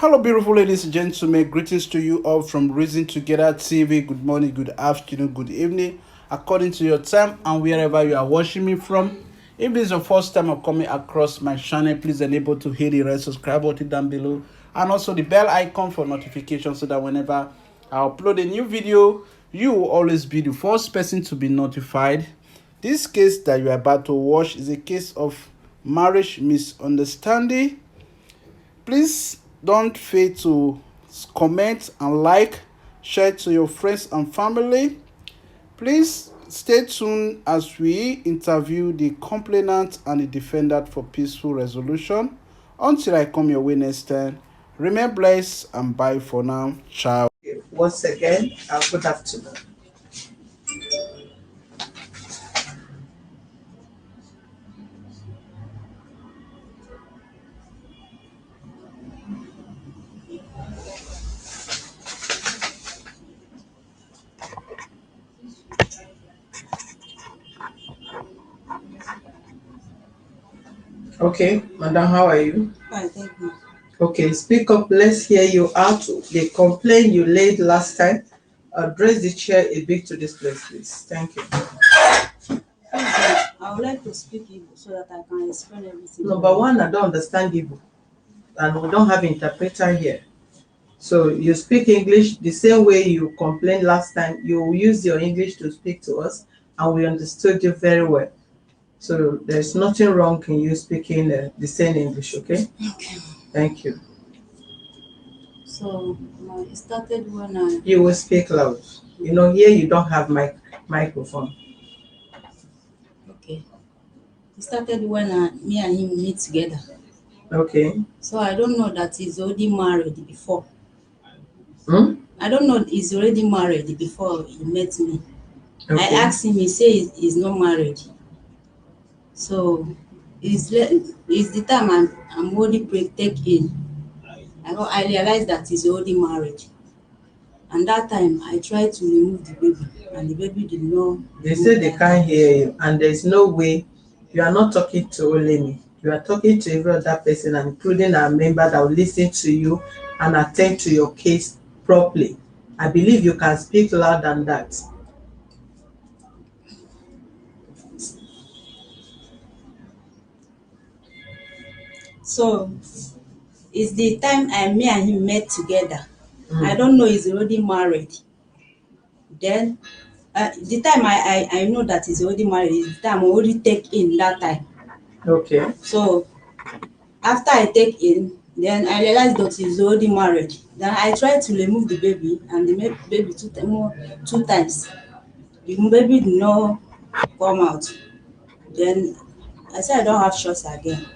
Hello, beautiful ladies and gentlemen. Greetings to you all from Reason Together TV. Good morning, good afternoon, good evening, according to your time and wherever you are watching me from. If this is your first time of coming across my channel, please enable to hit the red subscribe button down below and also the bell icon for notifications so that whenever I upload a new video, you will always be the first person to be notified. This case that you are about to watch is a case of marriage misunderstanding. Please don't fail to comment and like, share to your friends and family. Please stay tuned as we interview the complainant and the defendant for peaceful resolution. Until I come your way next time, remain blessed and bye for now. Ciao. Once again, good afternoon. Okay, madam, how are you? Fine, thank you. Okay, speak up. Let's hear you out. The complaint you laid last time. Address the chair a bit to this place, please. Thank you. I would like to speak Igbo so that I can explain everything. Number one, I don't understand Igbo, and we don't have interpreter here. So you speak English the same way you complained last time. You use your English to speak to us, and we understood you very well. So there's nothing wrong in you speaking the same English, okay? Okay. Thank you. So it started when I. You will speak loud. You know, here you don't have microphone. Okay. It started when me and him meet together. Okay. So I don't know that he's already married before. I don't know he's already married before he met me. Okay. I asked him, he said he's not married. So it's the time I'm already taken. I realized that he's already married. And that time I tried to remove the baby and the baby did not. They say they can't hear you, and there's no way. You are not talking to only me. You are talking to every other person, including our member that will listen to you and attend to your case properly. I believe you can speak loud than that. So it's the time me and him met together. I don't know he's already married. Then the time I know that he's already married is the time I already take in that time. Okay. So after I take in, then I realized that he's already married. Then I tried to remove the baby and the baby two times. The baby did not come out. Then I said I don't have choice again.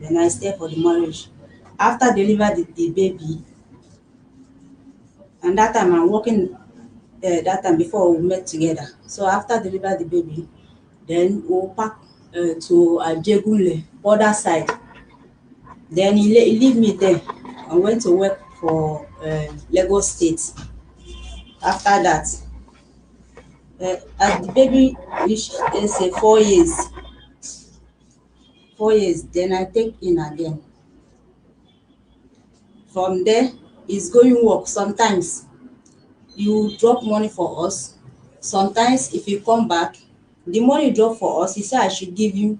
Then I stay for the marriage. After deliver the baby, and that time I'm working that time before we met together. So after deliver the baby, then we pack to Ajegunle, border side. Then he leave me there and went to work for Lagos State. After that, as the baby reach say 4 years, 4 years, then I take in again. From there, he's going work. Sometimes you drop money for us. Sometimes if you come back, the money you drop for us, he say I should give you.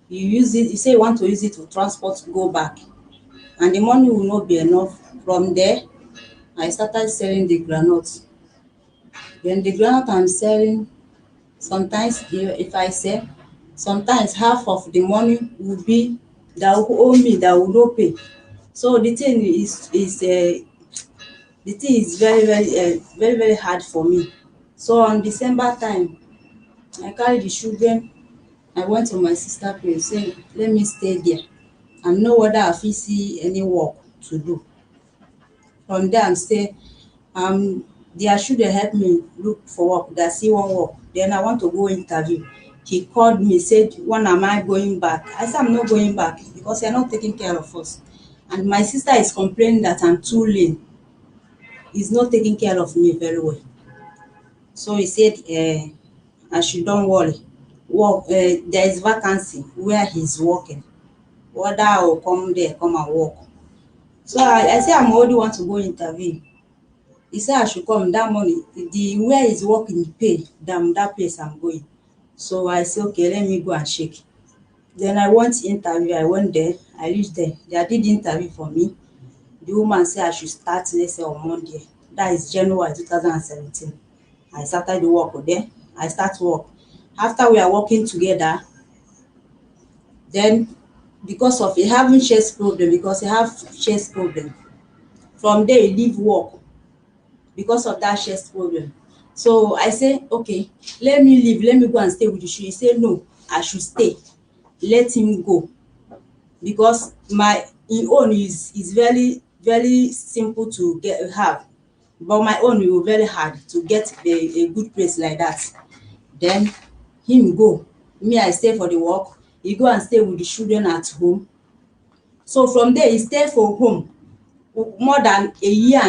You use it. You say you want to use it to transport to go back, and the money will not be enough. From there, I started selling the groundnut. Then the groundnut I'm selling, sometimes if I sell, sometimes half of the money will be that will owe me that will not pay. So the thing is very hard for me. So on December time, I carry the children. I went to my sister place, say let me stay there and know whether I fit see any work to do. From there I stay. Their children help me look for work. They see one work. Then I want to go interview. He called me, said, when am I going back? I said, I'm not going back because you're not taking care of us. And my sister is complaining that I'm too lean. He's not taking care of me very well. So he said, I should don't worry. There is vacancy where he's working. Whether I will come there, come and work. So I say I'm already want to go interview. He said I should come that morning. The where he's working pay than that place I'm going. So I say okay, let me go and check. Then I went interview. I went there. I reached there. They did the interview for me. The woman said I should start, let's say, on Monday. That is January 2017. I started the work there. I start work. After we are working together, then because of he having chest problem, because he have chest problem, from there he leave work because of that chest problem. So I say, okay, let me leave, let me go and stay with the shoe. He say no, I should stay. Let him go. Because my im own is very very simple to get have, but my own will very hard to get a good place like that. Then him go, me I stay for the work, he go and stay with the children at home. So from there he stay for home more than a year,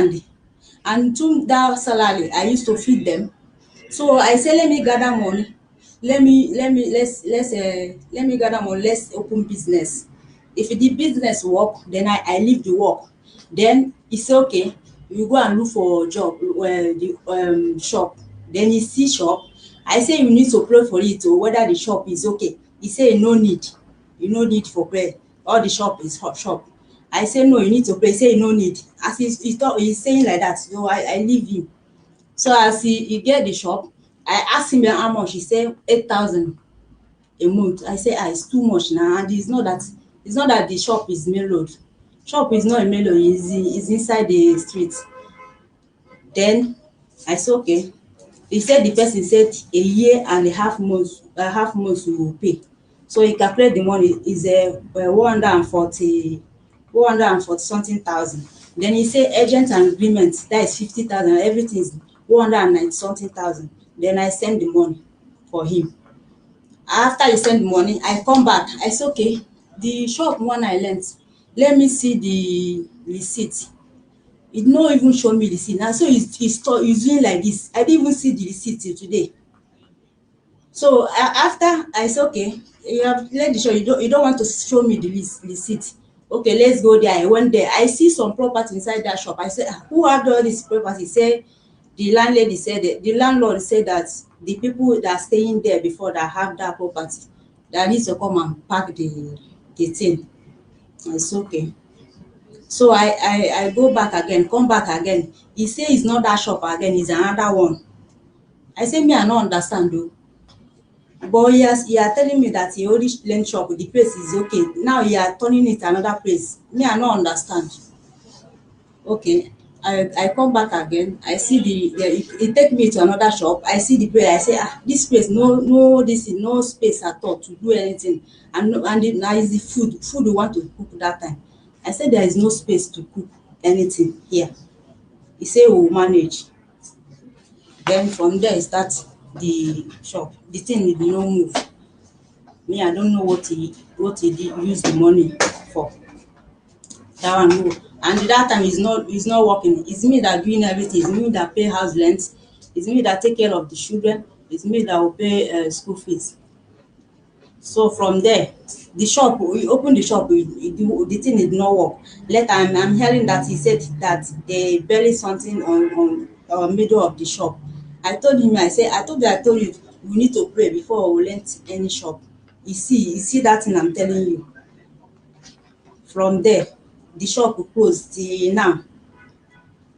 and through that salary I used to feed them. So I say let me gather money, let me gather money, let's open business. If the business work, then I leave the work. Then he say okay, you go and look for job, the shop. Then he see shop. I say you need to pray for it or whether the shop is okay. He say no need, you no need for prayer, all the shop is hot shop. I say no, you need to pray. He say no need. As he's saying like that, so I leave him. So as he get the shop, I ask him how much. He say 8,000 a month. I say it's too much now, and it's not that the shop is main road. Shop is not a main road, is inside the street. Then I say okay. He said the person said a year and a half months we will pay. So he calculate the money is 140 something thousand. Then he say agent and agreement, that is 50,000, everything is 190 something thousand. Then I send the money for him. After he send the money, I come back. I say okay, the shop one I lent, let me see the receipt. He no even show me receipt. Na so he's doing like this. I didn't even see the receipt till today. So after I say okay, you have let the show, you don't want to show me the receipt. Okay, let's go there. I went there. I see some property inside that shop. I say who had all this property? Say the landlady said that the landlord said that the people that are staying there before that have that property, that needs to come and pack the thing. I say okay. So I go back again, come back again. He say it's not that shop again, it's another one. I say me I no understand though. But he are telling me that he only lend shop, the place is okay. Now he are turning it another place. Me I no understand. Okay, I come back again. I see he take me to another shop. I see the place. I say this place no this is no space at all to do anything. And no, and now is the food we want to cook that time. I said there is no space to cook anything here. He say we will manage. Then from there he start the shop. The thing did no move. Me I don't know what he did use the money for. That one no. And that time is not working. It's me that doing everything. It's me that pay house rent. It's me that take care of the children. It's me that will pay school fees. So from there, the shop, we open the shop, the thing did not work. Later, I'm hearing that he said that they buried something on middle of the shop. I told you, we need to pray before we rent any shop. You see that thing I'm telling you. From there, the shop will close till now.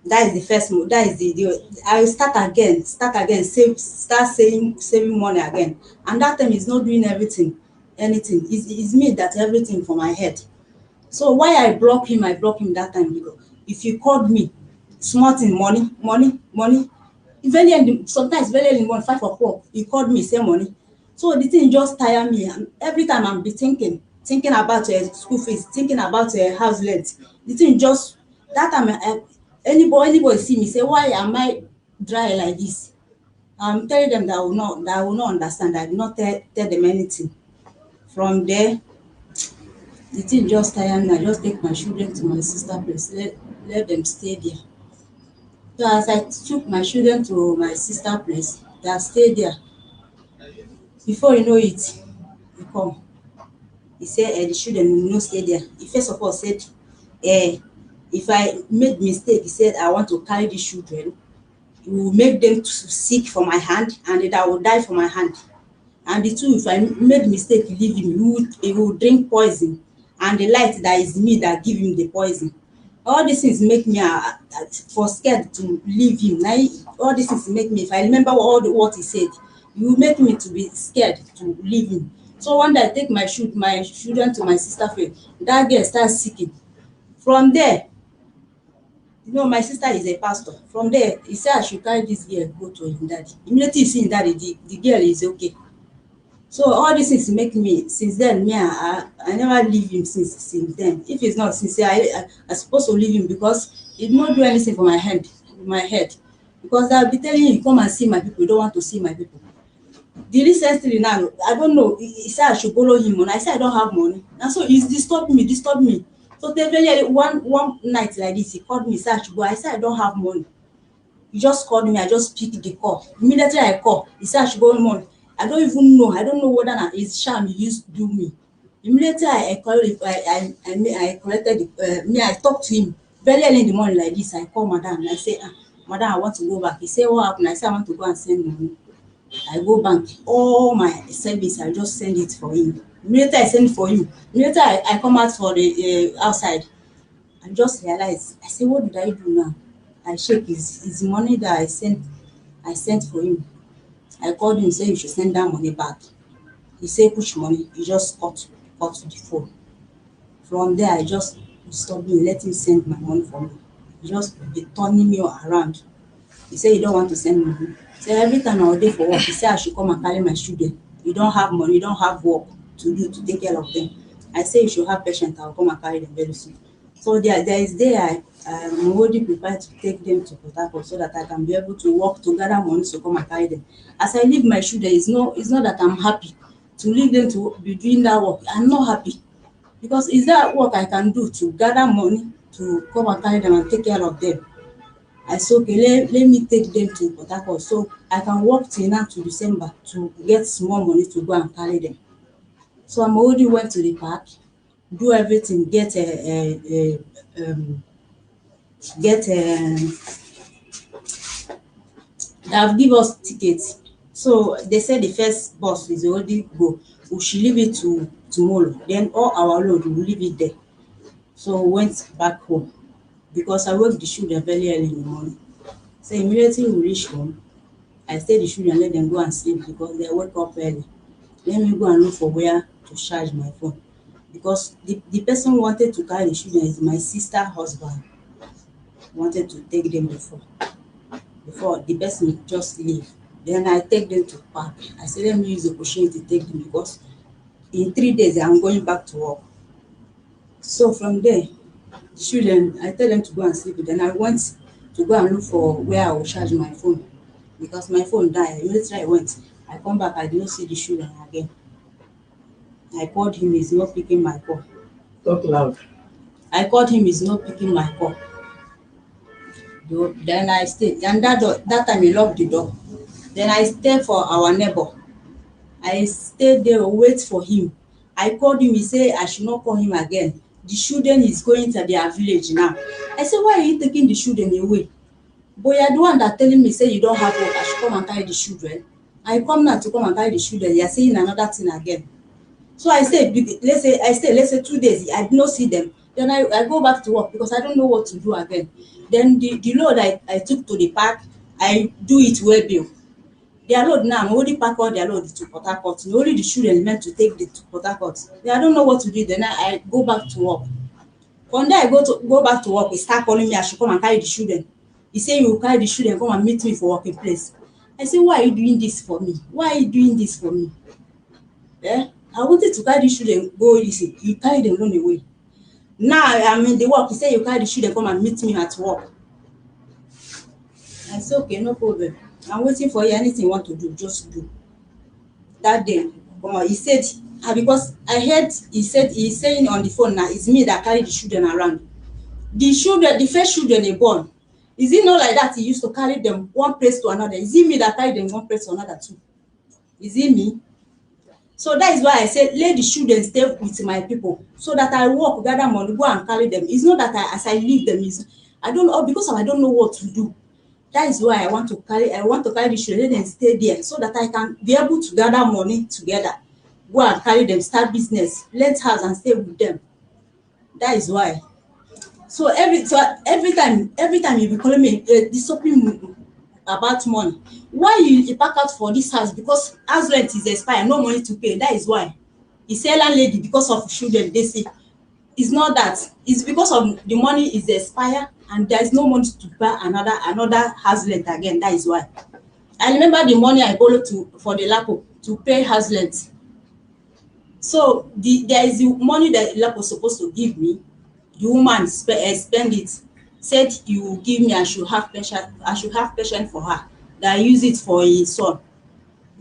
That is the first that is the I will start again, start saving money again. And that time is not doing anything. It's me that everything for my head. So why I block him that time, because if you called me small thing, money, very early, sometimes very early in the morning, 5 o'clock, he called me say money. So the thing just tire me, and every time I'm be thinking about school fees, thinking about house rent. The thing just that time anybody see me say why am I dry like this? I'm telling them that I will not understand. I will not tell them anything. From there, the thing just tire me. I just take my children to my sister place, let them stay there. So as I took my children to my sister place, they stay there. Before you know it, he come. He said the children will not stay there. He first of all said, if I made mistake, he said I want to carry these children, he will make them to sick for my hand, and then I will die for my hand. And the two, if I made mistake leave him, he will drink poison, and the light that is me that give him the poison. All these things make me for scared to leave him. Now all these things make me, if I remember what he said, e will make me to be scared to leave him. So one day I take my children to my sister friend. Dat girl start sicking. From there, my sister is a pastor. From there, he say I should carry dis girl go to him daddy. Immediately he see him daddy, the girl is okay. So all these things make me, since then, me I never leave him since then. If it's not sincere, I supposed to leave him, because he no do anything for my head. Because I'll be telling you, come and see my people, you don't want to see my people. The recently now, I don't know, he said I should borrow him money. I said I don't have money. And so he's disturbed me. So very one night like this, he called me, said I should go. I said I don't have money. He just called me, I just picked the call. Immediately I call, he said I should borrow money. I don't even know. I don't know whether na his charm he used to do me. Immediately I collected I talked to him very early in the morning like this. I call madam and I say, madam, I want to go back. He say, what happened? I say, I want to go and send money. I go bank, all my savings, I just send it for him. Immediately I send it for him. Immediately I come out for the outside. I just realize, I say, what did I do now? I check his money that I sent for him. I called him, say you should send that money back. He say which money? He just cut the phone. From there, I just stop him, let him send my money for me. He just be turning me around. He say he don't want to send money. Say every time I was there for work, he say I should come and carry my children. You don't have money, you don't have work to do to take care of them. I say you should have patience, I will come and carry them very soon. So there is day I'm already prepared to take them to Port Harcourt so that I can be able to work to gather money to come and carry them. As I leave my children, it's not that I'm happy to leave them to be doing that work. I'm not happy, because is that work I can do to gather money to come and carry them and take care of them. I say okay, let me take them to Port Harcourt so I can work till now to December to get small money to go and carry them. So I'm already went to the park, do everything, get they have give us tickets. So they said the first bus is already go. We should leave it to tomorrow. Then all our load we will leave it there. So we went back home, because I woke the children very early in the morning. So immediately we reach home, I stay the children, let them go and sleep because they wake up early. Let me go and look for where to charge my phone, because the person wanted to carry the children is my sister husband. Wanted to take them before the person just leave. Then I take them to park. I say let me use the opportunity to take them, because in 3 days I'm going back to work. So from there, the children, I tell them to go and sleep. Then I went to go and look for where I will charge my phone, because my phone died. Immediately I went, I come back, I did not see the children again. I called him, he's not picking my call. Talk loud. I called him, he's not picking my call. Then I stayed, and that time he locked the door. Then I stayed for our neighbor. I stayed there, wait for him. I called him, he say I should not call him again. The children is going to their village now. I say, why are you taking the children away? But you are the one that telling me say you don't have work, I should come and carry the children. I come now to come and carry the children, you are saying another thing again. So I say, let's say 2 days, I did not see them. Then I go back to work, because I don't know what to do again. Then the load I took to the park, I do it well bill. Their load now, I'm already pack all their load to Port Harcourt. Only the children meant to take the to Port Harcourt. Then I don't know what to do. Then I go back to work. From there I go back to work, he start calling me I should come and carry the children. He say you will carry the children, come and meet me for working place. I say, why are you doing this for me? Why are you doing this for me? I wanted to carry the children go easy. You carry them run away. Now I'm in the work. He say you carry the children, come and meet me at work. I say okay, no problem. I'm waiting for you. Anything you want to do, just do. That day, he said, because I heard he's saying on the phone now, it's me that carry the children around. The first children they born, is it not like that he used to carry them one place to another? Is it me that carry them one place to another too? Is it me? So that is why I say let the children stay with my people so that I work, gather money, go and carry them. It's not that as I leave them, is I don't know, because I don't know what to do. That is why I want to carry the children, let them stay there so that I can be able to gather money together, go and carry them, start business, rent house and stay with them. That is why. So every time you be calling me discipline me about money. Why you pack out for this house? Because house rent is expired, no money to pay. That is why. The seller lady, because of children, they say it's not that, it's because of the money is expired and there is no money to buy another house rent again. That is why. I remember the money I borrowed to for the lapo to pay house rent. So there is the money that lapo supposed to give me. The woman spend it, said you will give me, I should have patience for her, that I use it for his son.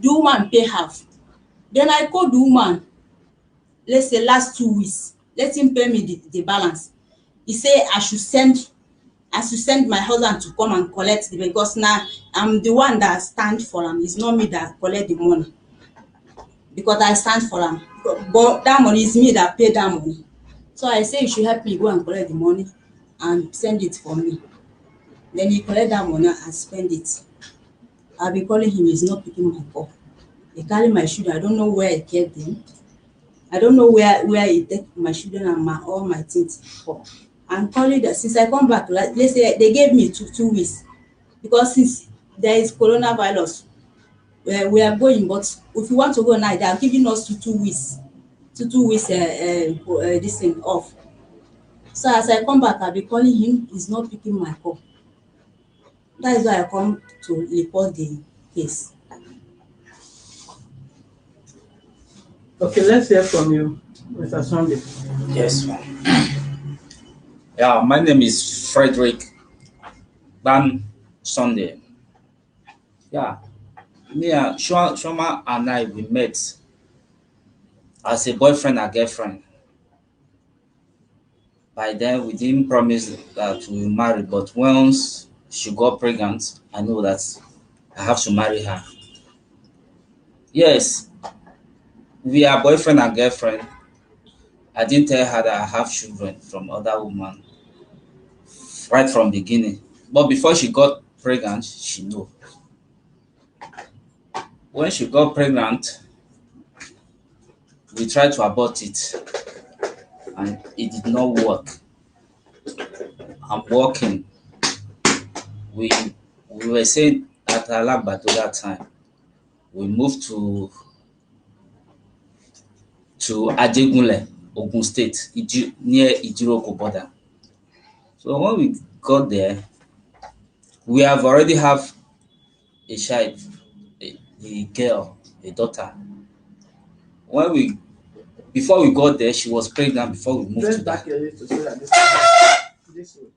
The woman pay half. Then I call the woman, let's say last 2 weeks, let him pay me the balance. He say I should send my husband to come and collect the, because now I'm the one that stand for am, it's not me that collect the money, because I stand for am, but that money is me that pay that money. So I say you should help me go and collect the money and send it for me. Then he collect that money and spend it. I be calling him, he's not picking my call. He carry my children, I don't know where he kept them. I don't know where he take my children and all my things for. I'm calling them since I come back. Like they say, they gave me 2 weeks, because since there is coronavirus, we are going. But if you want to go now, they are giving us 2 weeks, 2 weeks. This thing off. So as I come back, I be calling him. He's not picking my call. That is why I come to report the case. Okay, let's hear from you, Mr. Sunday. Yes, ma'am. Yeah, my name is Frederick Ban Sunday. Yeah, me and Shoma and I, we met as a boyfriend and girlfriend. By then, we didn't promise that we will marry, but once she got pregnant, I know that I have to marry her. Yes, we are boyfriend and girlfriend. I didn't tell her that I have children from other women right from beginning. But before she got pregnant, she knew. When she got pregnant, we tried to abort it and it did not work. I'm working. We we were saying at Alagbado that time. We moved to Ajegunle, Ogun State, near Ijiroko border. So when we got there, we have already have a child, a girl, a daughter. When we Before we got there, she was pregnant before we moved Dress to back that. your little so that this way.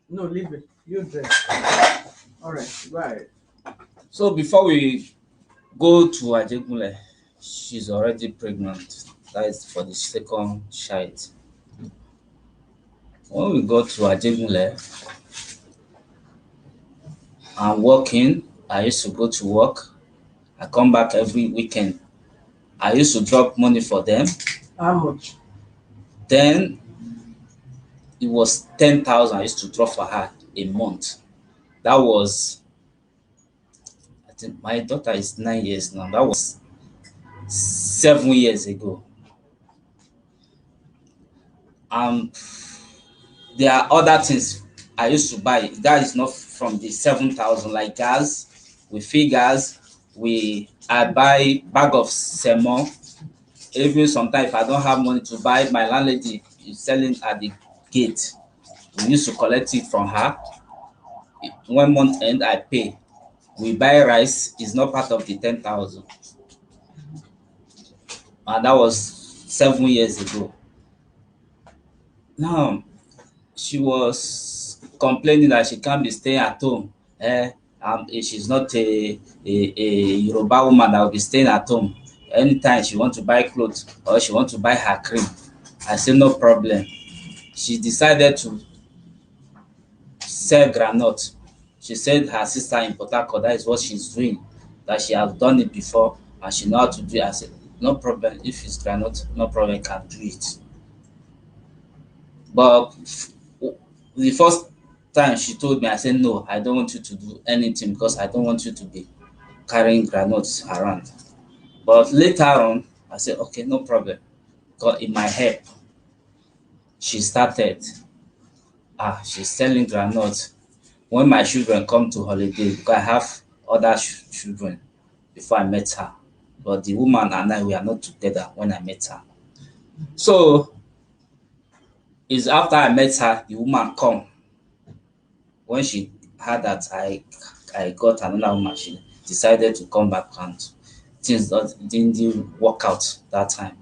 No, leave it. You dress. All right, go ahead. So before we go to Ajegunle, she's already pregnant. That is for the second child. When we got to Ajegunle, I'm working. I used to go to work. I come back every weekend. I used to drop money for them. How much? Then it was 10,000 I used to drop for her a month. That was, I think my daughter is 9 years now. That was 7 years ago. Um, there are other things I used to buy. That is not from the 7,000, like gas. We fill gas. I buy bag of semo. Even sometimes if I don't have money to buy, my landlady is selling at the gate. We used to collect it from her. One month end, I pay. We buy rice. It's not part of the 10,000, and that was 7 years ago. Now she was complaining that she can't be staying at home. She's not a Yoruba woman that will be staying at home. Anytime she want to buy clothes or she want to buy her cream, I say no problem. She decided to sell groundnut. She said her sister in Port Harcourt, that is what she's doing, that she has done it before and she know how to do it. I said, no problem. If it's groundnut, no problem, can do it. But the first time she told me, I said, no, I don't want you to do anything because I don't want you to be carrying granules around. But later on, I said, okay, no problem. Because in my help, she started, she's selling granules. When my children come to holiday, because I have other children before I met her. But the woman and I, we are not together when I met her. So it's after I met her, the woman come. When she heard that I got another woman, she decided to come back and things that didn't work out that time.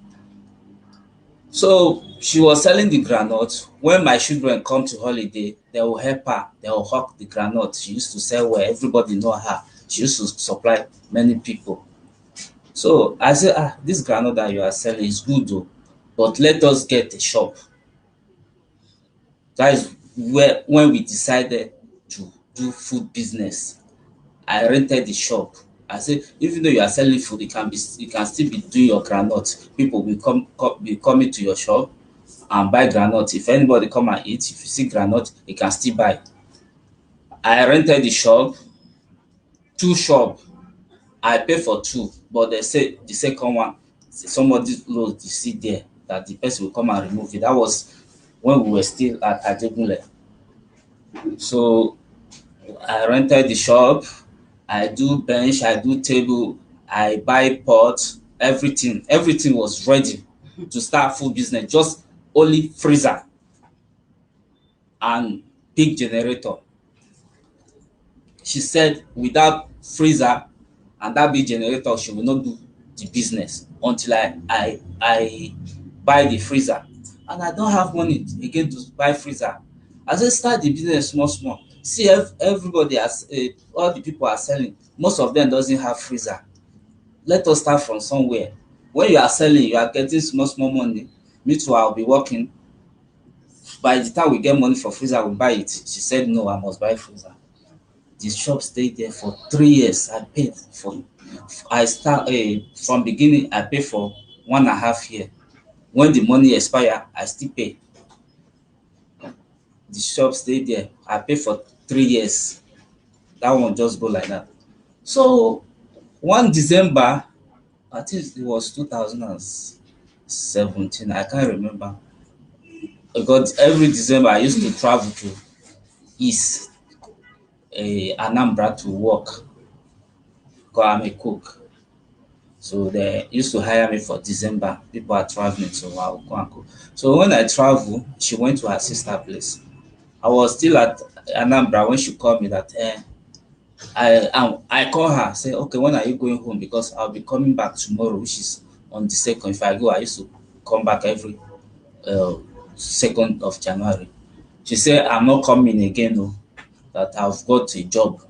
So she was selling the granite. When my children come to holiday, they will help her. They will hawk the granite. She used to sell where everybody know her. She used to supply many people. So I said, this granite that you are selling is good though, but let us get a shop. That is where when we decided to do food business. I rented the shop. I said, even though you are selling food, you can still be doing your granite. People will be coming to your shop and buy granite. If anybody come and eat, if you see granite, you can still buy. I rented the shop, two shop. I pay for two, but they say the second one, somebody lost the seed there that the person will come and remove it. That was when we were still at Ajegunle. So I rented the shop. I do bench, I do table, I buy pot, everything. Everything was ready to start food business. Just only freezer and big generator. She said without freezer and that big generator, she will not do the business until I buy the freezer. And I don't have money again to buy freezer. I just start the business small small. See, everybody has all the people are selling. Most of them doesn't have freezer. Let us start from somewhere. When you are selling, you are getting small small money. Me too, I'll be working. By the time we get money for freezer, we buy it. She said no, I must buy freezer. The shop stayed there for 3 years. I paid for. I start from beginning. I pay for 1.5 year. When the money expire, I still pay. The shop stayed there. I pay for 3 years. That one just go like that. So one December, I think it was 2017. I can't remember. Because every December I used to travel to East Anambra to work. Because I'm a cook. So they used to hire me for December. People are traveling, so I'll go and cook. So when I travel, she went to her sister place. I was still at Anambra when she called me that I call her, say, okay, when are you going home? Because I'll be coming back tomorrow, which is on the second. If I go, I used to come back every uh, 2nd of January. She said, I'm not coming again, no, that I've got a job.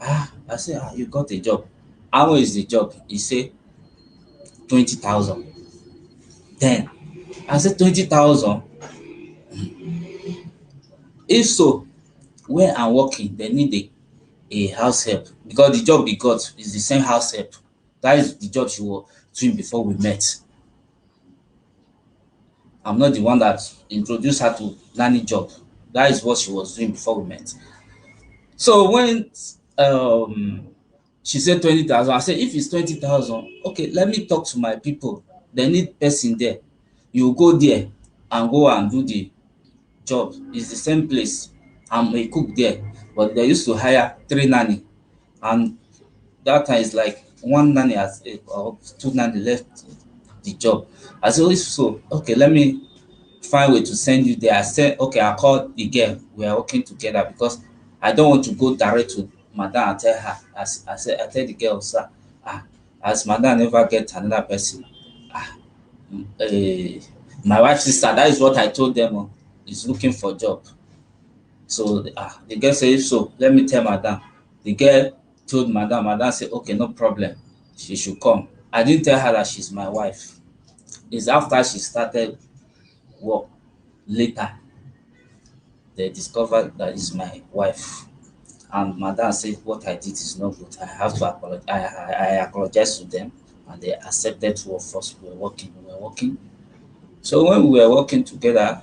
I said, you got a job. How much is the job? He said, 20,000. Then I said, 20,000. If so, where I'm working, they need a house help because the job we got is the same house help. That is the job she was doing before we met. I'm not the one that introduced her to nanny job. That is what she was doing before we met. So when she said 20,000, I said if it's 20,000, okay, let me talk to my people. They need person there. You go there and go and do the job. It's the same place. I'm a cook there, but they used to hire 3 nanny, and that time is like one nanny has or 2 nanny left the job. I said, if so, okay, let me find way to send you there. I said, okay, I'll call the girl. We are working together because I don't want to go direct to madam and tell her. As I said, I tell the girl, sir, as madam never get another person, uh, my wife's sister, that is what I told them, is looking for job. So the girl said, if so, let me tell madam. The girl told madam. Madam said, okay, no problem. She should come. I didn't tell her that she's my wife. It's after she started work later they discovered that it's my wife. And madam said what I did is not good. I have to apologize. I apologize to them and they accepted two of us. We were working. So when we were working together,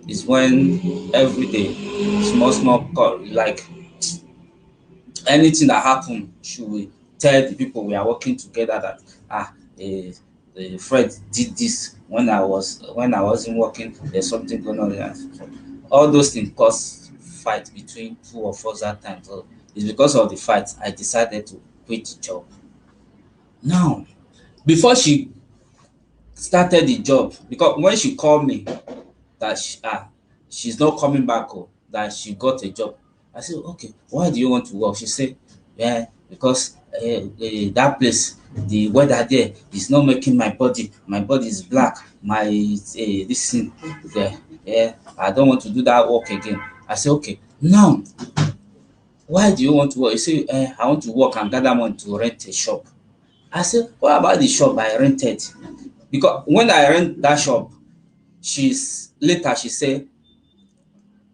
is when every day, small call, like anything that happen, she will tell the people we are working together that eh, Fred did this when I wasn't working. There's something going on there. All those things cause fight between two of us that time. So it's because of the fight I decided to quit the job. Now, before she started the job, because when she called me that she's not coming back, oh, that she got a job. I said, okay, why do you want to work? She said, yeah, because that place, the weather there is not making my body is black, my this thing there, yeah, I don't want to do that work again. I said, okay, now why do you want to work? You say, I want to work and gather money to rent a shop. I said, what about the shop I rented? Because when I rent that shop, she said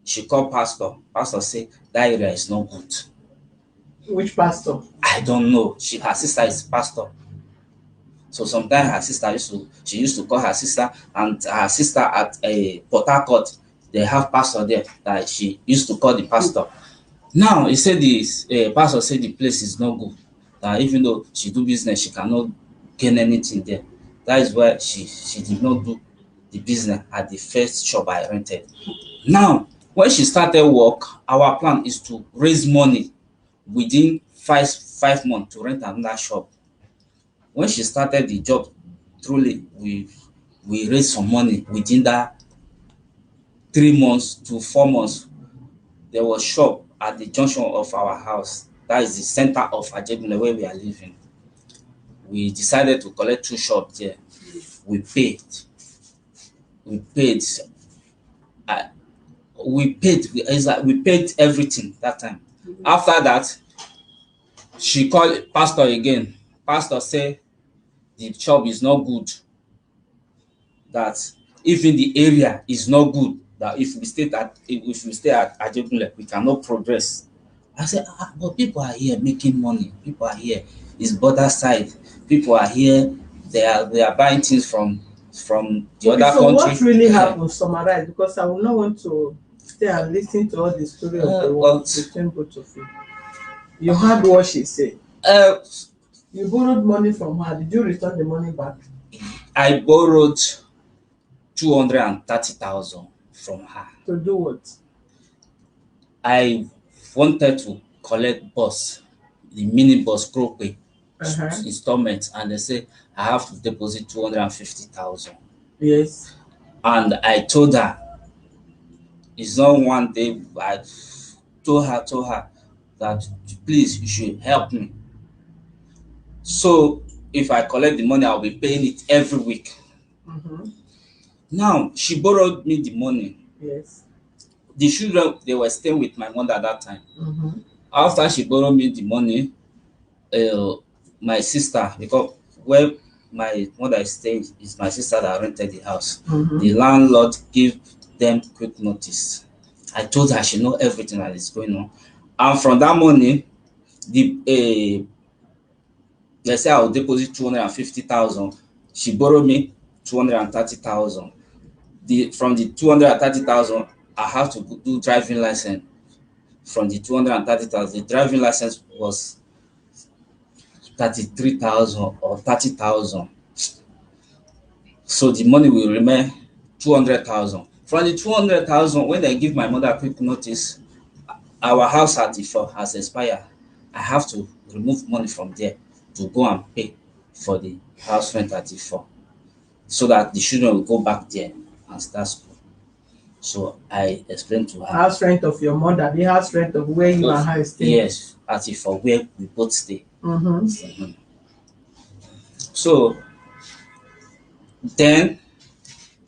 she called pastor. Pastor say that area is not good. Which pastor? I don't know. Her sister is pastor. So sometimes her sister used to call her sister, and her sister at a Port Harcourt, they have pastor there that she used to call the pastor. Now he said this pastor said the place is not good. That even though she do business, she cannot gain anything there. That is why she did not do the business at the first shop I rented. Now, when she started work, our plan is to raise money within five months to rent another shop. When she started the job, truly we raised some money within that 3 months to 4 months. There was shop at the junction of our house. That is the center of Ajebule where we are living. We decided to collect two shops there. We paid. We paid. Uh, we paid everything that time. After that, she called pastor again. Pastor say the shop is not good. That even the area is not good. That if we stay at Ajebule, we cannot progress. I said, but people are here making money. People are here. It's border side. People are here. They are buying things from the Okay, other so country. what really happened? Summarize, because I will not want to stay and listen to all the story of the world between both of you. You heard what she said. Uh, You borrowed money from her. Did you return the money back? I borrowed 230,000 from her. To do what? I wanted to collect bus, the mini bus Krope installment, and they say I have to deposit 250,000. Yes. And I told her, it's not one day. I told her that please you should help me. So if I collect the money, I'll be paying it every week. Now she borrowed me the money. Yes. The children, they were staying with my mother at that time. After she borrowed me the money, my sister, because where my mother is staying is my sister that rented the house. The landlord gave them quick notice. I told her she know everything that is going on, and from that money, let's say I will deposit 250,000. She borrowed me 230,000. From the 230,000, I have to do driving license. From the 230,000, the driving license was 33,000 or 30,000. So the money will remain 200,000. From the 200,000, when they give my mother a quick notice, our house at Ifo has expired. I have to remove money from there to go and pay for the house rent at Ifo, so that the children will go back there and start school. So I explained to her. House rent of your mother, the house rent of where you and her stay. Yes, at Ifo, where we both stay. So then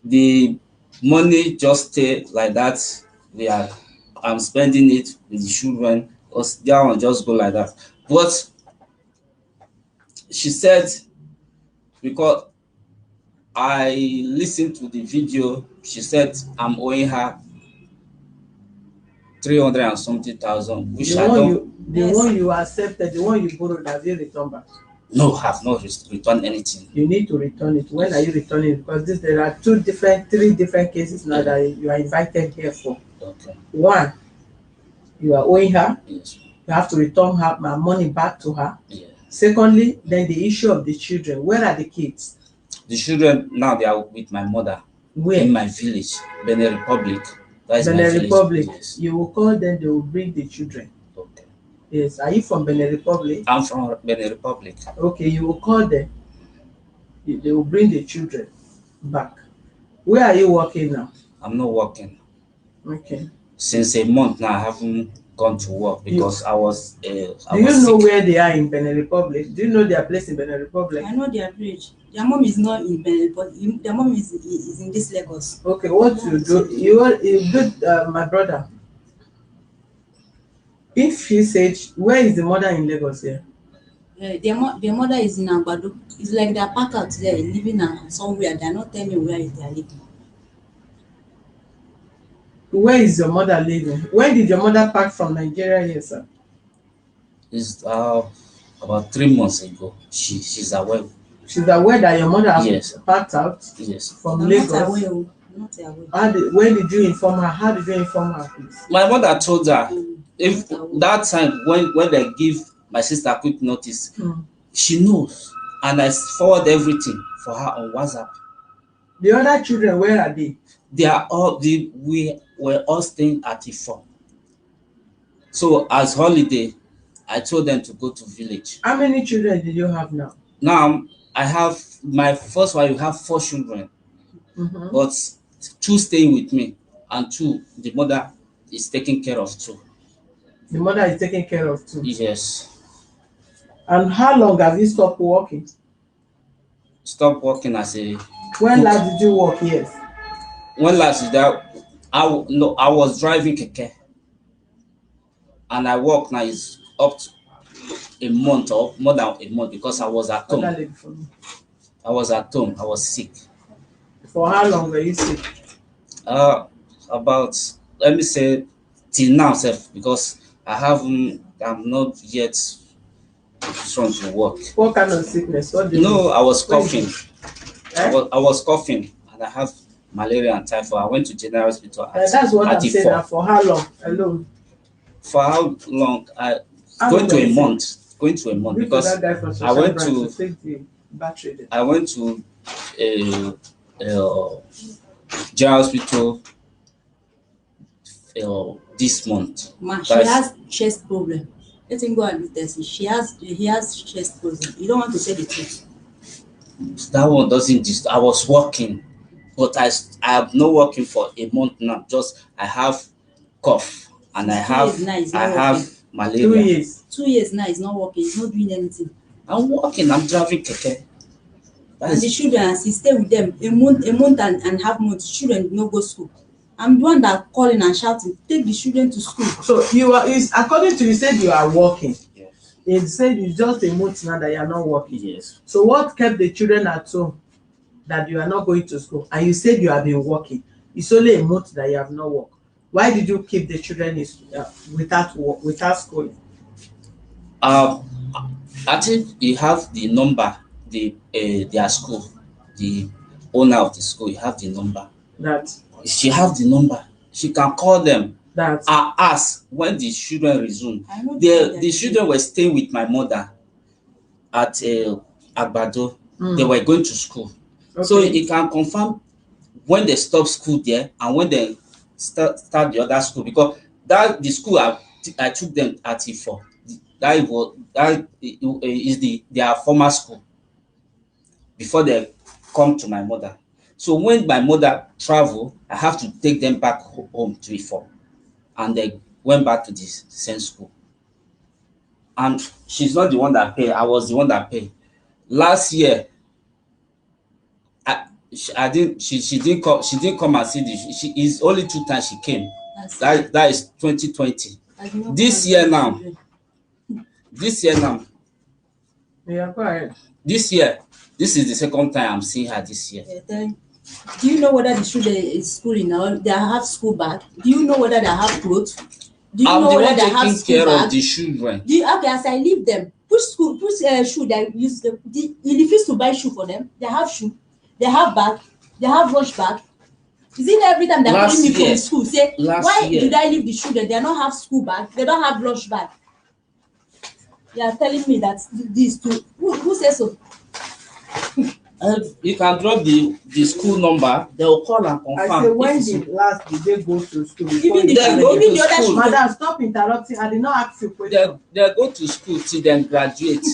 the money just stay like that. I'm spending it with the children, because that one just go like that. But she said, because I listened to the video, she said I'm owing her 300 and something thousand, which The I one don't. you, the one you accepted, the one you borrowed, have you returned back? No, have not returned anything. You need to return it. When are you returning it? Because there are three different cases now that you are invited here for. Okay. One, you are owing her. Yes. You have to return her money back to her. Yeah. Secondly, then the issue of the children. Where are the kids? The children now they are with my mother. Where? In my village, Benin Republic. That is my Benin village. Republic. Yes. You will call them, they will bring the children. Okay. Yes. Are you from Benin Republic? I'm from Benin Republic. Okay, you will call them. They will bring the children back. Where are you working now? I'm not working. Okay. Since a month now, I haven't gone to work because I was. Do you know sick. where they are in Benin Republic? Do you know their place in Benin Republic? I know their village. Their mom is not in Benin, but their mom is in this Lagos. Okay, what you do? You do, my brother. If she said, where is the mother in Lagos here? Their mother is in Gbanou. It's like they're packed out there, living somewhere. They're not telling me where they are living. Where is your mother living? When did your mother pack from Nigeria here, sir? It's about 3 months ago. She's aware. She's aware that your mother has Yes. packed out Yes. from I'm Lagos. not aware. I'm not aware. When did you inform her? How did you inform her, please? My mother told her if Not aware. that time when they give my sister quick notice, she knows, and I forward everything for her on WhatsApp. The other children, where are they? They are all we were all staying at Ifo. So as holiday, I told them to go to village. How many children did you have now? Now I have my first wife. You have 4 children, but 2 staying with me, and 2 the mother is taking care of 2. The mother is taking care of 2. Yes. And how long have you stopped working? Stop working as a. When last did you work? Yes. When last is that? I was driving keke, and I work now is up to a month or more than a month because I was at home. I was at home. I was sick. For how long were you sick? About, let me say, till now, sef, because I'm not yet strong to work. What kind of sickness? What did No, I was coughing. Eh? I was coughing, and I have malaria and typhoid. I went to general hospital. That's what I'm saying. Now, for how long? Alone. For how long? Going to a month. Going to a month because I went to take the battery there. I went to general hospital this month. Ma, she has chest problem. Let him go and do testing. He has chest problem. You don't want to say the truth. That one doesn't. I was working, but I have not working for a month now. Just I have cough and I have malaria. 2 years. 2 years now. He's not working. He's not doing anything. I'm working. I'm driving keke. And the children, as he stay with them a month and half month, children no go school. I'm the one that calling and shouting, take the children to school. So according to you said you are working. Yes. You said it's just a month now that you are not working. Yes. So what kept the children at home that you are not going to school? And you said you have been working. It's only a month that you have not worked. Why did you keep the children without work, without school? I think you have the number, their school, the owner of the school. You have the number. That She have the number. She can call them. that I ask when the children resume. I know The children were staying with my mother at Gbanou. They were going to school. Okay. So he can confirm when they stop school there and when they start the other school, because the school I took them at Ifo. That is their former school before they come to my mother. So when my mother travel, I have to take them back home to Ifo, and they went back to the same school. And she's not the one that paid. I was the one that paid. Last year, she didn't come. She didn't come and see this. She is only 2 times she came. That is 2020. This year now. yeah, go ahead. This year, this is the 2nd time I'm seeing her this year. Do you know whether the children is schooling now? They have school bag. Do you know whether they have clothes? Do you I'm know the whether one they have taking school care bag? of the children. Okay, as I leave them, shoe they use. You refuse to buy shoe for them. They have shoe, they have bag, they have lunch bag. Is it every time they're calling me from school say why did I leave the children? They don't have school bag, they don't have lunch bag. They are telling me that these two. Who says so? You can drop the school number. They will call and confirm. I say when did they go to school? Even the other school. Madam, stop interrupting. I did not ask you question. They go to school till then graduate.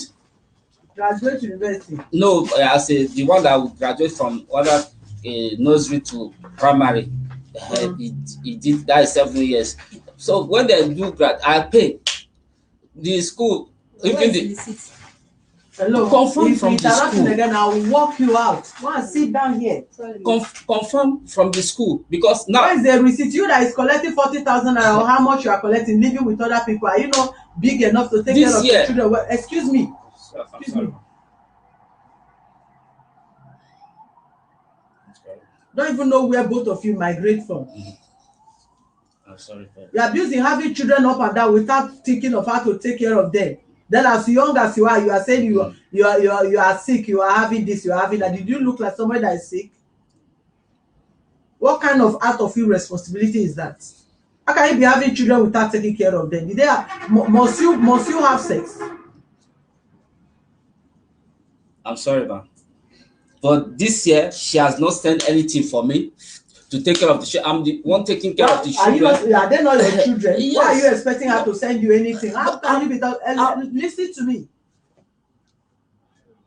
Graduate university? No, I say the one that will graduate from other nursery to primary. He did that 7 years. So when they do grad, I pay the school. Even the hello, confirm if from the school. Again, I will walk you out. Go and sit down here. Confirm from the school, because now where is the receipt? You that is collecting 40,000 or how much you are collecting, living with other people. Are you not big enough to take care of your children? Well, excuse me. Excuse me. Don't even know where both of you migrate from. I'm sorry. You're abusing having children up and down without thinking of how to take care of them. Then as young as you are saying you are sick, you are having this, you are having that. Did you look like somebody that is sick? What kind of act of irresponsibility is that? How can you be having children without taking care of them? Did they must you have sex? I'm sorry, man. But this year she has not sent anything for me to take care of the children. I'm the one taking care of the children. Are they not your children? Yes. Why are you expecting her to send you anything? How can you be listen to me?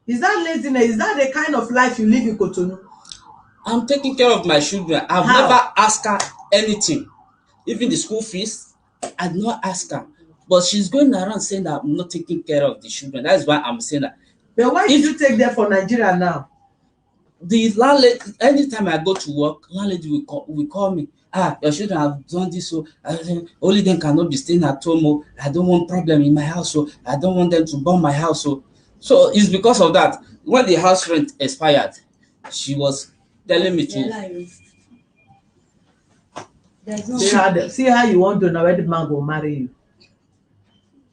Is that laziness? Is that the kind of life you live in Cotonou? I'm taking care of my children. I've never asked her anything. Even the school fees, I did not ask her. But she's going around saying that I'm not taking care of the children. That's why I'm saying that. But why did you take them for Nigeria now? The landlady, anytime I go to work, landlady will call me. Your children have done this, so only them cannot be staying at home. Oh, I don't want problem in my house, so I don't want them to burn my house. So it's because of that. When the house rent expired, she was telling me to. See how you want to know where the man will marry you.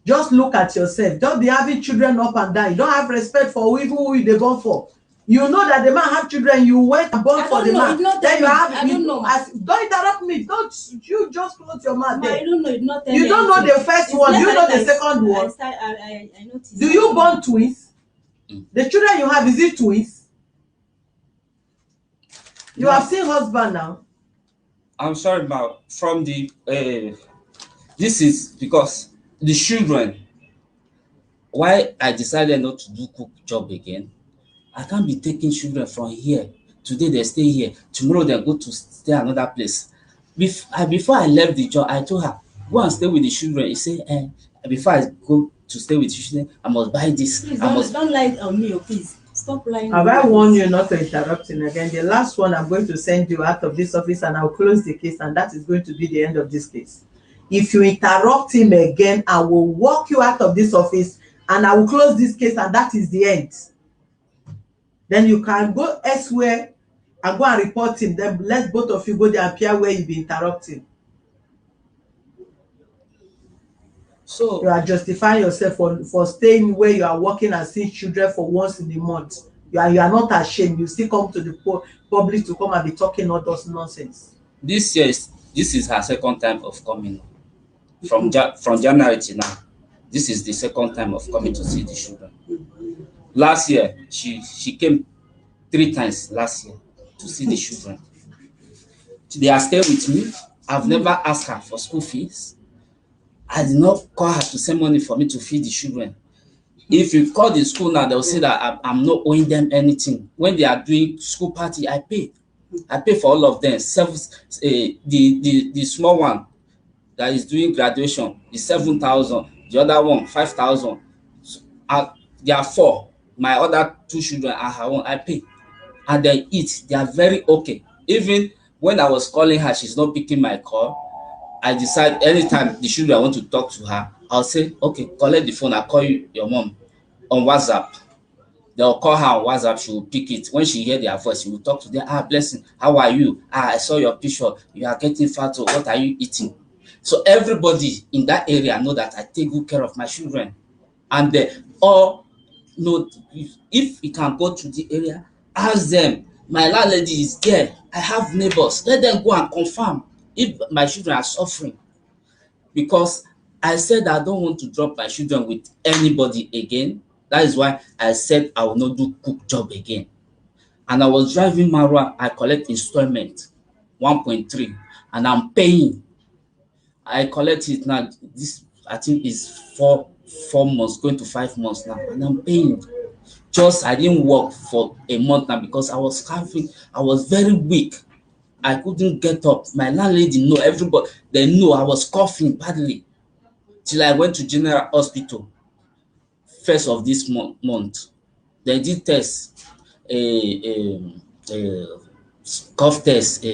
Just look at yourself. Don't be having children up and down. You don't have respect for even who they born for. You know that the man have children, you went and born for the man. Then you have I don't know. Don't interrupt me. Don't you just close your mouth there. I don't know. You don't know the first one. You know the second one. I noticed. Do you born twins? The children you have, is it twins? You have seen husband now. I'm sorry, but from the this is because the children. Why I decided not to do cook job again. I can't be taking children from here. Today they stay here. Tomorrow they go to stay another place. Before I left the job, I told her, go and stay with the children. He said, before I go to stay with the children, I must buy this. Please don't lie on me, please. Stop lying. Have I warned you not to interrupt him again? The last one, I'm going to send you out of this office and I'll close the case, and that is going to be the end of this case. If you interrupt him again, I will walk you out of this office and I will close this case, and that is the end. Then you can go elsewhere and go and report him. Then let both of you go there and appear where you be interrupting. So you are justifying yourself for staying where you are working and seeing children for once in a month. You are not ashamed. You still come to the public to come and be talking all those nonsense. This is her second time of coming. From January to now, this is the second time of coming to see the children. Last year, she came 3 times last year to see the children. They are staying with me. I've never asked her for school fees. I did not call her to send money for me to feed the children. If you call the school now, they'll say that I'm not owing them anything. When they are doing school party, I pay. I pay for all of them. The small one that is doing graduation is 7,000. The other one 5,000. There are 4. My other 2 children are her own. I pay, and they eat. They are very okay. Even when I was calling her, she's not picking my call. I decide anytime the children want to talk to her, I'll say, okay, collect the phone. I'll call your mom on WhatsApp. They'll call her on WhatsApp. She will pick it. When she hear their voice, she will talk to them. Blessing, how are you? I saw your picture. You are getting fat. So what are you eating? So everybody in that area know that I take good care of my children. and they all know. If you can go to the area, ask them, my landlady is there, I have neighbors, let them go and confirm if my children are suffering. Because I said I don't want to drop my children with anybody again. That is why I said I will not do cook job again. And I was driving Marwa, I collect installment 1.3 and I'm paying. I collect it now. This I think is 4 months, going to 5 months now, and I'm paying. Just I didn't work for a month now because I was coughing. I was very weak. I couldn't get up. My landlady know, everybody they know I was coughing badly till I went to General Hospital first of this month. They did test a cough test.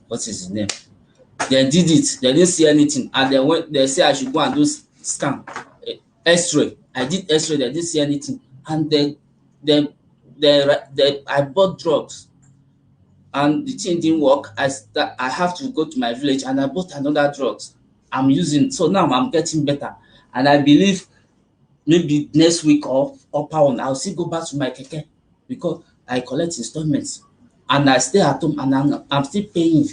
What is his name? They did it. They didn't see anything, and they went. They say I should go and do scan, X-ray. I did X-ray. They didn't see anything, and I bought drugs, and the thing didn't work. I have to go to my village, and I bought another drugs. I'm using, so now I'm getting better, and I believe maybe next week or upper one I'll still go back to my keke because I collect installments, and I stay at home, and I'm still paying.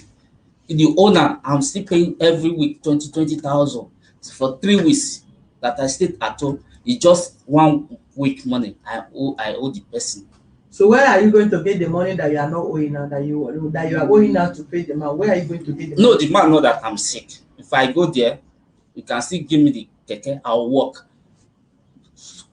The owner, I'm still paying every week 20,000 for 3 weeks that I stayed at home. It's just 1 week money I owe the person. So where are you going to get the money that you are not owing now, that you are owing now to pay the man? Where are you going to get the money? No, the man know that I'm sick. If I go there, you can still give me the keke, I'll walk.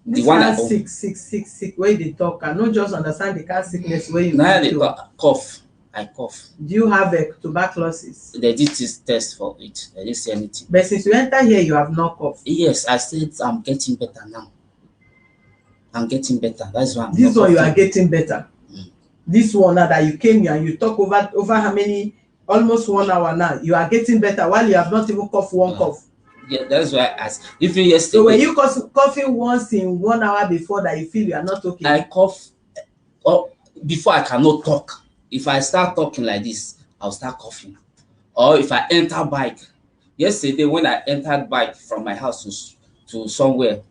This car sick wey dey talk, I no just understand the car sickness wey you Now they cough. I cough. Do you have a tuberculosis? They did this test for it. They didn't see anything. But since you enter here, you have not cough. Yes, I said I'm getting better now. I'm getting better. That's why I'm this not one coughing. You are getting better. This one now that you came here and you talk over how many, almost 1 hour now, you are getting better while you have not even coughed one cough. Yeah, that's why even yesterday. So when you coughing once in 1 hour before that, you feel you are not okay? I cough before I cannot talk. If I start talking like this, I'll start coughing. Or if I enter bike. Yesterday when I entered bike from my house to somewhere,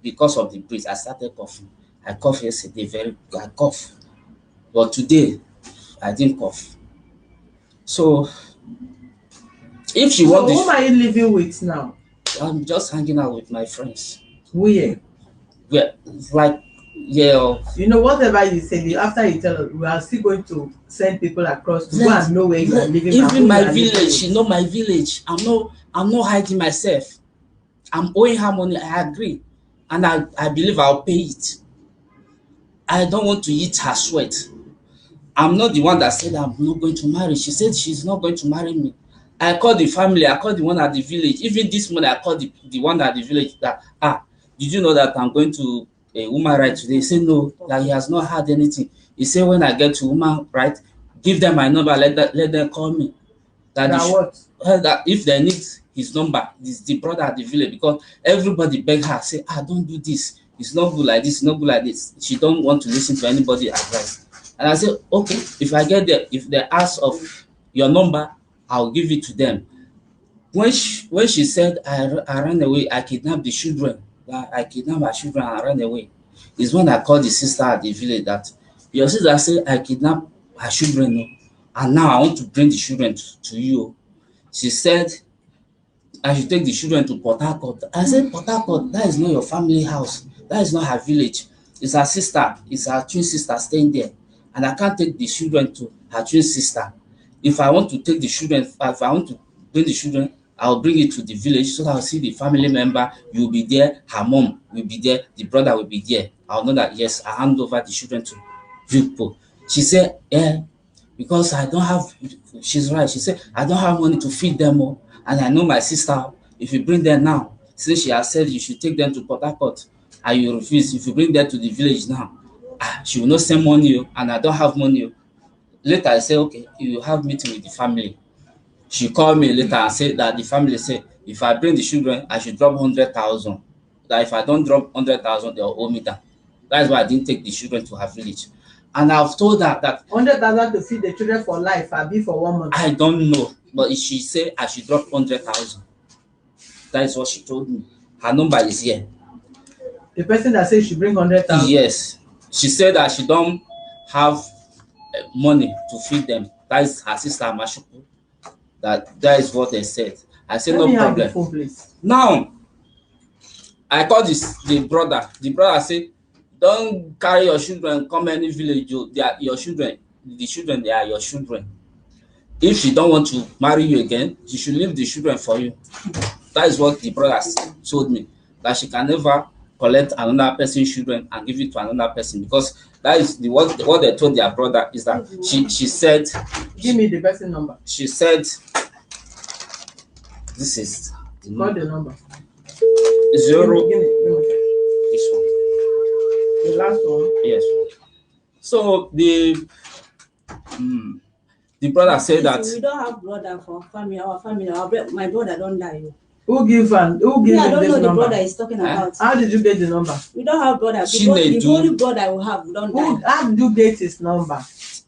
because of the breeze, I started coughing. I coughed yesterday, I cough. But today, I didn't cough. So if you want whom are you living with now? I'm just hanging out with my friends. Where? Like, yeah. You know, whatever you say, after you tell us, we are still going to send people across to go and know where you are living. Even my village, you know my village. I'm not hiding myself. I'm owing her money, I agree. And I believe I'll pay it. I don't want to eat her sweat. I'm not the one that said I'm not going to marry. She said she's not going to marry me. I called the family, I called the one at the village. Even this morning, I called the one at the village that, did you know that I'm going to a woman right today? He said no, that he has not heard anything. He said when I get to woman right, give them my number, let them call me. That if they need his number, this the brother at the village, because everybody beg her, say, don't do this. It's not good like this, it's not good like this. She don't want to listen to anybody advice. And I said, okay, if I get there, if they ask of your number, I'll give it to them. When she said I ran away, I kidnapped the children. I kidnapped my children and I ran away. Is when I called the sister at the village that your sister said I kidnapped her children, and now I want to bring the children to you. She said I should take the children to Port Harcourt. I said, Port Harcourt, that is not your family house. That is not her village. It's her sister. It's her twin sister staying there. And I can't take the children to her twin sister. If I want to take the children, if I want to bring the children, I'll bring it to the village so that I'll see the family member. You'll be there. Her mom will be there. The brother will be there. I'll know that, yes, I hand over the children to people. She said, because I don't have, she's right. She said, I don't have money to feed them all. And I know my sister, if you bring them now, since she has said you should take them to Port Harcourt, and you refuse, if you bring them to the village now, she will not send money, and I don't have money. Later, I say, okay, you have meeting with the family. She called me later and said that the family said, if I bring the children, I should drop 100,000. That if I don't drop 100,000, they'll owe me that. That's why I didn't take the children to her village. And I've told her that 100,000 to feed the children for life, I'll be for 1 month. I don't know, but she said I should drop 100,000. That is what she told me. Her number is here. The person that says she bring 100,000. Yes, she said that she don't have money to feed them. That is her sister Mashuku. That is what they said. I said Let no me have the problem. phone, please. Now I called the brother. The brother say, don't carry your children come any village. They are your children. The children, they are your children. If she don't want to marry you again, she should leave the children for you. That is what the brother told me. That she can never collect another person's children and give it to another person, because that is what they told their brother is that she said. Give me the person number. She said, this is the Call the number. Zero. Give me. This one. The last one. Yes. So the brother said that We don't have brother for family. My brother don't die. Who give I him don't this know the number? brother he's talking about. How did you get the number? We don't have brother. Chinedu. The only brother we have don't die. How did you get his number?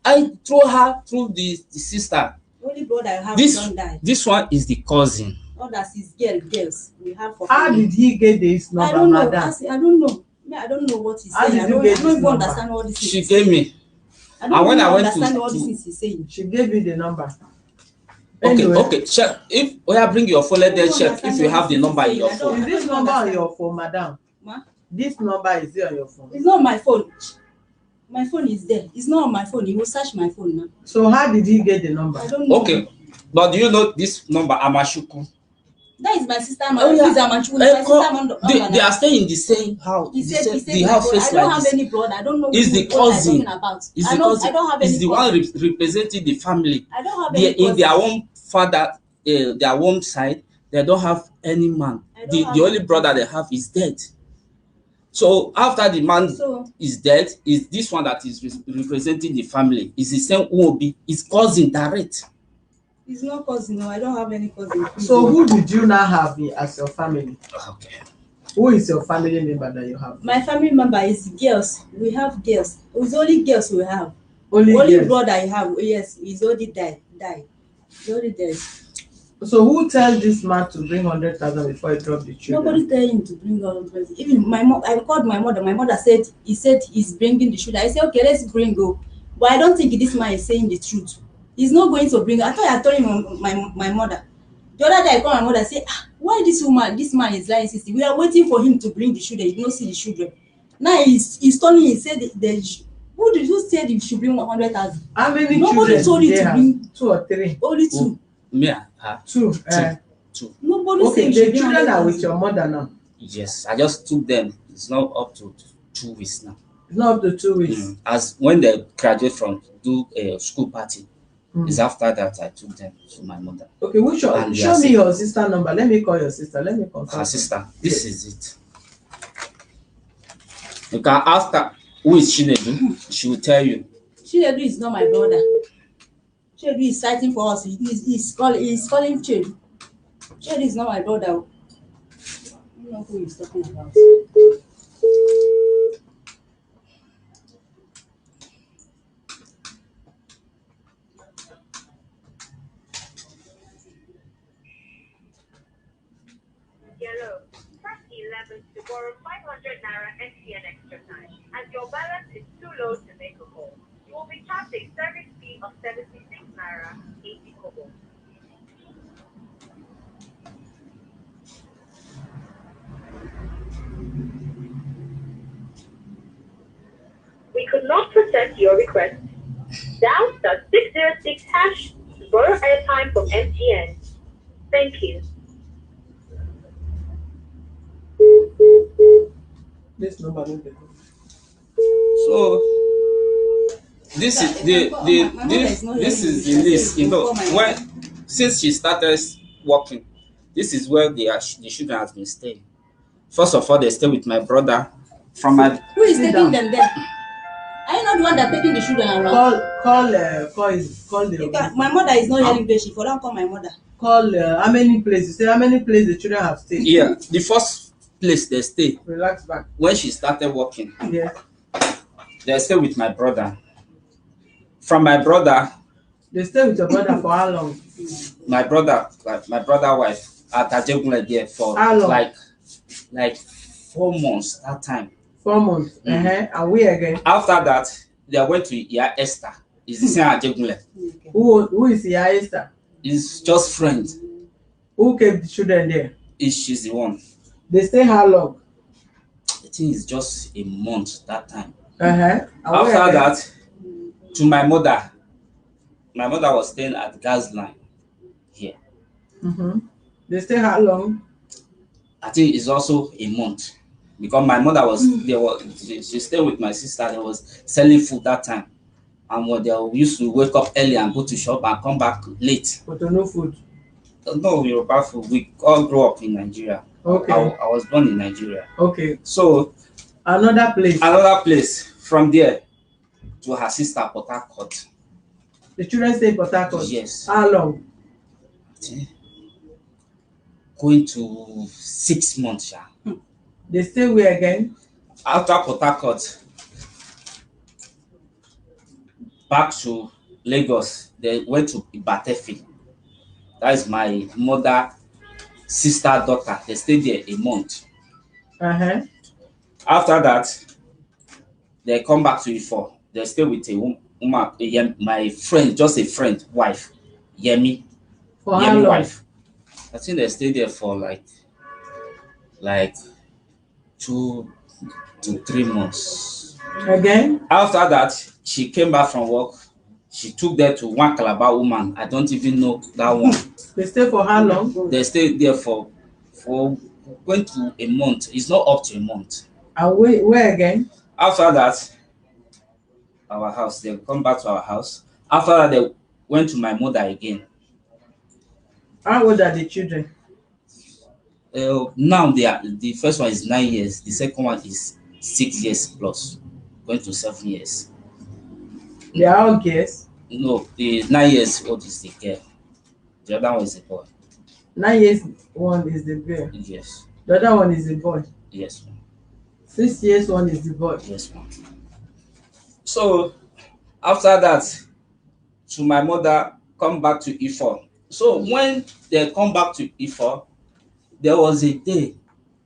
I throw her through the sister. The only brother I have This don't die. this one is the cousin. Others is girls we have for How family. did he get this number, I don't know. madam? I don't know. I don't know what he's How saying. did I you don't get this even number? understand all these things. She gave me. I don't And when even I went understand to- all these things he's saying. She gave you the number. Okay, Anyway, okay. Check if bring your phone. Let them don't check if understand you what have the this number is in your saying. I don't- phone. is this number on your phone, madam? Ma? This number is there on your phone. It's not my phone. My phone is there. It's not on my phone. He will search my phone now. So how did he get the number? I don't know. Okay, but do you know this number, Amashuku? That is my sister. Oh, yeah. My sister. They are staying in the same house. He said the my house brother. I face don't like have this. any brother. I don't know It's the what I'm cousin. talking about. It's I the cousin. I don't have any It's the cousin. one representing the family. I don't have They, any cousin. in their own father, their own side, they don't have any man. I don't The have only any brother they have is dead. So after the man So is dead, is this one that is representing the family. Is the same Uobi, his cousin direct. it's not cousin. No, I don't have any cousin. So who did you now have as your family? Okay. Who is your family member that you have? My family member is girls. We have girls. It's only girls we have. Only girls. brother I have. Yes, he's already died. He already died. So who tell this man to bring 100,000 before he drop the children? Nobody tell him to bring all those. Even my mom, I called my mother. My mother said he's bringing the children. I said okay, let's bring go. But I don't think this man is saying the truth. He's not going to bring. I thought I told him my mother. The other day I called my mother. Say why this man is lying, sister. We are waiting for him to bring the children. He don't see the children. Now he's telling. He said who said he should bring 100,000? How many Nobody children told do you they to have? bring 2 or 3? only two. Me and her. 2. Two. Nobody Okay, said you the should bring children are with 100,000. your mother now. Yes, I just took them. It's not up to 2 weeks now. It's not up to 2 weeks. As when they graduate from do a school party, Mm. it's after that I took them to my mother. Okay, which one? And Show their me your sister number. Let me call your sister. Let me confirm. Her sister. This is it. You can ask her who is Chinedu. She will tell you. Chinedu is not my brother. Chinedu is fighting for us. He's calling Chinedu. Chinedu is not my brother. I don't know who he's talking about. Yellow. Press 11 to borrow 500 Naira MTN extra time. As your balance is too low to make a call, you will be charged a service fee of 76 Naira 80 kobo. We could not process your request. Dial *606# to borrow airtime from MTN. Thank you. This number no dey go. So this is this is the list. You know, since she started working, this is where the children has been staying. First of all, they stay with my brother. From my Who is Sit taking down. them there? Are you not the one that taking the children around? Call the. My mother is not hearing patient. For don't call my mother. Call how many places? Say how many places the children have stayed. yeah, the first place they stay Relax back. when she started working, Yes. they stay with my brother. From my brother, They stay with your brother for how long? my brother wife at Ajegunle there for How long? like 4 months that time. 4 months. And we again. After that, they went to Iya Esther. It's the same Ajegunle. Who is your Esther? It's just friends. Who kept the children there? She's the one. They stay how long? I think it's just a month that time. And After that, to my mother was staying at gas line here. They stay how long? I think it's also a month because my mother was she stayed with my sister. They was selling food that time, and what they used to wake up early and go to shop and come back late. But no food. No, Yoruba food. We all grew up in Nigeria. Okay. I was born in Nigeria. Okay. So Another place. From there to her sister Port Harcourt. The children stay in Port Harcourt? Yes. How long? Going to 6 months. Yeah. They stay where again? After Port Harcourt, back to Lagos, they went to Ibatefi. That is my mother, sister, daughter. They stayed there a month. After that, they come back to Ifo. They stay with a woman, my friend, just a friend, wife, Yemi. For how long? Wife. I think they stayed there for like 2 to 3 months. Again? After that, she came back from work. She took them to one Calabar woman. I don't even know that one. They stay for how long? They stayed there for going to a month. It's not up to a month. And where again? After that, our house. They come back to our house. After that, they went to my mother again. How old are the children? Now the first one is 9 years. The second one is 6 years plus, going to 7 years. They are all girls? No, the 9 years old is the girl. The other one is the boy. 9 years one is the girl. Yes. The other one is the boy. Yes, ma'am. 6 years one is the boy. Yes, ma'am. So after that, to my mother, come back to Ifo. So when they come back to Ifo, there was a day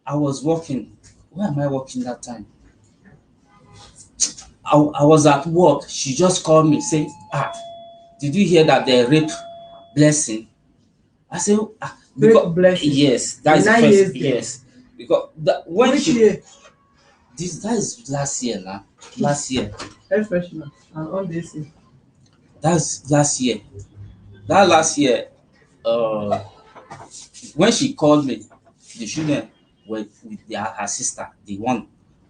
I was working. Where am I working that time? I was at work. She just called me saying, did you hear that they rape Blessing? I said, Rape Blessing? Yes, that is the 9 first. years Yes, because when Which year? that is last year now. Last year. Head freshman and all this year. That's last year. That last year, when she called me, the children were with her sister, the one,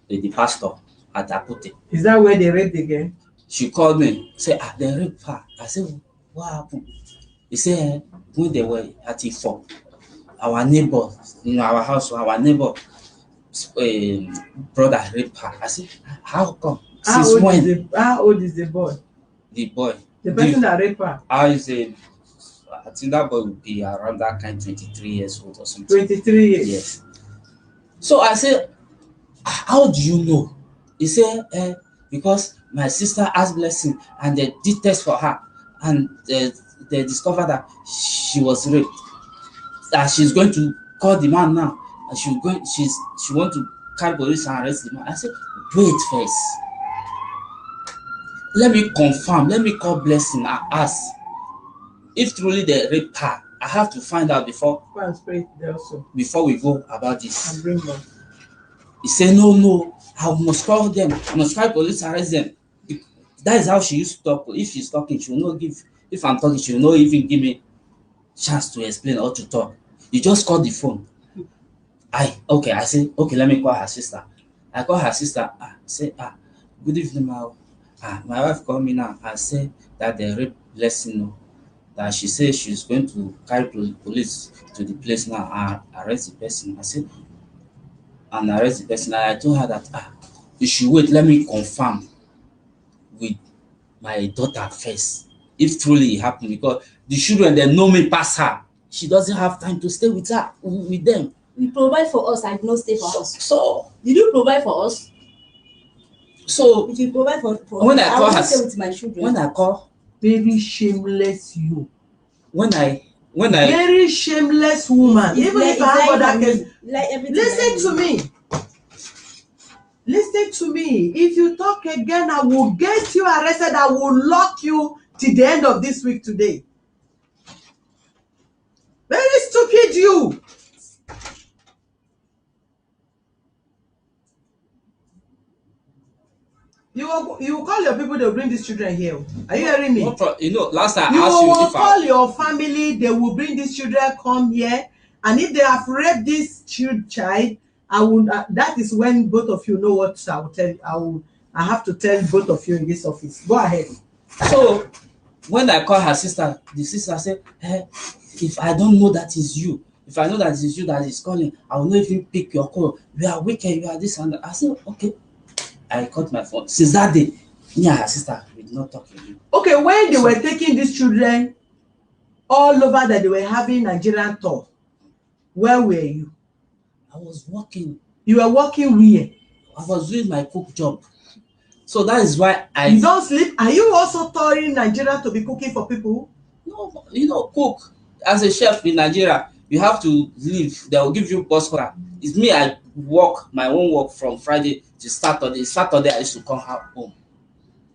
the pastor at Akute. Is that where they raped again? She called me, say, they raped her. I said, what happened? He said, when they were at Ifo, our neighbor, in our house, our neighbor, brother raped her. I said, how come? Since when? How old is the boy? The boy. The person that raped her? I think that boy would be around that kind, 23 years old or something. 23 years? Yes. So I said, how do you know? He said, because my sister asked Blessing and they did test for her and they discovered that she was raped. That she's going to call the man now and she want to carry police and arrest the man. I said, wait first. Let me confirm. Let me call Blessing and ask if truly they raped her. I have to find out before we go about this. And bring them. He said, no, I must call them. I must try police arrest them. That is how she used to talk. If she's talking, she will not give. If I'm talking, she will not even give me chance to explain or to talk. You just call the phone. I said, okay, let me call her sister. I call her sister. I say, good evening, ma. My wife called me now. I said that they raped Blessing. That she says she's going to carry police to the place now and arrest the person. I said, and arrest the person. And I told her that you should wait. Let me confirm with my daughter first if truly it happened, because the children, they know me past her. She doesn't have time to stay with them. You provide for us and not stay for us. So did you provide for us? So if you provide for when I call her, stay with my children. When I call, very shameless you. When I very shameless woman. Even if I have other case, like everything. listen to me. Listen to me. If you talk again, I will get you arrested. I will lock you till the end of this week today. Very stupid you. You will call your people, they'll bring these children here. Are you hearing me? You know, last time I You asked you will if call your family, they will bring these children come here. And if they have raped this child, I will that is when both of you know what I will tell you. I have to tell both of you in this office. Go ahead. So when I call her sister, the sister said, if I don't know that is you, if I know that it's you that is calling, I will not even pick your call. You are wicked, you are this and that. I said, okay. I cut my phone. Since that day, me and her sister, we did not talk again. Okay, when they were taking these children all over that they were having Nigerian tour, where were you? I was working. You were working where? I was doing my cook job. So that is why You don't sleep? Are you also touring Nigeria to be cooking for people? No, you know, cook. As a chef in Nigeria, you have to leave. They will give you bus order. It's me, I work my own work from Friday to Saturday. Saturday, I used to come home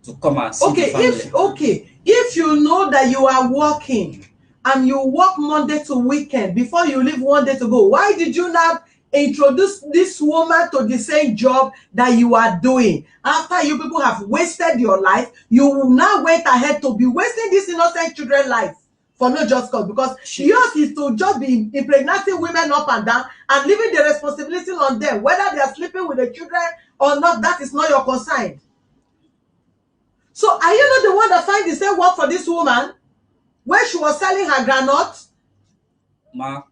to come and see the family. If you know that you are working and you work Monday to weekend before you leave one day to go, why did you not introduce this woman to the same job that you are doing? After you people have wasted your life, you now went ahead to be wasting this innocent children's life for no just cause, because yours is to just be impregnating women up and down and leaving the responsibility on them. Whether they are sleeping with the children or not, that is not your concern. So are you not the one that find the same work for this woman when she was selling her groundnut? Ma,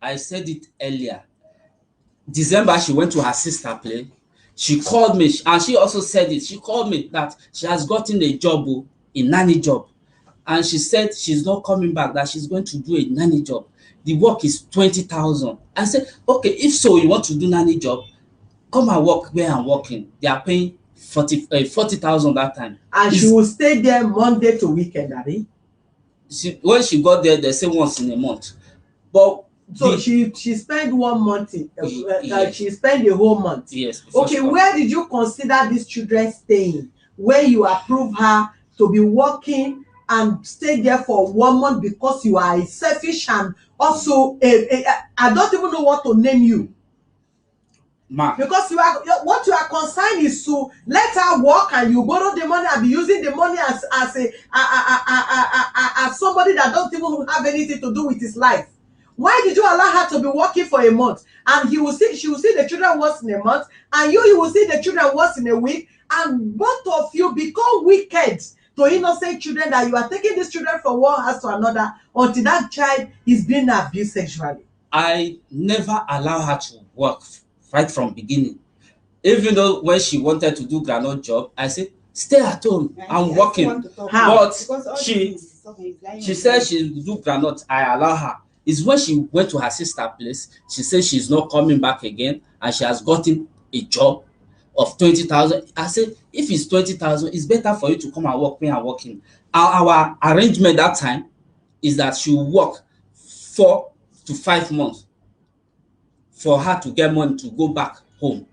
I said it earlier. December, she went to her sister place. She called me, and she also said it. She called me that she has gotten a job, a nanny job. And she said she's not coming back, that she's going to do a nanny job. The work is 20,000. I said, okay, if so, you want to do nanny job, come and work where I'm working. They are paying 40,000 that time. And she will stay there Monday to weekend, Abby. When she got there, they say once in a month. But so she spent 1 month. Yes. She spent a whole month. Yes. Okay, where did you consider these children staying? Where you approve her to be working and stay there for 1 month because you are selfish and also I don't even know what to name you. Ma. Because what you are concerned is to let her work and you borrow the money and be using the money as somebody that don't even have anything to do with his life. Why did you allow her to be working for a month? And she will see the children once in a month, and you will see the children once in a week, and both of you become wicked to innocent children that you are taking these children from one house to another until that child is being abused sexually. I never allow her to work right from beginning. Even though when she wanted to do groundnut job, I said, stay at home, I'm working. But she said she do groundnut, I allow her. It's when she went to her sister place, she said she's not coming back again and she has gotten a job of 20,000. I said, if it's 20,000, it's better for you to come and work when I'm working. Our arrangement that time is that she will work 4 to 5 months for her to get money to go back home.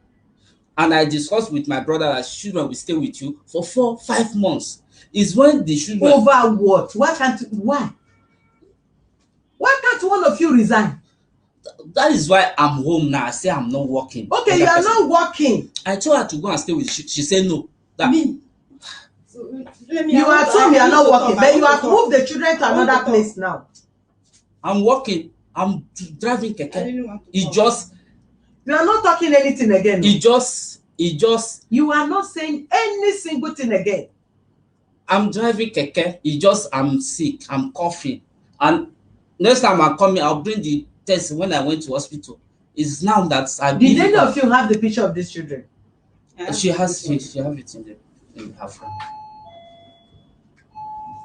And I discussed with my brother that children will stay with you for 4-5 months. Is when the children over what? Why can't one of you resign? That is why I'm home now. I say I'm not working. Okay, you are not working. I told her to go and stay with you. She said no. That Me. You are told you are not working, but you have moved the children to another place now. I'm working. I'm driving keke. You are not talking anything again. You are not saying any single thing again. I'm driving keke. I'm sick. I'm coughing. And next time I'm coming, I'll bring the test when I went to hospital. It's now that Did any of you have the picture of these children? She has it in her phone.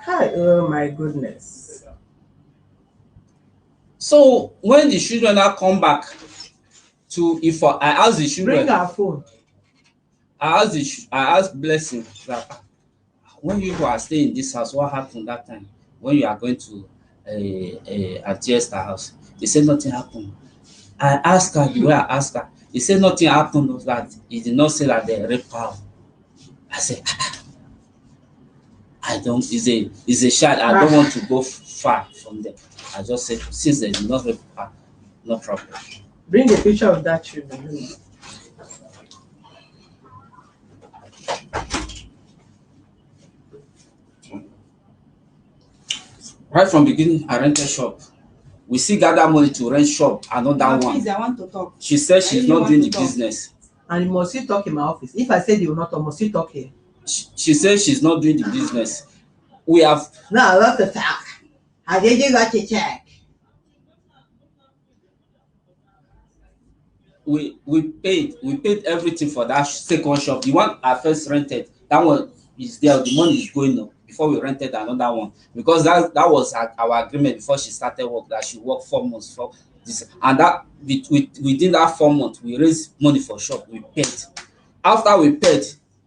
Oh my goodness. So when the children now come back I asked the children. Bring our phone. I asked Blessing that when you are staying in this house, what happened that time when you are going to a Esther house? They said nothing happened. I asked her the way I asked her. He said nothing happened of that. He did not say that they raped her. I said, I don't. It's a child. I don't want to go far from them. I just said since they did not rape her, no problem. Bring a picture of that children. Right from beginning, I rented shop. We still gather money to rent shop, another one. Please, I want to talk. She said she's really not want doing to the talk. business. And you must still talk in my office. If I said you will not talk, must still talk here. She said she's not doing the business. We have No, I love to talk. How did you got your check? we paid everything for that second shop. The one I first rented, that one is there. The money is going up before we rented another one, because that was our agreement before she started work, that she worked 4 months for this, and that within that 4 months we raised money for shop. We paid. After we paid,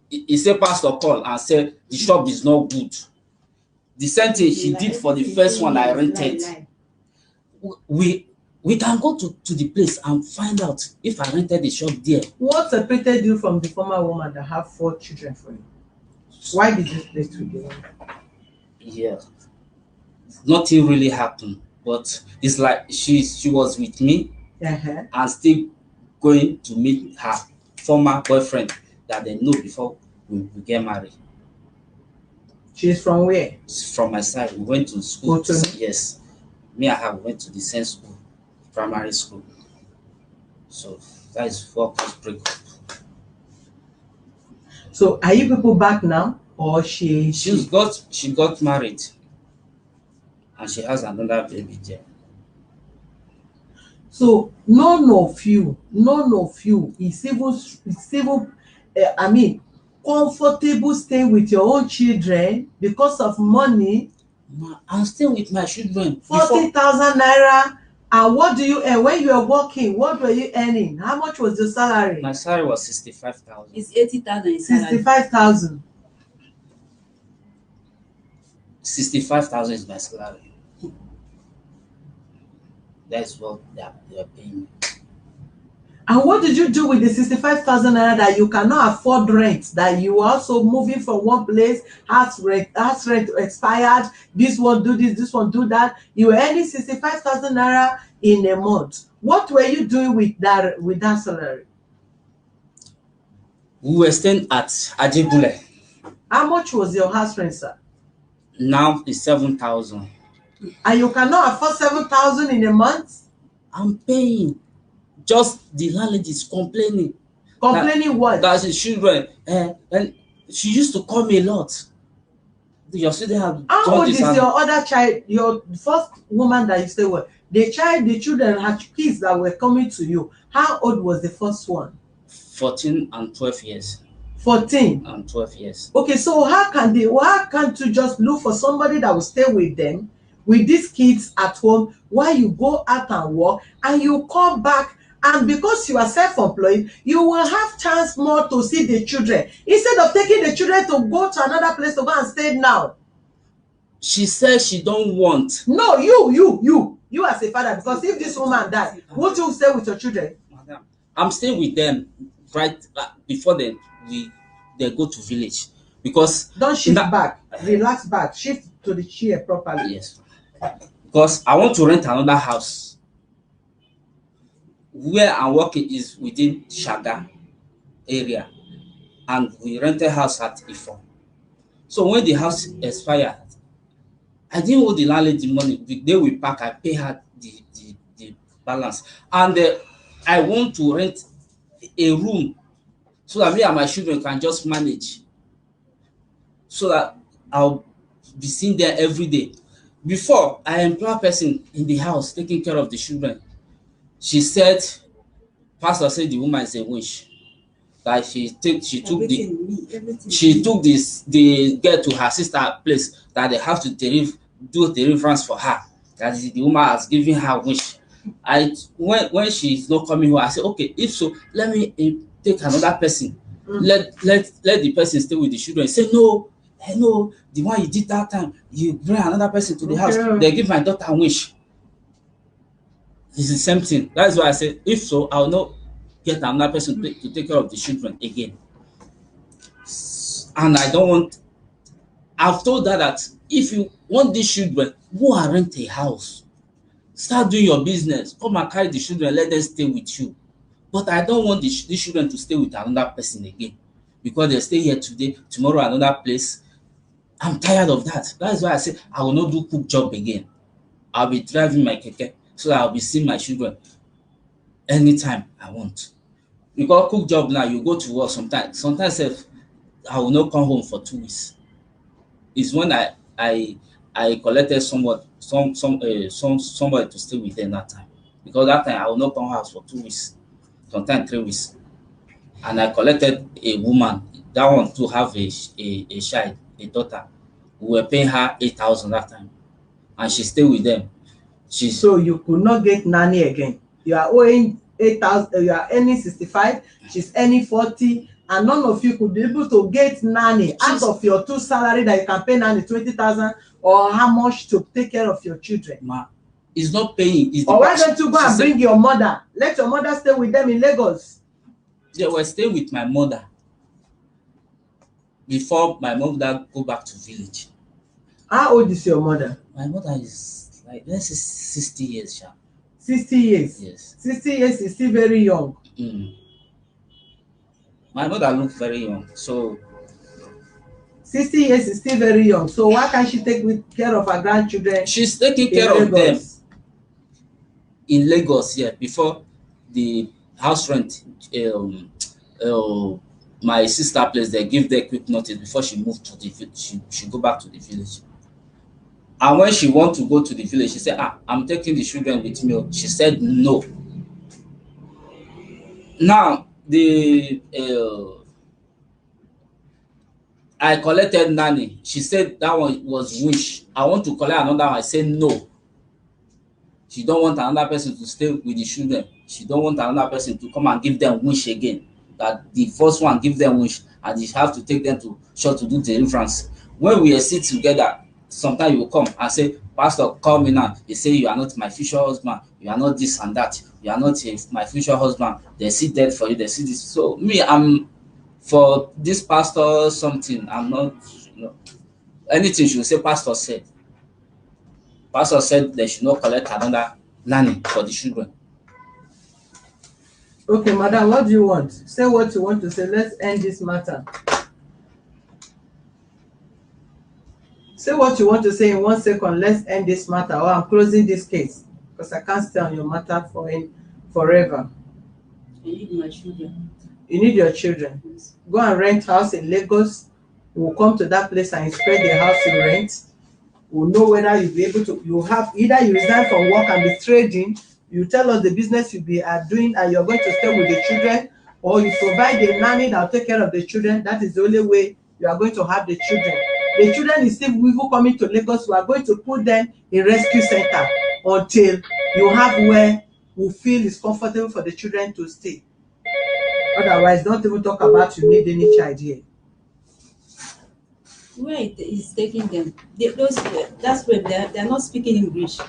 he said pastor call and said the shop is not good. The same thing he did for the first one I rented. We can go to the place and find out if I rented the shop there. What separated you from the former woman that have 4 children for you? Why did you split with the woman? Yeah, nothing really happened, but it's like she was with me and still going to meet her former boyfriend that they know before we get married. She's from where? She's from my side. We went to school. Gbanou? Yes, me and her went to the same school, primary school. So that is what caused breakup. So are you people back now, or she got married, and she has another baby there. So none of you is even I mean comfortable staying with your own children because of money. I'm still with my children. 40,000 naira. And what do you earn when you are working? What were you earning? How much was your salary? My salary was 65,000. It's 80,000 salary. 65,000. 65,000 is my salary. That's what they are paying me. And what did you do with the 65,000 naira that you cannot afford rent? That you are also moving from one place, house rent expired, this one do this one do that. You were earning 65,000 naira in a month. What were you doing with that salary? We were staying at Ajibule. How much was your house rent, sir? Now it's 7,000. And you cannot afford 7,000 in a month? I'm paying. Just the landlady is complaining. Complaining what? That his children, and she used to call me a lot. Your children have. How old is your other child? Your first woman that you stay with, the children had kids that were coming to you. How old was the first one? 14 and 12 years. 14 and 12 years. Okay, so how can't you just look for somebody that will stay with them, with these kids at home, while you go out and work and you come back? And because you are self-employed, you will have chance more to see the children instead of taking the children to go to another place to go and stay now. She said she don't want. No, you as a father, because if this woman died, won't you stay with your children? Madam, I'm staying with them right before they go to village, because don't shift back, relax back, shift to the chair properly. Yes, because I want to rent another house. Where I'm working is within Shaga area, and we rented house at Ifo. So when the house expired, I didn't owe the landlady money. The day we pack, I pay her the balance, and I want to rent a room so that me and my children can just manage, so that I'll be seen there every day. Before, I employ a person in the house taking care of the children. She said, pastor said the woman is a witch, that she took the girl to her sister place, that they have to do deliverance for her, that the woman has given her wish. When she's not coming home, I said, okay, if so, let me take another person. Let the person stay with the children. He said, no, the one you did that time, you bring another person to the house, they give my daughter a wish. It's the same thing. That's why I said, if so, I'll know get another person to take care of the children again. And I don't want. I've told her that if you want these children, go and rent a house. Start doing your business. Come and carry the children, let them stay with you. But I don't want these children to stay with another person again, because they stay here today, tomorrow another place. I'm tired of that. That is why I say I will not do cook job again. I'll be driving my keke, so I'll be seeing my children anytime I want. Because cook job now, you go to work sometimes. Sometimes sef, I will not come home for 2 weeks. It's when I collected somebody to stay with them that time. Because that time I will not come house for 2 weeks, sometimes 3 weeks. And I collected a woman, that one to have a child, a daughter. We were paying her 8,000 that time, and she stayed with them. So you could not get nanny again. You are owing 8,000. You are earning 65. She's earning 40, and none of you could be able to get nanny out of your 2 salary that you can pay nanny 20,000, or how much to take care of your children. Ma, it's not paying. It's or why don't you go and bring your mother? Let your mother stay with them in Lagos. They were staying with my mother before my mother go back to village. How old is your mother? My mother is like, let's say 60 years, sha. 60 years. Yes. 60 years is still very young. My mother looks very young, so 60 years is still very young. So why can't she take care of her grandchildren? She's taking care of them in Lagos here, before the house rent. My sister place, they give the quick notice before she moved to the village. She go back to the village. And when she want to go to the village, she said, I'm taking the children with me. She said no. Now I collected nanny. She said that one was wish. I want to collect another one. I said no. She don't want another person to stay with the children. She don't want another person to come and give them wish again. That the first one give them wish, and you have to take them to church to do deliverance. When we sit together, sometimes you will come and say, Pastor, call me now. They say you are not my future husband. You are not this and that. You are not my future husband. They see that for you. They see this. So me, I'm for this pastor something. I'm not, anything she will say. Pastor said. Pastor said they should not collect another nanny for the children. Okay, madam, what do you want? Say what you want to say. Let's end this matter. Say what you want to say in 1 second. Let's end this matter, or I'm closing this case, because I can't stay on your matter forever. I need my children. You need your children. Yes. Go and rent house in Lagos. We'll come to that place and inspect the house you rent. We'll know whether you'll be able to. You have either you resign from work and be trading. You tell us the business you are doing, and you're going to stay with the children, or you provide a nanny that will take care of the children. That is the only way you are going to have the children. The children is still even coming to Lagos. We are going to put them in rescue center until you have where we feel is comfortable for the children to stay. Otherwise, don't even talk about you need any child here. Where is taking them? That's where they're not speaking English.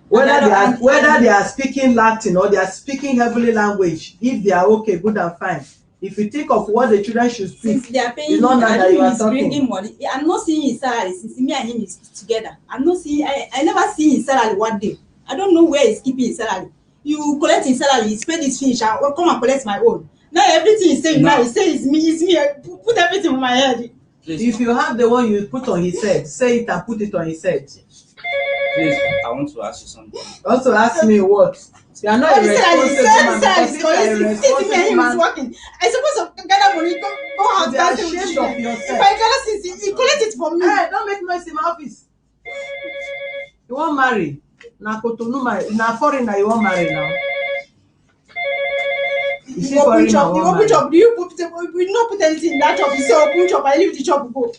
Whether they are speaking Latin or they are speaking heavenly language, if they are okay, good and fine. If you think of what the children should speak, since they are paying, it's not that you are talking. Bringing money. I'm not seeing his salary since me and him is together. I'm not seeing. I never see his salary one day. I don't know where he's keeping his salary. You collect his salary, he spend his finish. I will come and collect my own. Now everything he's saying now, he say it's me. Put everything on my head. Please. If you have the one you put on his head, say it and put it on his head. Please, I want to ask you something. Also ask me what? You are not a responsible man, because if you are a responsible man, working. I supposed to gather money, go out, you are dance with ashamed children. of yourself. If I gather since he collect it from me. Hey, don't make noise in my office. You won't marry. Na Cotonou marry. Na foreigner you won't marry now. You open shop. Do you put? We not put anything in that shop. You say open shop. I leave the shop go.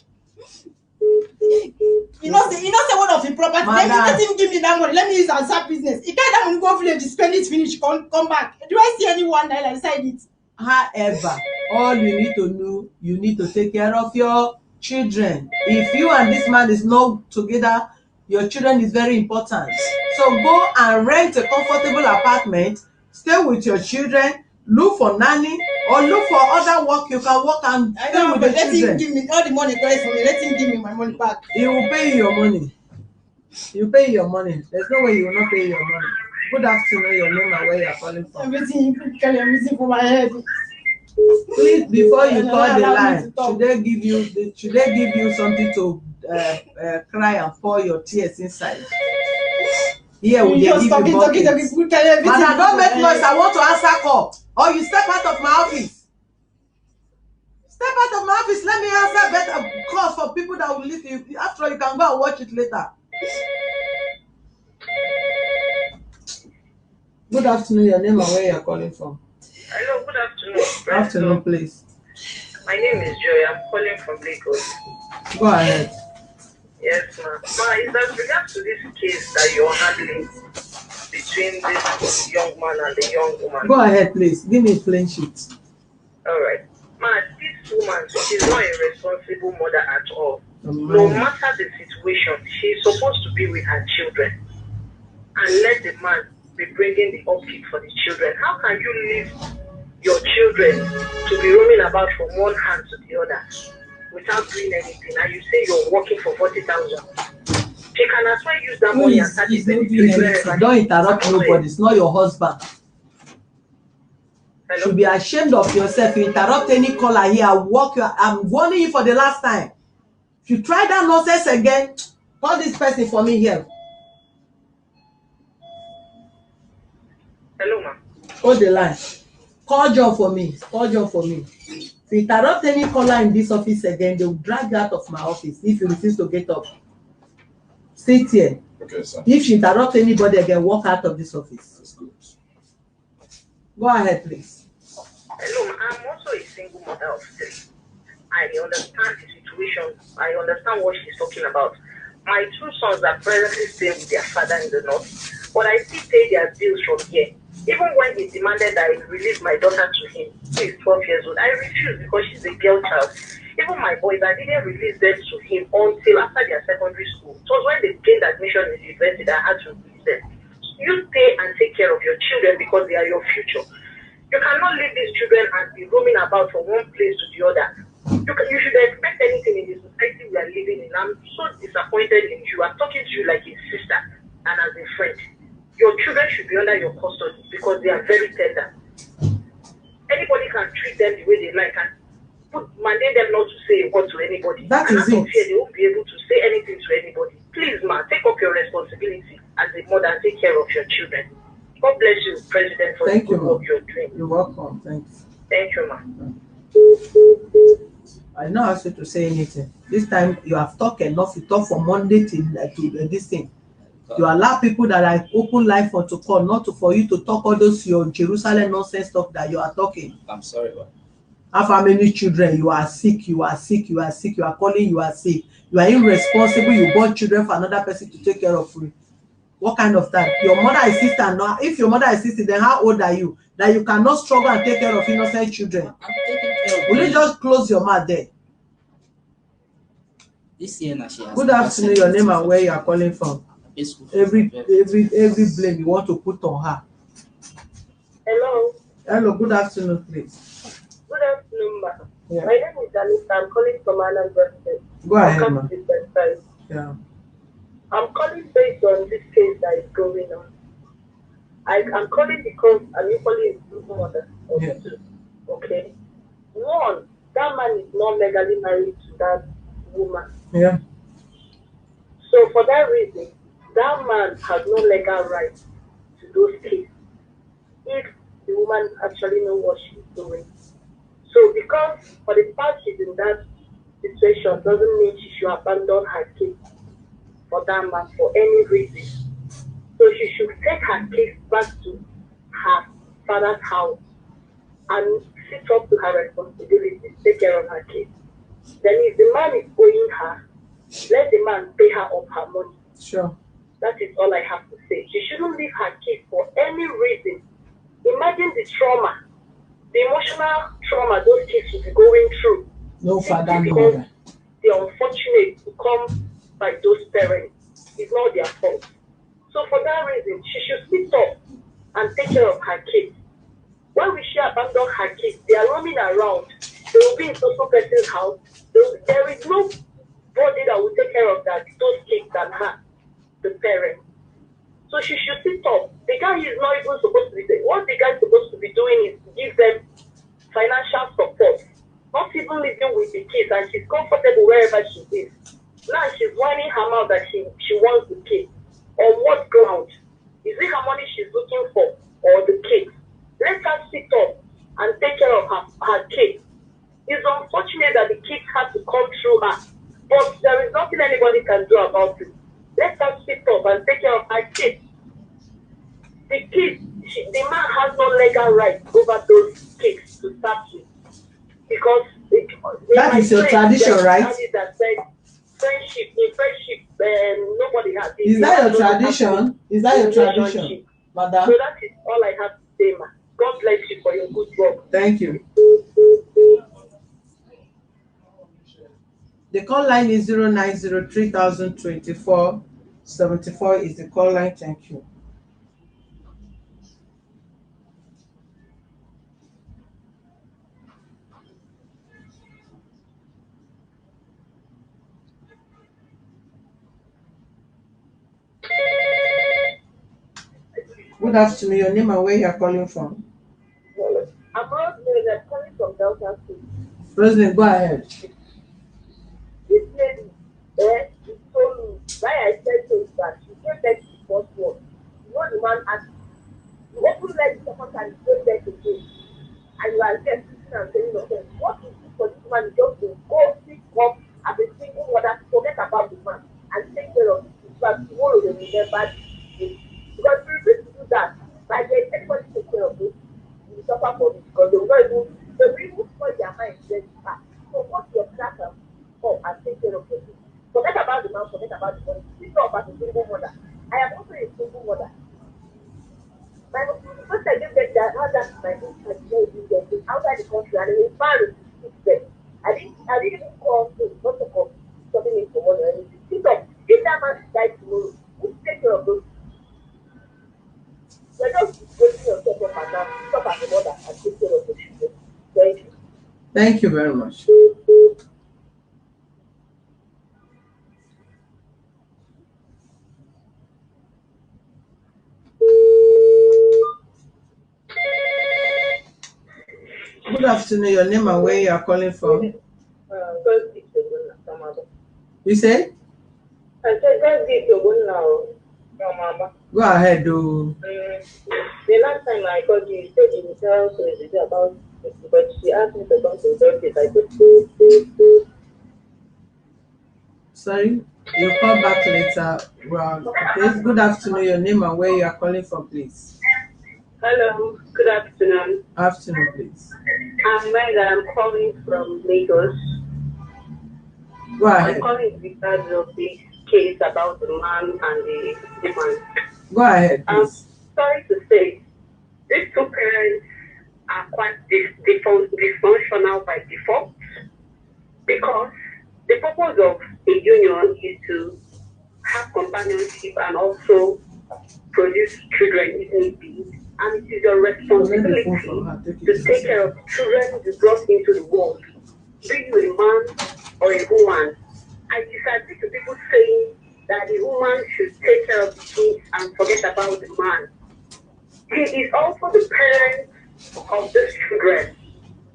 You know say one of the property. Let him give me that money. Let me use it as a business. He can't that money go village, spend it, finish, come back. Do I see anyone that inside it? However, all you need to know, you need to take care of your children. If you and this man is not together, your children is very important. So go and rent a comfortable apartment, stay with your children, look for nanny or look for other work you can work and I stay know, with but the let him children. give me all the money guys for me. Let him give me my money back. He will pay you your money. You pay your money. There's no way you will not pay your money. Good afternoon, your name and where you are calling from. Everything you put carry everything for my head. Please, before you No, call the allow me line, to talk. should they give you something to cry and pour your tears inside? Here we You dey just give you talking, buckets. put carry everything. Madam, don't make for my noise. head. I want to answer call. Or you step out of my office. Step out of my office. Let me answer better calls for people that will leave you. After all, you can go and watch it later. Good afternoon. Your name and where you are calling from. Hello, good afternoon. Afternoon, please. My name is Joy. I'm calling from Lagos. Go ahead. Yes, ma'am. Ma, is that regards to this case that you're handling between this young man and the young woman? Go ahead, please. Give me a plain sheet. All right. Ma, this woman, she's not a responsible mother at all. No matter the situation, she's supposed to be with her children and let the man be bringing the upkeep for the children. How can you leave your children to be roaming about from one hand to the other without doing anything? And you say you're working for 40,000. She can as well use that money and start He's not investing. doing anything. Don't interrupt nobody. It's not your husband. You should be ashamed of yourself. You interrupt any caller here. I'm warning you for the last time. If you try that nonsense again, call this person for me here. Hello, ma'am. Hold the line. Call John for me. Call John for me. If you interrupt any caller in this office again, they will drag you out of my office if you refuse to get up. Sit here. Okay, sir. If you interrupt anybody again, walk out of this office. That's good. Go ahead, please. Hello, ma'am. I'm also a single mother of 3. I understand the situation. I understand what she's talking about. My 2 sons are presently staying with their father in the north, but I still pay their bills from here. Even when he demanded that I release my daughter to him, who is 12 years old, I refused because she's a girl child. Even my boys, I didn't release them to him until after their secondary school. It was when they gained admission in the university that I had to release them. You stay and take care of your children because they are your future. You cannot leave these children and be roaming about from one place to the other. You should expect anything in the society we are living in. I'm so disappointed in you. I'm talking to you like a sister and as a friend. Your children should be under your custody because they are very tender. Anybody can treat them the way they like and mandate them not to say a word to anybody. That and is out of it. fear, they won't be able to say anything to anybody. Please, ma, take up your responsibility as a mother and take care of your children. God bless you, President, for Thank the good you, work ma'am. you're doing. You're welcome. Thanks. Thank you, ma. I did not ask you to say anything. This time you have talked enough. You talk from Monday to this thing. You allow people that are open life for to call, not to, for you to talk all those your Jerusalem nonsense stuff that you are talking. I'm sorry, but How many children? You are sick, you are sick, you are sick, you are calling, you are sick. You are irresponsible, you born children for another person to take care of you. What kind of time? Your mother is sister now. If your mother is sister, then how old are you? That you cannot struggle and take care of innocent children. I'm taking care of Will you just close your mouth there? this year now she has. Good afternoon, your name and where you are calling from. Every blame you want to put on her. Hello. Hello, good afternoon, please. Good afternoon, ma. Yeah. My name is Anita. I'm calling from Anambra State. Go ahead, ma. Yeah. I'm calling based on this case that is going on. I'm calling because I'm equally a single mother of Yeah. 2. Okay. 1, that man is not legally married to that woman. Yeah. So for that reason, that man has no legal right to those kids if the woman actually knows what she's doing. So because for the fact she's in that situation doesn't mean she should abandon her kids for that man for any reason. So she should take her kids back to her father's house and sit up to her responsibility, take care of her kids. Then if the man is owing her, let the man pay her up her money. Sure. That is all I have to say. She shouldn't leave her kids for any reason. Imagine the trauma, the emotional trauma those kids will be going through. No father, no Because mother. they are unfortunate to come by those parents. It's not their fault. So for that reason, she should sit up and take care of her kids. Why will she abandon her kids. They are roaming around. They will be in social person's house. There is nobody that will take care of those kids than her, the parent. So she should sit up. The guy is not even supposed to be there. What the guy is supposed to be doing is to give them financial support, not even living with the kids, and she's comfortable wherever she is. Now she's whining her mouth that she wants the kids. On what ground? Is it her money she's looking for or the kids? Let her sit up and take care of her kids. It's unfortunate that the kids have to come through her, but there is nothing anybody can do about it. Let her sit up and take care of her kids. The kids, the man has no legal right over those kids to start with. Because that is your tradition, right? That said, friendship, nobody has it. Is that your tradition? Is that your tradition, madam? So that is all I have to say, ma. God bless you for your good work. Thank you. The call line is 0903024 74 is the call line. Thank you. Good afternoon. Your name and where you are calling from? I'm Rosemary. I'm calling from Delta State. Rosemary, go ahead. This lady, she told me why I said so that she gave birth to the first one. You know the man asked, you open like the second time, you gave birth again. And you are just sitting and saying, okay, what is it for this man? Just to go pick up as a single mother, forget about the man and take care of it. But tomorrow they will remember it. Because we refuse to do that. Like anybody take care of it, you suffer for it because they will spoil their mind then back. So what your class up and take care of it. Forget about the man, forget about the money. Think of as a single mother. I am also a single mother. My first I gave them that how that's my business outside the country and in Paris to them. I didn't even call to not to come something in for money or anything. Think of if that man died tomorrow, who take care of those? You're just wasting yourself up and down. Stop as a mother and take care of the children. Thank you. Thank you very much. Good afternoon. Your name and where you are calling from? You say? I said, God give you good now, Mama. Go ahead, do. The last time I called you, you said you would tell Crazy about it, but she asked me to come to Thursday. I said, Sorry, you'll call back later. Well, okay. Good afternoon. Your name and where you are calling from, please. hello, good afternoon. Afternoon, please. I'm Mega. I'm calling from Lagos. Go ahead. I'm calling because of the case about the man and the woman. Go ahead, please. Sorry to say, these two parents are quite dysfunctional by default because the purpose of a union is to have companionship and also produce children if need be. And it is your responsibility to take care of children you brought into the world, be you a man or a woman. I disagree to people saying that the woman should take care of the kids and forget about the man. He is also the parent of these children.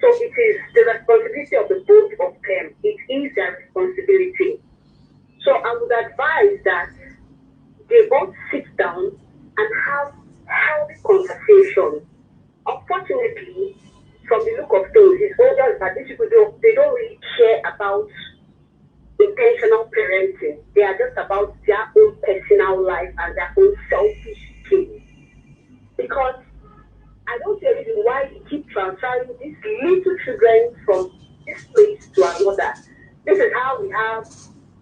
So it is the responsibility of the both of them. It is their responsibility. So I would advise that they both sit down and have healthy conversations. Unfortunately, from the look of things, it's obvious that these people don't really care about intentional parenting. They are just about their own personal life and their own selfish gain. Because I don't see a reason why you keep transferring these little children from this place to another. This is how we have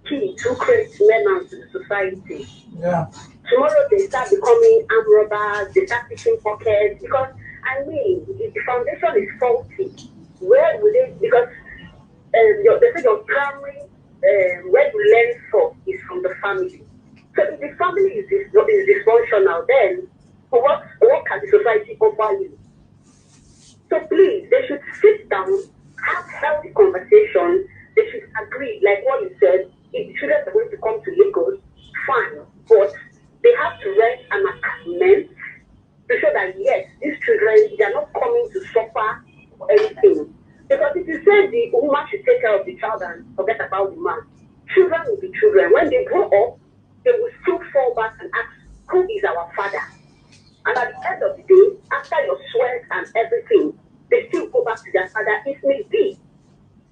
kids who create menace to the society. Yeah. Tomorrow they start becoming armed robbers, they start picking pockets because if the foundation is faulty, where will they? Because they say your primary where you learn from is from the family. So if the family is dysfunctional, then what can the society offer you? So please, they should sit down, have healthy conversations. They should agree, like what you said, if children are going to come to Lagos, fine. But they have to rent an apartment to show that yes, these children, they are not coming to suffer or anything. Because if you say the woman should take care of the child and forget about the man, children will be children. When they grow up, they will still fall back and ask, who is our father? And at the end of the day, after your sweat and everything, they still go back to their father if need be.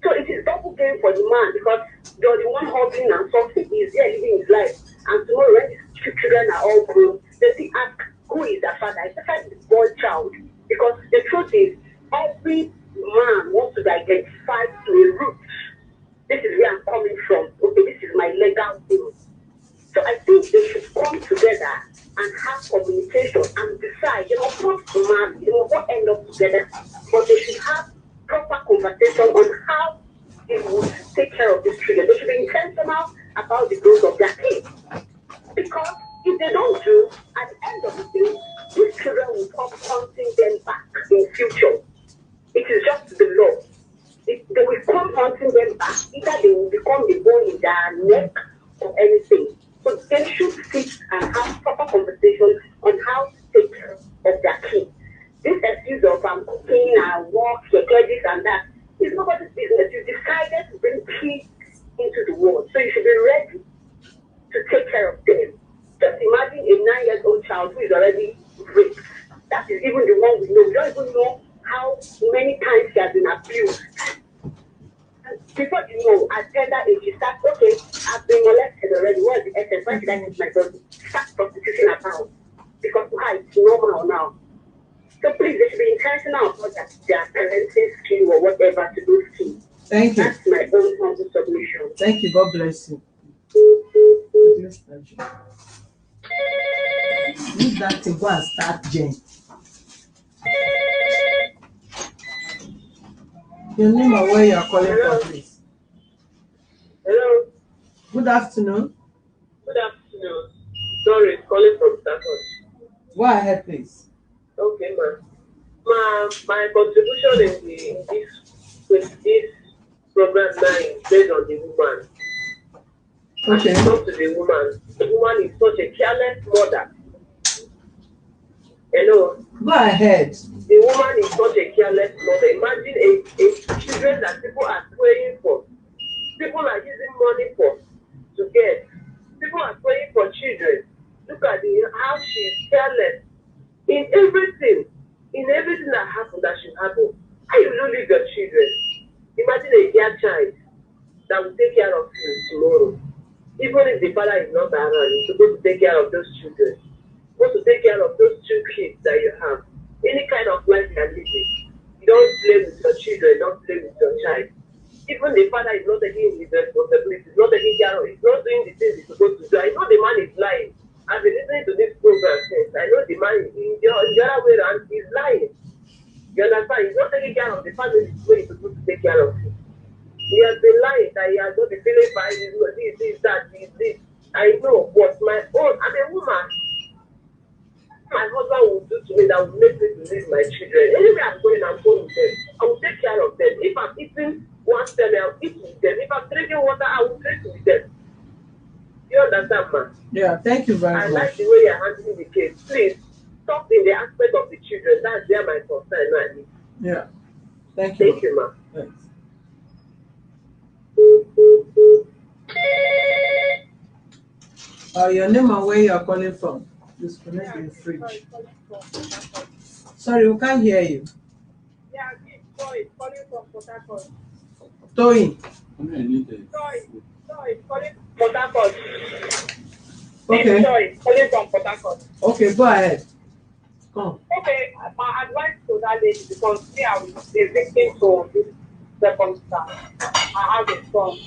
So it is double gain for the man because you're the one hustling and something. He's there living his life. And tomorrow when these children are all grown, they still ask who is their father, especially the boy child. Because the truth is, every man wants to be identified to a root. This is where I'm coming from. Okay, this is my legal thing. So I think they should come together and have communication and decide, not not end up together, but they should have proper conversation on how they would take care of these children. They should be intentional about the growth of their kids. Because if they don't do, at the end of the day, these children will come hunting them back in future. It is just the law. They will come hunting them back. Either they will become the bone in their neck or anything. So they should sit and have proper conversation on how to take care of their kids. This excuse of cooking and work, this and that is nobody's business. You decided to bring kids into the world. So you should be ready to take care of them. Just imagine a 9-year-old child who is already raped. That is even the one we know. We don't even know how many times she has been abused. Before you know, at tender age, you start, okay, I've been molested already. What's the essence? Why should I take my body? Start prostitution about. Because why? It's normal now. So please, they should be intentional about that, their parenting skill or whatever to do skill. Thank you. That's my own humble submission. Thank you. God bless you. Leave that thing, go and start Jen. Your name and where you are calling from, please. Hello. Good afternoon. Good afternoon. Sorry, calling from Stafford. Go ahead, please. Okay, ma'am. My contribution in this program now is based on the woman. Okay. I talk to the woman. The woman is such a careless mother. Hello. Go ahead. The woman is such a careless mother. Imagine a children that people are praying for. People are using money for to get. People are praying for children. Look at how she is careless in everything that happens that should happen. How you don't leave your children? Imagine a dear child that will take care of you tomorrow. Even if the father is not around, you're supposed to take care of those children. You're supposed to take care of those 2 kids that you have. Any kind of life you are living. You don't play with your children, don't play with your child. Even the father is not taking his responsibility, he's not taking care of it, he's not doing the things he's supposed to do. I know the man is lying. I've been listening to this program since. I know the man in the other way around is lying. You understand? He's not taking care of the family the way he's supposed to take care of it. He has been lying that he has not been feeling fine, this, that, this. I know, but my own, I'm a woman. My husband will do to me that will make me to leave my children. Anywhere I'm going with them. I will take care of them. If I'm eating one time, I'll eat with them. If I'm drinking water, I will drink with them. You understand, man? Yeah, thank you very I much. like the way you're handling the case. Please, stop in the aspect of the children. That's where my concern is. Yeah. Thank you. Thank you, ma'am. Thanks. Your name and where you are calling from. Disconnect your fridge. Sorry, we can't hear you. Yeah, sorry, calling from Port Harcourt. Toyin. Sorry, calling from Port Harcourt. Okay. Sorry, calling from Port Harcourt. Okay, go ahead. Come. Okay, my advice to that lady, because me, I was a victim to this circumstance. I have a son.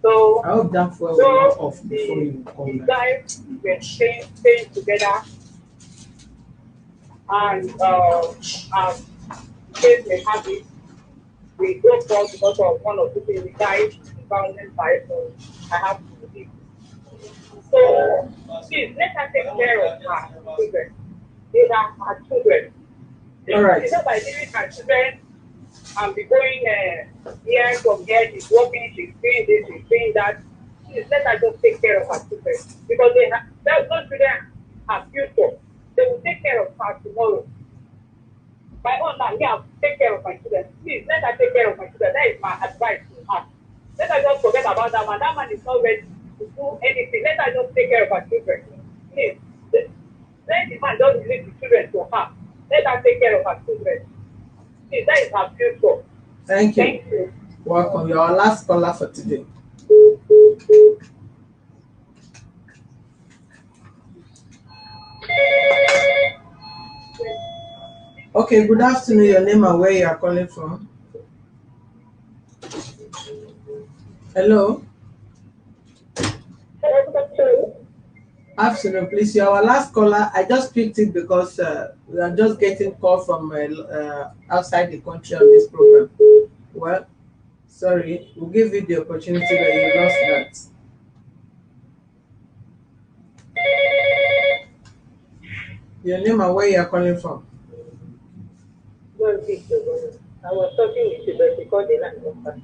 So, I hope that fuel will not off before you come the back. guys were staying together, and case may have it, we broke up because of one of the things. The guy violent by, so I have to leave. So, please let her take care of her children. These are her children. All right. It's not by leaving my children and be going here from here, she's working, she's doing this, she's doing that. Please let her just take care of her children. Because those children have future. They will take care of her tomorrow. My own now, yeah, take care of my children. Please let her take care of my children. That is my advice to her. Let her just forget about that man. That man is not ready to do anything. Let her just take care of her children. Please. Let the man just release the children to her. Let her take care of her children. Please, that is her future. Thank you. Thank you. Welcome. You're our last caller for today. Okay, good afternoon. Your name and where you are calling from? Hello. Hello, good afternoon. Afternoon, please. You're our last caller. I just picked it because we are just getting call from outside the country on this program. Well, sorry, we'll give you the opportunity, but you lost that. Your name and where you are calling from? I was talking with you, but because they like number.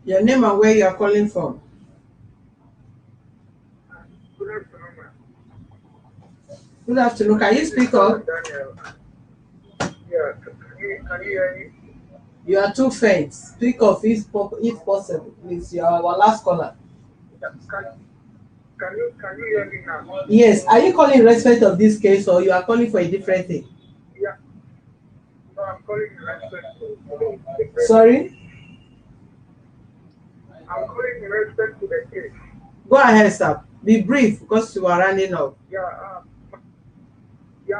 Your name and where you are calling from? Good afternoon, ma'am. Good afternoon. Can you speak up? Daniel. Yeah, can you hear me? You are too faint. Speak up if possible, please. You are our last caller. Yeah, can you hear me now? Yes. Are you calling in respect of this case or you are calling for a different thing? Yeah. No, I'm calling in respect to the case. Sorry? I'm calling in respect to the case. Go ahead, sir. Be brief because you are running up. Yeah,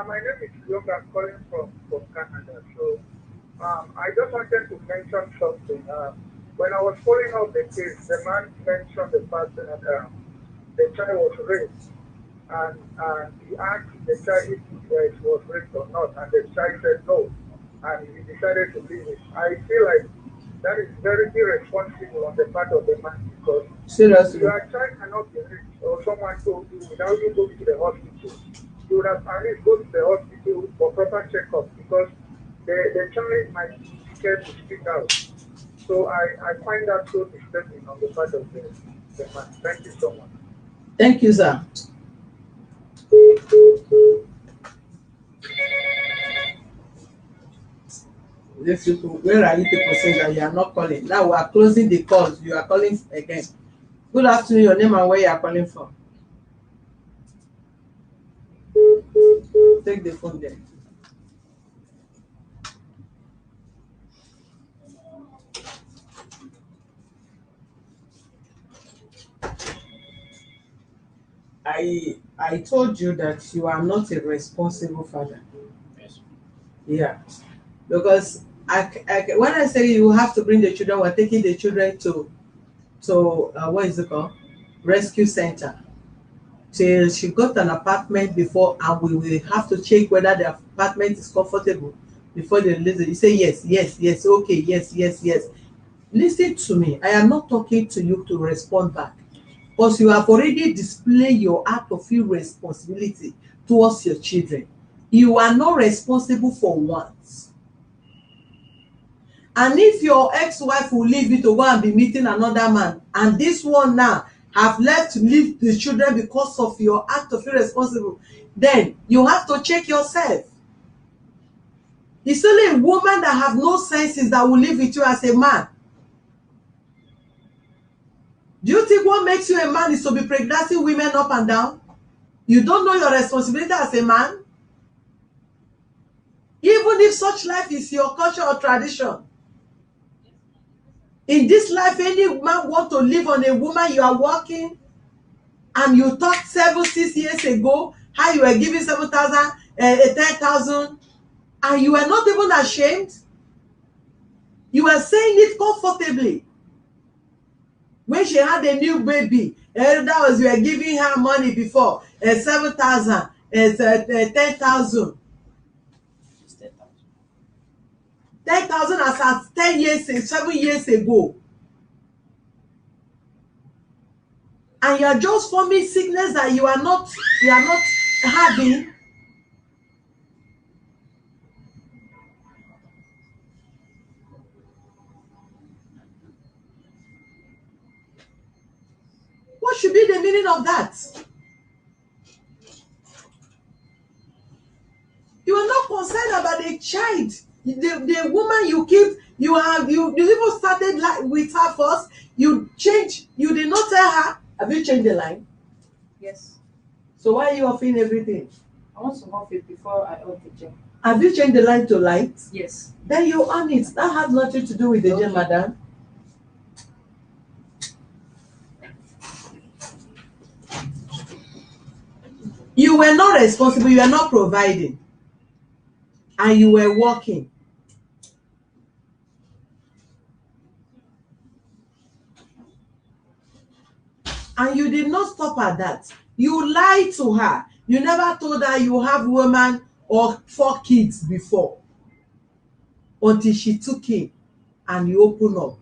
my name is Young. I'm calling from Canada. So I just wanted to mention something. When I was following up the case, the man mentioned the fact that the child was raped. And he asked the child if it was raped or not, and the child said no. And he decided to leave it. I feel like that is very irresponsible on the part of the man because Seriously. your child cannot be raped or someone told you without you going to the hospital. You would have at least go to the hospital for proper checkup because the child might be scared to speak out. So I find that so disturbing on the part of the man. Thank you so much. Thank you, sir. These people, where are you people saying that you are not calling? Now we are closing the calls. You are calling again. Good afternoon, your name and where you are calling from. Take the phone there. I told you that you are not a responsible father. Yes. Yeah, because when I say you have to bring the children, we're taking the children to what is it called, rescue center. Till she got an apartment before, and we will have to check whether the apartment is comfortable before they release it. You say yes, yes, yes, okay, yes, yes, yes. Listen to me. I am not talking to you to respond back, but you have already displayed your act of irresponsibility towards your children. You are not responsible for once. And if your ex-wife will leave you to go and be meeting another man, and this one now have left to leave the children because of your act of irresponsible, then you have to check yourself. It's only a woman that have no senses that will live with you as a man. Do you think what makes you a man is to be pregnanting women up and down? You don't know your responsibility as a man? Even if such life is your culture or tradition. In this life, any man want to live on a woman you are working, and you talked 6 years ago how you were giving 7,000, 10,000, and you were not even ashamed. You were saying it comfortably. When she had a new baby, that was, you were giving her money before, 7,000, 10,000. 10,000 as at 10 years, 7 years ago. and you are just forming sickness that you are not having. What should be the meaning of that? You are not concerned about the child, the woman you keep. You even started with her first. You change. You did not tell her. Have you changed the line? Yes. So why are you offing everything? I want to off it before I off the gem. Have you changed the line to light? Yes. Then you on it. That has nothing to do with the gem, madam. You were not responsible. You were not providing, and you were working. And you did not stop at that. You lied to her. You never told her you have woman or 4 kids before, until she took in and you open up.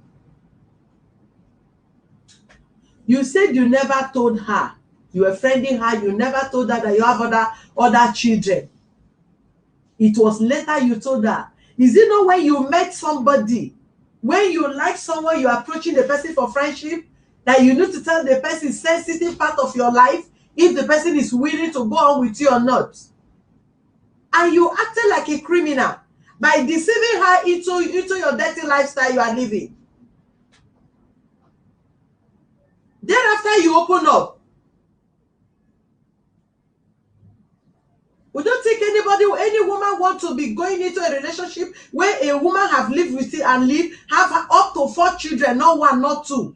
You said you never told her. You were friending her. You never told her that you have other children. It was later you told her. Is it not when you met somebody, when you like someone, you're approaching the person for friendship, that you need to tell the person sensitive part of your life if the person is willing to go on with you or not? And you acted like a criminal by deceiving her into your dirty lifestyle you are living. Thereafter, you open up. We don't think any woman want to be going into a relationship where a woman have lived with it and have up to 4 children, not 1, not 2.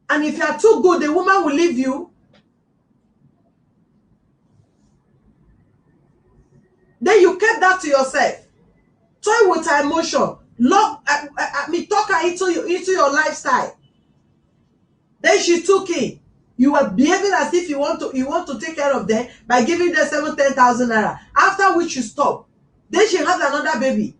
And if you are too good, the woman will leave you. Then you kept that to yourself. Toy with her emotion. Talk her into your lifestyle. Then she took it. You were behaving as if you want to take care of them by giving them 7,000-10,000 naira. After which you stop. Then she has another baby.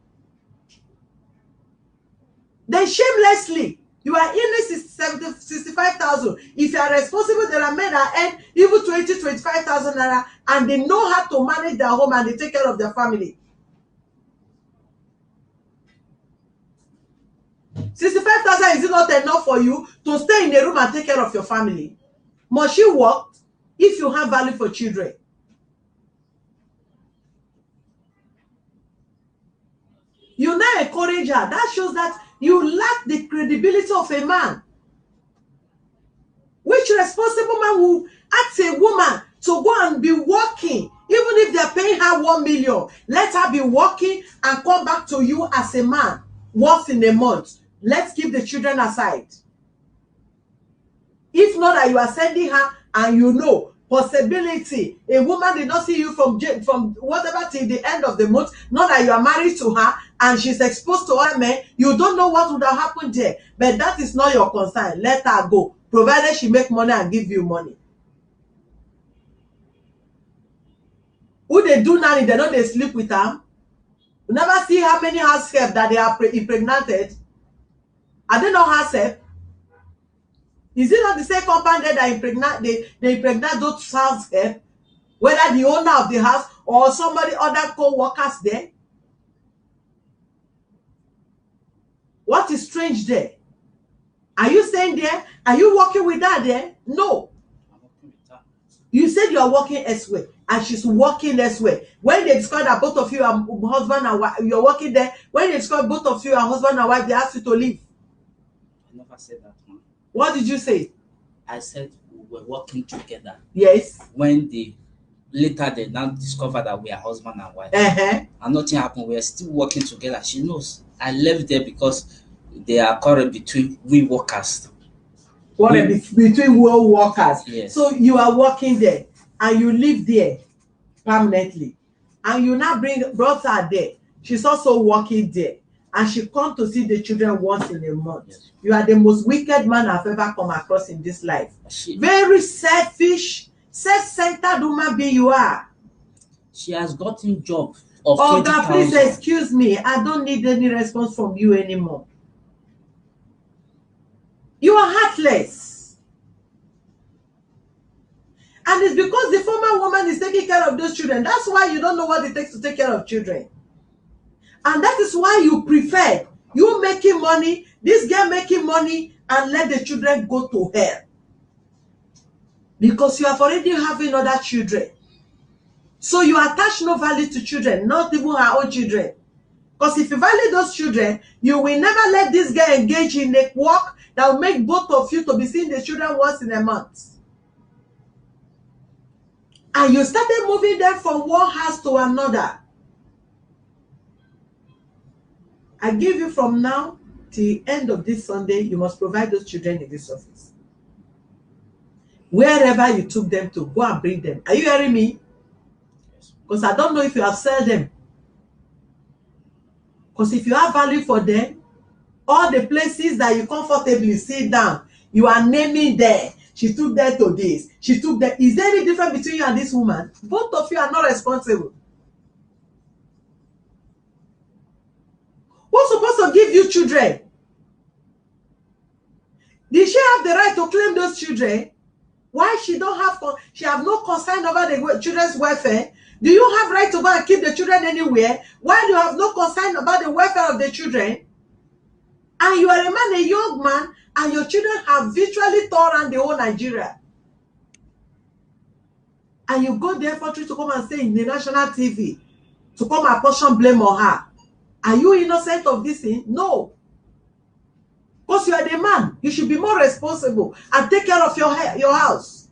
Then shamelessly, you are in 65,000. If you are responsible, there are men that earn even 20,000-25,000 naira, and they know how to manage their home and they take care of their family. 65,000 is it not enough for you to stay in a room and take care of your family? Must you work if you have value for children? You now encourage her. That shows that you lack the credibility of a man. Which responsible man will ask a woman to go and be working, even if they're paying her 1 million? Let her be working and come back to you as a man once in a month. Let's keep the children aside. If not that you are sending her, and you know possibility a woman did not see you from whatever till the end of the month, not that you are married to her and she's exposed to other men, you don't know what would have happened there. But that is not your concern. Let her go, provided she make money and give you money. Who they do now, they know they sleep with her. You never see how many house help that they are impregnated. Are they not house help? Is it not the same compound that they impregnate those house help, whether the owner of the house or somebody other co-workers there? What is strange there? Are you staying there? Are you working with her there? No. I'm working with her. You said you are working elsewhere and she's working elsewhere. When they discover that both of you are husband and wife, you're working there. When they discover both of you are husband and wife, they ask you to leave. I never said that, man. What did you say? I said we were working together. Yes. When later they now discover that we are husband and wife. And nothing happened. We are still working together. She knows. I left there because they are quarrel between we workers. Between workers. Yes. So you are working there and you live there permanently. And you now brought her there. She's also working there. And she come to see the children once in a month. Yes. You are the most wicked man I've ever come across in this life. Very selfish, self-centered woman being you are. She has gotten job of 20,000. Oh God, please excuse me. I don't need any response from you anymore. You are heartless. And it's because the former woman is taking care of those children. That's why you don't know what it takes to take care of children. And that is why you prefer you making money, this girl making money, and let the children go to hell. Because you have already having other children. So you attach no value to children, not even her own children. Because if you value those children, you will never let this girl engage in a work that will make both of you to be seeing the children once in a month. And you started moving them from one house to another. I give you from now till end of this Sunday, you must provide those children in this office. Wherever you took them to, go and bring them. Are you hearing me? Because I don't know if you have sold them. Because if you have value for them, all the places that you comfortably sit down, you are naming there. She took that to this. She took that. Is there any difference between you and this woman? Both of you are not responsible. Who's supposed to give you children? Did she have the right to claim those children? Why she don't have, she have no concern over the children's welfare? Do you have right to go and keep the children anywhere? Why do you have no concern about the welfare of the children? And you are a man, a young man, and your children have virtually torn around the whole Nigeria. And you go there for to come and say in the national TV, to come and portion blame on her. Are you innocent of this thing? No. Because you are the man. You should be more responsible and take care of your house.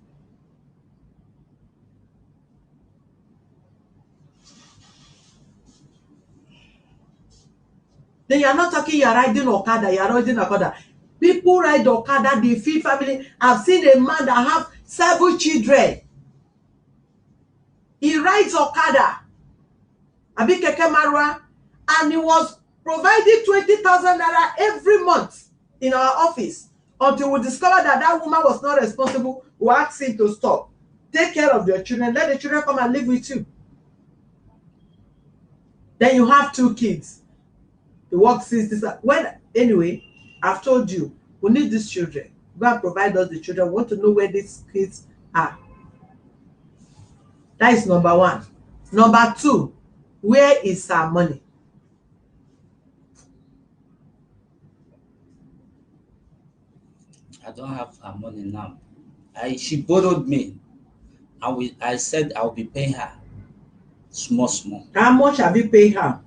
Then you are not talking you are riding Okada, you are riding Okada. People ride Okada, they feed family. I've seen a man that have 7 children. He rides Okada, Abi Keke Marwa, and he was providing 20,000 naira every month in our office until we discovered that that woman was not responsible. We asked him to stop. Take care of your children. Let the children come and live with you. Then you have 2 kids. The work since this. Anyway, I've told you, we need these children. Go and provide us the children. We want to know where these kids are. That is number 1. Number 2, where is our money? I don't have her money now. She borrowed me. I said I'll be paying her small. How much have you paid her?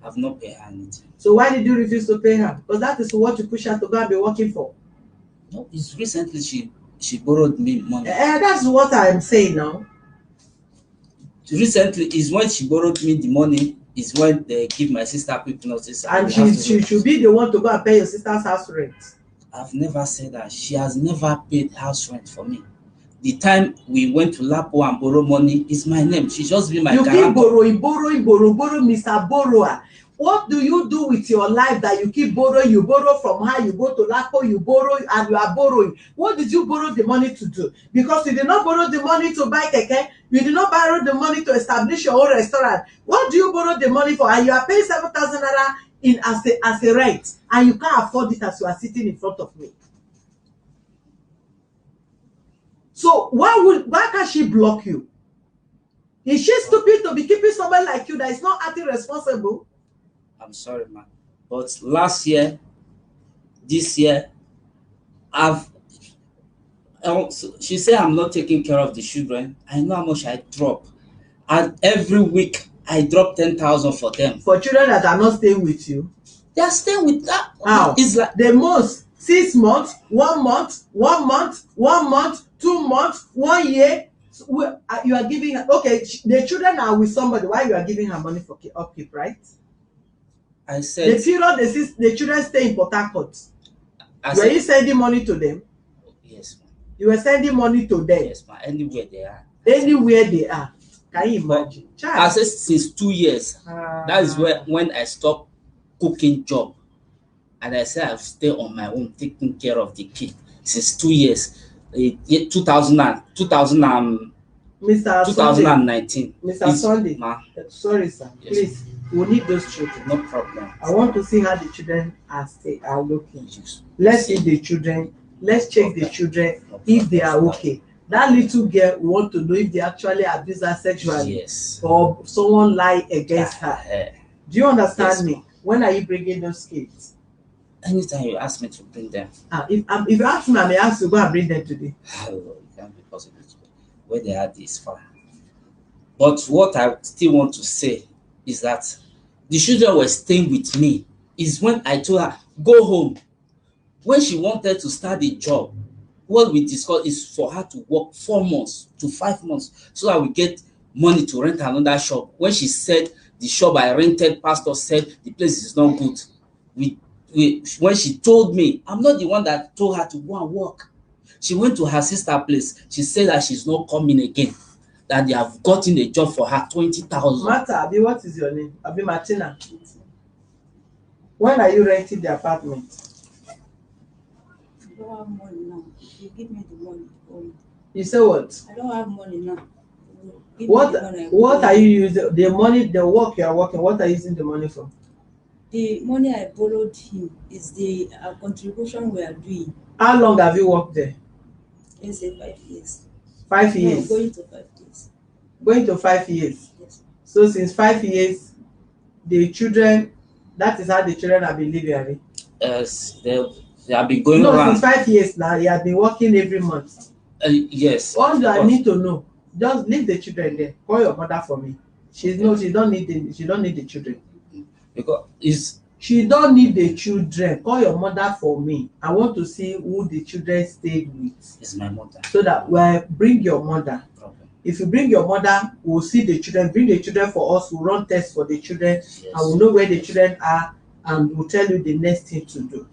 I've not paid her anything. So why did you refuse to pay her? Because that is what you push her to go and be working for. No, it's recently she borrowed me money. That's what I'm saying now. Recently is when she borrowed me the money, is when they give my sister quick notice. And she should be the one to go and pay your sister's house rent. I've never said that. She has never paid house rent for me. The time we went to Lapo and borrow money is my name. She just be my guarantor. You keep borrow, Mr. Borrower. What do you do with your life that you keep borrowing? You borrow from her, you go to Lapo, you borrow, and you are borrowing. What did you borrow the money to do? Because you did not borrow the money to buy keke, you did not borrow the money to establish your own restaurant. What do you borrow the money for? And you are paying 7,000 naira in as a rent, and you can't afford it as you are sitting in front of me. So why can't she block you? Is she stupid to be keeping somebody like you that is not acting responsible? I'm sorry, man. But this year, she said I'm not taking care of the children. I know how much I drop. And every week, I drop 10,000 for them. For children that are not staying with you? They are staying with that. How? It's like the most 6 months, 1 month, 1 month, 1 month, 2 months, 1 year. You are giving her, okay, the children are with somebody. Why you are giving her money for upkeep, right? I said the period the children stay in Port Harcourt. Were you sending money to them? Yes, ma'am. You were sending money to them? Yes, ma'am. Anywhere they are. Anywhere they are. Can you imagine? I said since 2 years. That is when I stopped cooking job. And I said I've stayed on my own, taking care of the kid since 2 years. 2019. Mr. Sunday, sorry, sir. Yes. Please, we need those children. No problem. I want to see how the children are looking. Let's see the children Let's check the children if they are okay. That little girl, we want to know if they actually abuse her sexually, Yes. or someone lie against her. Do you understand Yes, me? ma'am. When are you bringing those kids? Anytime you ask me to bring them, If you ask me, I may ask you go and bring them today. it can't be possible. Where they are this far. But what I still want to say is that the children were staying with me. Is when I told her, go home. When she wanted to start the job, what we discussed is for her to work 4 months to 5 months so that we get money to rent another shop. When she said the shop I rented, pastor said the place is not good. When she told me, I'm not the one that told her to go and work. She went to her sister place. She said that she's not coming again, that they have gotten a job for her 20,000. Martha, Abi, what is your name? Abi Martina. When are you renting the apartment? I don't have money now. If you give me the money, You say what? I don't have money now. Give me the money, What are you using the money, the work you are working, what are you using the money for? The money I borrowed him is the contribution we are doing. How long have you worked there? Let's say 5 years. 5 years. No, going to 5 years. Going to 5 years. Yes. So since 5 years, the children, that is how the children have been living, Abi? Yes, they have been going No, around. since 5 years now, you have been working every month. Yes. All I need to know, just leave the children there. Call your mother for me. She don't need the children. Because she don't need the children. Call your mother for me. I want to see who the children stayed with. It's my mother. So that when bring your mother. Problem. If you bring your mother, we'll see the children. Bring the children for us. We'll run tests for the children. Yes. And we'll know where the children are, and we'll tell you the next thing to do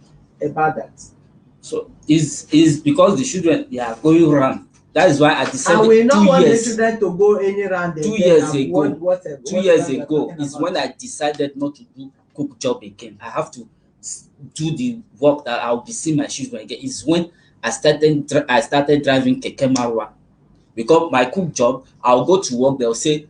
about that. So is because the children, they are going around. That is why I decided. And we don't want the children to go any round. 2 years ago. 2 years ago is when I decided not to do cook job again. I have to do the work that I'll be seeing my children again. Is when I started driving keke marwa. Because my cook job, I'll go to work. They'll say,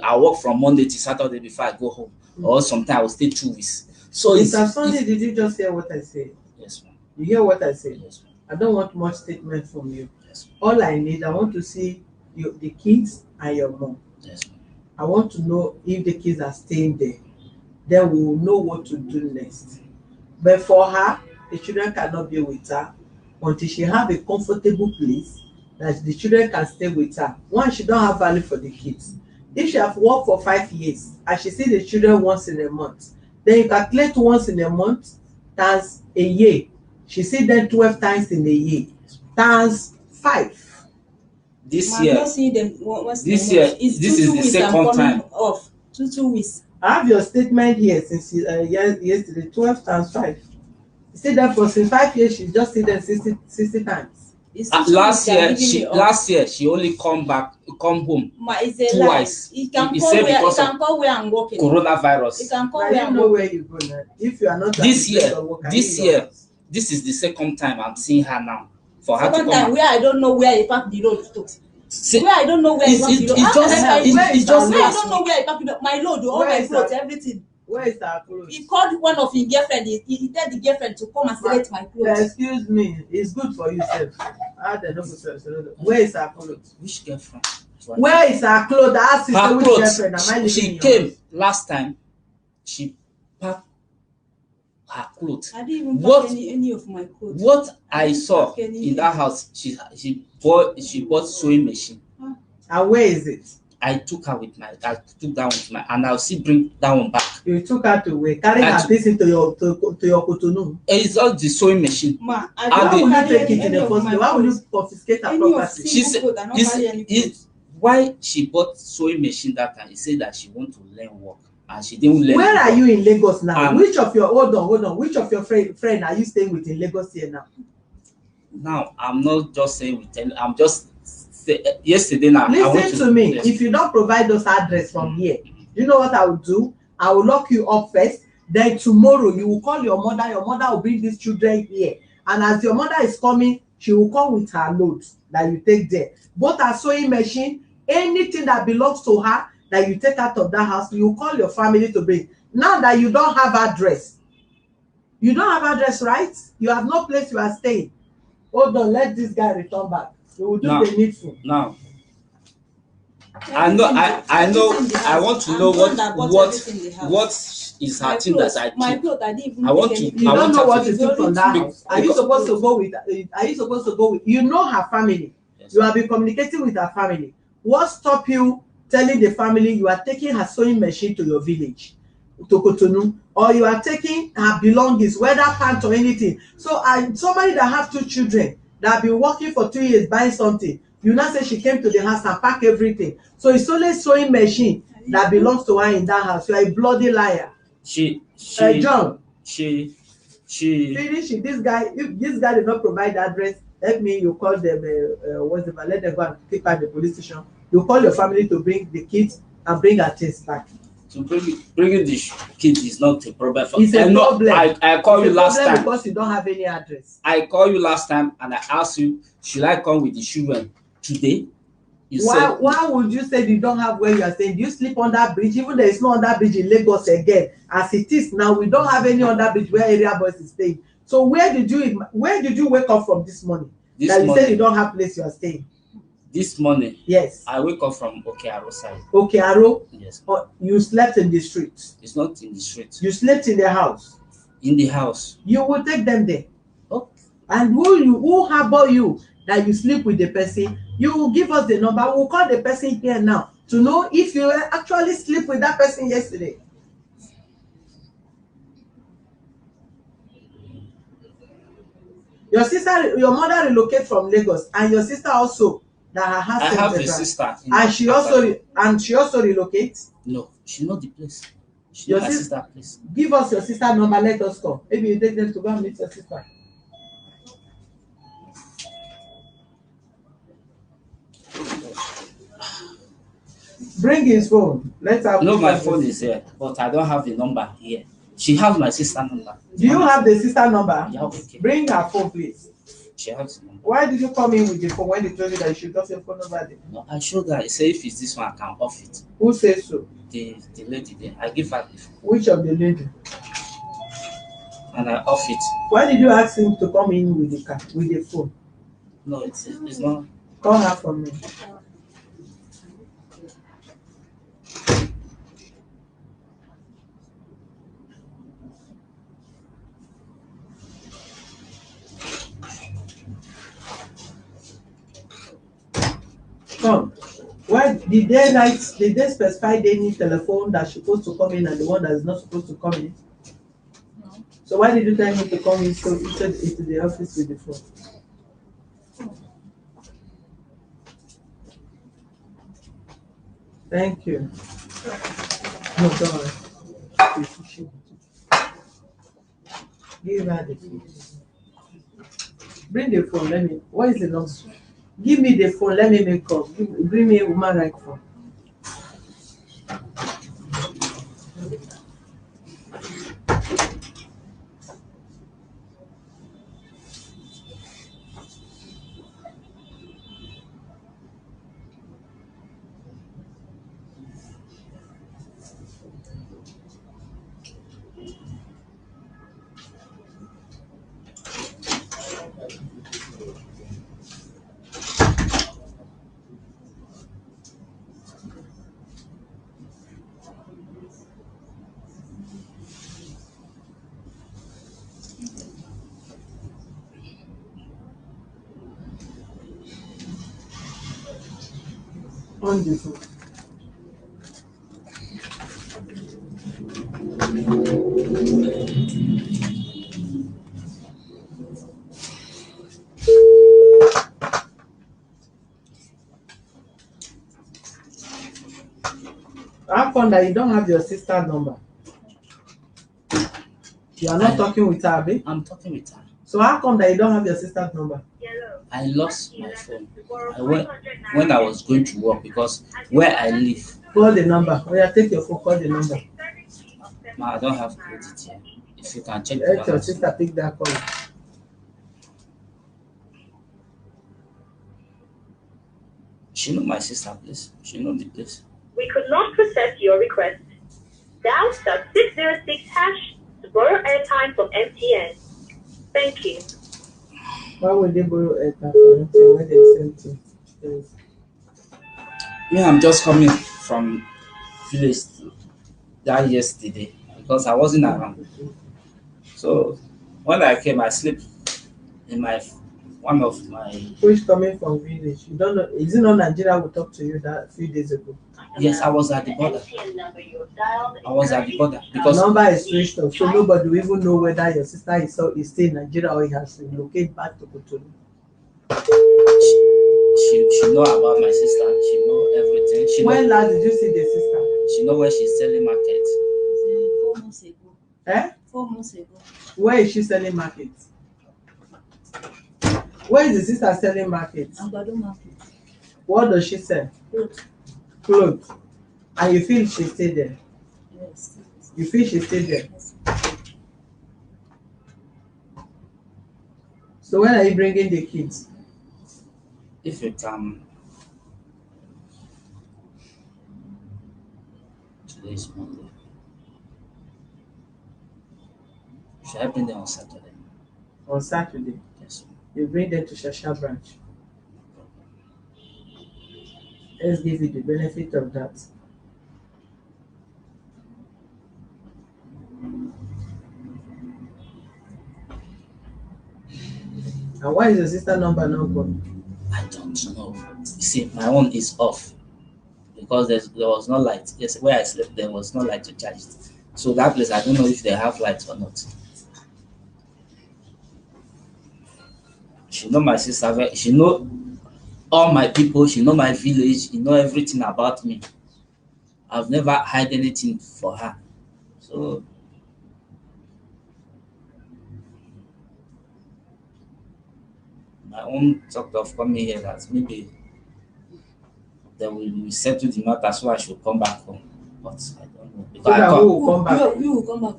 I'll work from Monday to Saturday before I go home, or sometimes I'll stay 2 weeks. So Mr. Sunday, did you just hear what I said? Yes, ma'am. You hear what I said? Yes, ma'am. I don't want much statement from you. Yes, all I need, I want to see the kids and your mom. Yes, ma'am. I want to know if the kids are staying there. Then we will know what to do next. But for her, the children cannot be with her until she have a comfortable place that the children can stay with her. One, she don't have value for the kids. If she have worked for 5 years and she see the children once in a month, then you calculate once in a month times a year. She see them 12 times in a year times 5. This year, not seeing them once this year, it's this is the second time. Off 2 weeks. I have your statement here since yesterday. 12 times 5. You see that for since 5 years, she just see them 60 times. Last year she only come home twice. He can call where I'm working. Coronavirus. He can call I where don't I'm know working. where you go now. If you are not This year, this is the second time I'm seeing her now. For her to come time where I don't know where he parked the road to. Where I don't know where he parked the road. It's just where I don't know where he parked my load, all my clothes, everything. Where is our clothes? He called one of his girlfriend. He told the girlfriend to come and select my clothes. Excuse me, it's good for you, sir. Where is our clothes? Which girlfriend? Where is her clothes? Ask Her which clothes. girlfriend am I living She in came last time. She packed her clothes. I didn't even pack any of my clothes. What I saw in that house, she bought sewing machine. And where is it? I took that one with my, and I'll still bring that one back. You took her to where? Carry her this into your Cotonou. It's all the sewing machine. Ma, why will you take it in the first place? Why will you confiscate her property? She said, why she bought sewing machine that time? She said that she want to learn work, and she didn't learn. Where are you in Lagos now? Which of your hold on? Which of your friend are you staying with in Lagos here now? Now I'm not just saying with them. I'm just yesterday now. Listen to me. If you don't provide those address from here, you know what I will do? I will lock you up first. Then tomorrow you will call your mother. Your mother will bring these children here, and as your mother is coming, she will come with her load that you take there. Both her sewing machine, anything that belongs to her that you take out of that house, you call your family to bring. Now that you don't have address, You don't have address, right? You have no place you are staying. Hold on, let this guy return back. We will do Now, the needful. now, I know, I want to know what is her thing that I My took. clothes, I didn't even I want take to- anything. You I don't want know her what to to do from that be- house. Are you because- supposed to go with? Are you supposed to go with? You know her family. Yes. You have been communicating with her family. What stop you telling the family you are taking her sewing machine to your village, to Cotonou, or you are taking her belongings, whether pants or anything? So, somebody that have 2 children that have been working for 2 years buying something, you now say she came to the house and pack everything. So it's only sewing machine that belongs to her in that house. You are a bloody liar. John, finish it. This guy, if this guy did not provide the address, let me, you call them, what's the man, let them go and keep her at the police station. You call your family to bring the kids and bring her things back. to bringing the kid is not a problem for It's a problem. I call you last time. Because you don't have any address. I call you last time and I asked you, should I come with the children today? You said Why would you say you don't have where you are staying? Do you sleep on that bridge? Even there is no under bridge in Lagos again. As it is now, we don't have any under bridge where area boys is staying. So where did you wake up from this morning? This that you morning, said you don't have place you are staying? This morning, Yes. I wake up from Okearo side. Okearo? Yes. Or you slept in the street? It's not in the street. You slept in the house? In the house. You will take them there. Okay. And who harbor you that you sleep with the person? You will give us the number. We'll call the person here now to know if you actually sleep with that person yesterday. Your mother relocated from Lagos, and your sister also that her house. I have a sister. And she also relocates. No, she's not the place. She's Your not my sister place. Give us your sister number. Let us call. Maybe you take them to go and meet your sister. Bring his phone. Let's have. No, my phone is here, but I don't have the number here. She has my sister number. Do you have the sister number? Yeah, okay. Bring her phone, please. She has the number. Why did you come in with the phone when they told you that you should get your phone number there? No, I showed her. I say if it's this one, I can off it. Who says so? The lady there. I give her the phone. Which of the lady? And I off it. Why did you ask him to come in with the phone? No, it's not. Call her for me. Come. Why did they specify they need telephone that's supposed to come in and the one that is not supposed to come in? No. So why did you tell me to come in into the office with the phone? Thank you. No, don't worry. Give her the phone. Bring the phone. Let me. What is the number? Give me the phone. Let me make call. Bring me a woman like phone. On the phone. How come that you don't have your sister number? You are not talking with her, Abi? I'm talking with her. So how come that you don't have your sister's number? I lost my phone. When I was going to work because where I live. Call the number. Oh yeah, take your phone. Call the number. Ma, I don't have credit here. If you can check Let your house. sister pick that call. She know my sister place. She know the place. We could not process your request. Dial *606# to Borrow airtime from MTN. Thank you. Why would they borrow airtime from MTN when they send to? Yes. Me, I'm just coming from village that yesterday because I wasn't around. So when I came, I slept in my one of my. Who is coming from village? You don't know. Is it not Nigeria who talked to you that a few days ago? Yes, I was at the border. I was at the border The because number is switched off, so nobody will even know whether your sister is still in Nigeria or he has relocated back to Cotonou. she know about my sister. She know everything. When last did you see the sister? She know where she's selling market. 4 months ago. Eh? 4 months ago. Where is she selling market? Where is the sister selling market? Gbanou market. What does she sell? Clothes. Clothes. And you feel she stayed there? Yes. You feel she stayed there? Yes. So when are you bringing the kids? If you come, today is Monday. Should I bring them on Saturday? On Saturday. Yes. You bring them to Shasha branch. Let's give you the benefit of that. And why is your sister number not gone? I don't know. You see, my own is off because there was no light. Yes, where I slept, there was no light to charge it. So that place, I don't know if they have lights or not. She know my sister. She know all my people. She know my village. She know everything about me. I've never hide anything for her. So my own sort of coming here that maybe they will settle the matter so I should come back home. But I don't know. So Because I that who come, will come back? You will come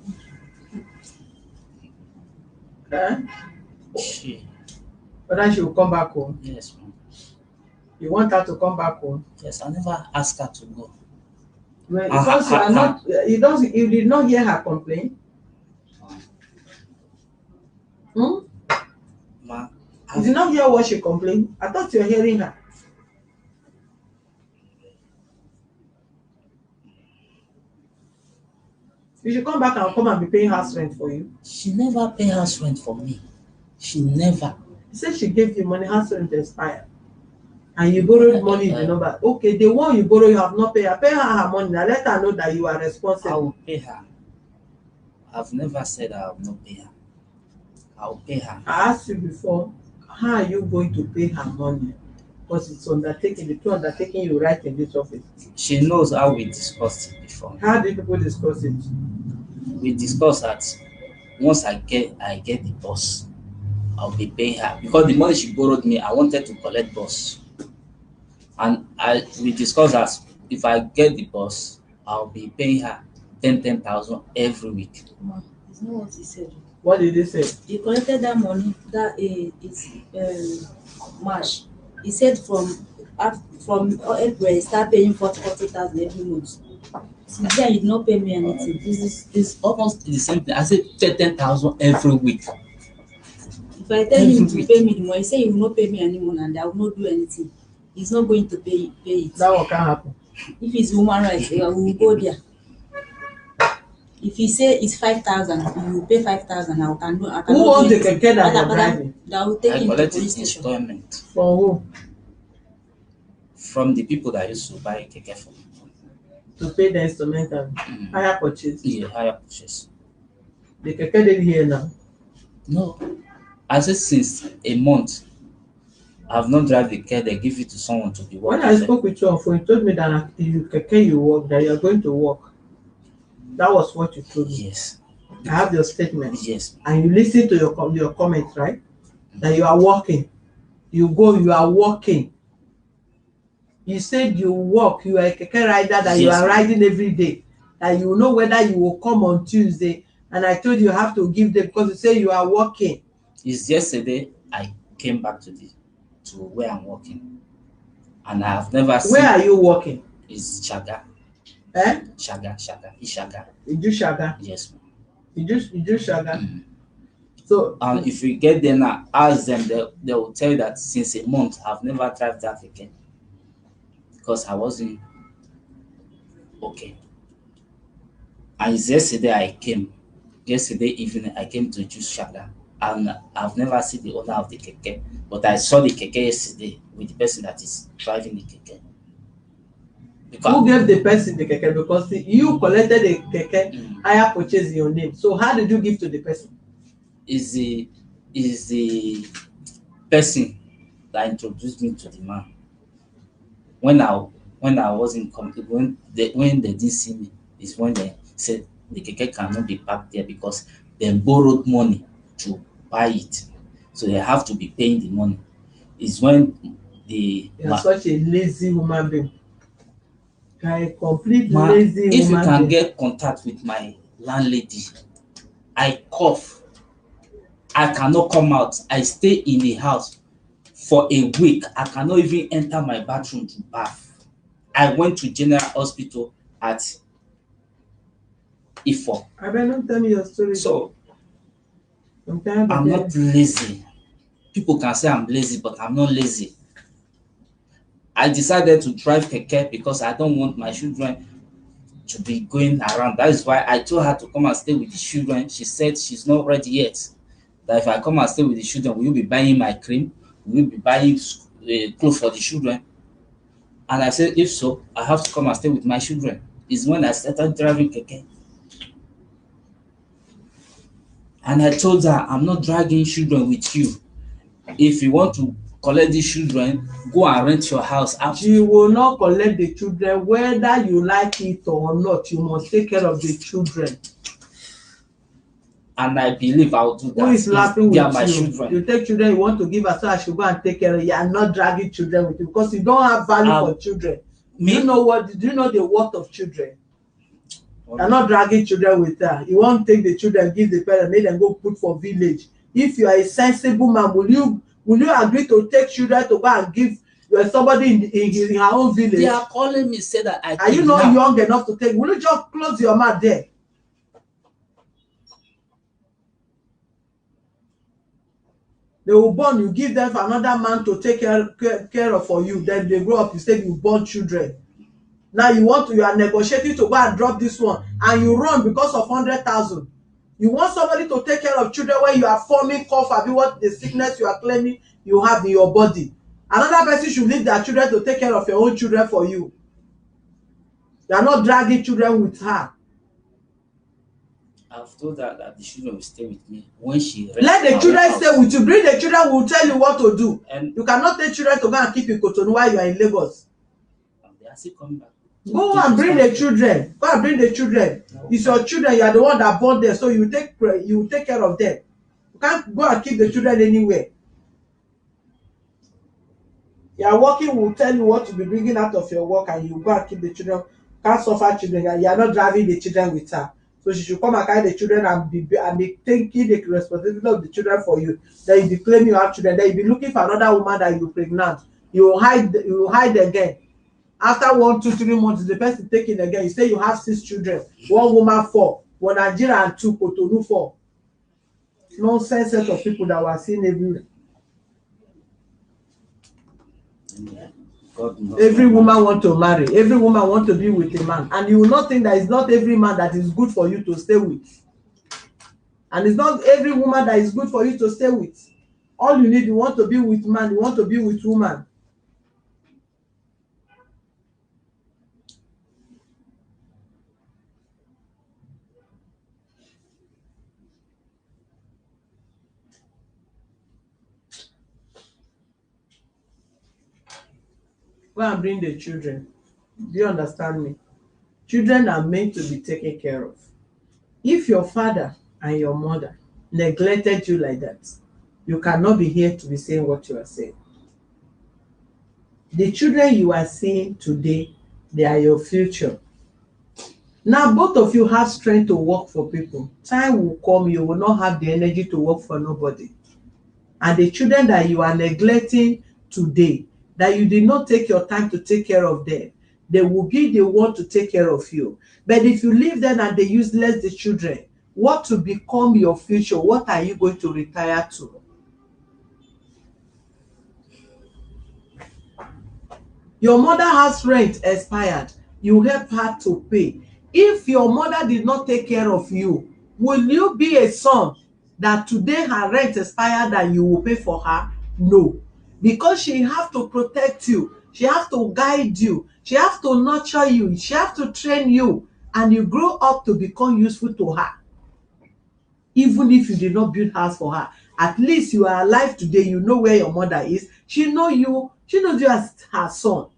back. she, Whether she will come back home? yes, ma'am. You want her to come back home? Yes, I never asked her to go. Well, because you are not. You did not hear her complain. Hmm? Ma, You did not hear what she complained. I thought you were hearing her. You should come back and come and be paying house rent for you. she never pay house rent for me. She never. She said she gave you money, house rent expired. And you borrowed money in the number. Okay, the one you borrow, you have not paid her. Pay her money. Now let her know that you are I responsible. will pay her. I've never said I will not pay her. I will pay her. I asked you before, how are you going to pay her money? Because it's undertaking, the two undertaking you write in this office. She knows how we discussed it before. How did people discuss it? We discussed that once I get the bus, I'll be paying her because the money she borrowed me, I wanted to collect bus, and we discussed that if I get the bus, I'll be paying her 10,000 every week. Ma, it's not what he said. What did they say? He collected that money, that it's March. He said from April he start paying 40,000 every month. Since then he did not pay me anything. It's almost the same thing. I said 10,000 every week. If I tell him to pay me the money, he say he will not pay me any money and I will not do anything. He's not going to pay it. That one can happen. If it's human rights, we will go there. If he say it's 5,000, you will pay 5,000. I can Who owns the keke that you're driving? That will take I him to collected police station. installment For who? from the people that used to buy keke for me. To pay the instrumental. Higher purchase. Yeah, higher purchase. The keke didn't hear now. No, I said since a month, I've not drive the car. They give it to someone to be When working. I spoke with you on phone, you told me that you work, that you are going to work. That was what you told me. Yes. I have your statement. Yes. And you listen to your comments, right? That you are working. You go, you are working. You said you work, you are a keke rider, that you Yes, are ma'am. riding every day. That you know whether you will come on Tuesday. And I told you have to give them because you say you are working. It's yesterday I came back to where I'm working, and I have never seen. Where are you working? It's Shaga. Eh? Shaga. Ishaga. You do Shaga. Yes, ma'am. You do shaga. So And if you get there now, ask them, they will tell you that since a month I've never tried that again because I wasn't okay. And it's yesterday I came. Yesterday evening I came to juice Shada, and I've never seen the owner of the keke, but I saw the keke yesterday with the person that is driving the keke. who Because gave the person the keke? Because you collected the keke, mm, hire purchase in your name. So how did you give to the person? is the person that introduced me to the man when I wasn't when they didn't see me is when they said the keke cannot be parked there because they borrowed money to buy it, so they have to be paying the money. Is when the You are such a lazy human being. You are a complete ma lazy if you human can being. get contact with my landlady, I cough, I cannot come out, I stay in the house for a week, I cannot even enter my bathroom to bath. I went to general hospital at Ifo. Abeg, don't tell me your story. So I'm tired of I'm hearing. not lazy. People can say I'm lazy, but I'm not lazy. I decided to drive keke because I don't want my children to be going around. That is why I told her to come and stay with the children. She said she's not ready yet. That if I come and stay with the children, will you be buying my cream? Will you be buying clothes for the children? And I said, if so, I have to come and stay with my children. Is when I started driving keke. And I told her, I'm not dragging children with you. If you want to collect these children, go and rent your house out. She will not collect the children whether you like it or not. You must take care of the children. And I believe I'll do that. Who is laughing They are with my you? children. You take children you want to give her so I should go and take care of you. You are not dragging children with you because you don't have value for children. Me? Do you know the worth of children? You are not dragging children with her. You want to take the children, give the parents, make them go put for village. If you are a sensible man, will you agree to take children to go and give somebody in her own village? They are calling me, say that I Are you not young enough to take? Will you just close your mouth there? They will born, you give them for another man to take care of for you. Then they grow up, you say you born children. Now you are negotiating to go and drop this one, and you run because of 100,000. You want somebody to take care of children when you are forming cough abi what the sickness you are claiming you have in your body. Another person should leave their children to take care of your own children for you. You are not dragging children with her. I've told her that the children will stay with me when she rests. Let the children stay with you. Bring the children, we will tell you what to do. And you cannot take children to go and keep in Cotonou while you are in Lagos. They are still coming back. Go and bring the children. Go and bring the children. It's your children. You are the one that born them, so you take care of them. You can't go and keep the children anywhere. You are working, we'll tell you what to be bringing out of your work, and you go and keep the children. Can't suffer children, and you are not driving the children with her. So she should come and carry the children and be taking the responsibility of the children for you. Then you be claiming you have children. Then you be looking for another woman that you pregnant. You will hide again. After 1, 2, 3 months, the person taking again. You say you have 6 children, 1 woman 4, 1 Nigeria and 2 Cotonou 4. Nonsense set of people that we are seeing everywhere. Every woman want to marry. Every woman want to be with a man, and you will not think that it's not every man that is good for you to stay with, and it's not every woman that is good for you to stay with. All you need, you want to be with man, you want to be with woman. Go and bring the children. Do you understand me? Children are meant to be taken care of. If your father and your mother neglected you like that, you cannot be here to be saying what you are saying. The children you are seeing today, they are your future. Now both of you have strength to work for people. Time will come, you will not have the energy to work for nobody. And the children that you are neglecting today, that you did not take your time to take care of them, they will be the one to take care of you. But if you leave them and they useless the children, what to become your future? What are you going to retire to? Your mother house rent expired, you help her to pay. If your mother did not take care of you, will you be a son that today her rent expired and you will pay for her? No, because she have to protect you, she have to guide you, she have to nurture you, she have to train you, and you grow up to become useful to her. Even if you did not build house for her, at least you are alive today, you know where your mother is, she knows you as her son,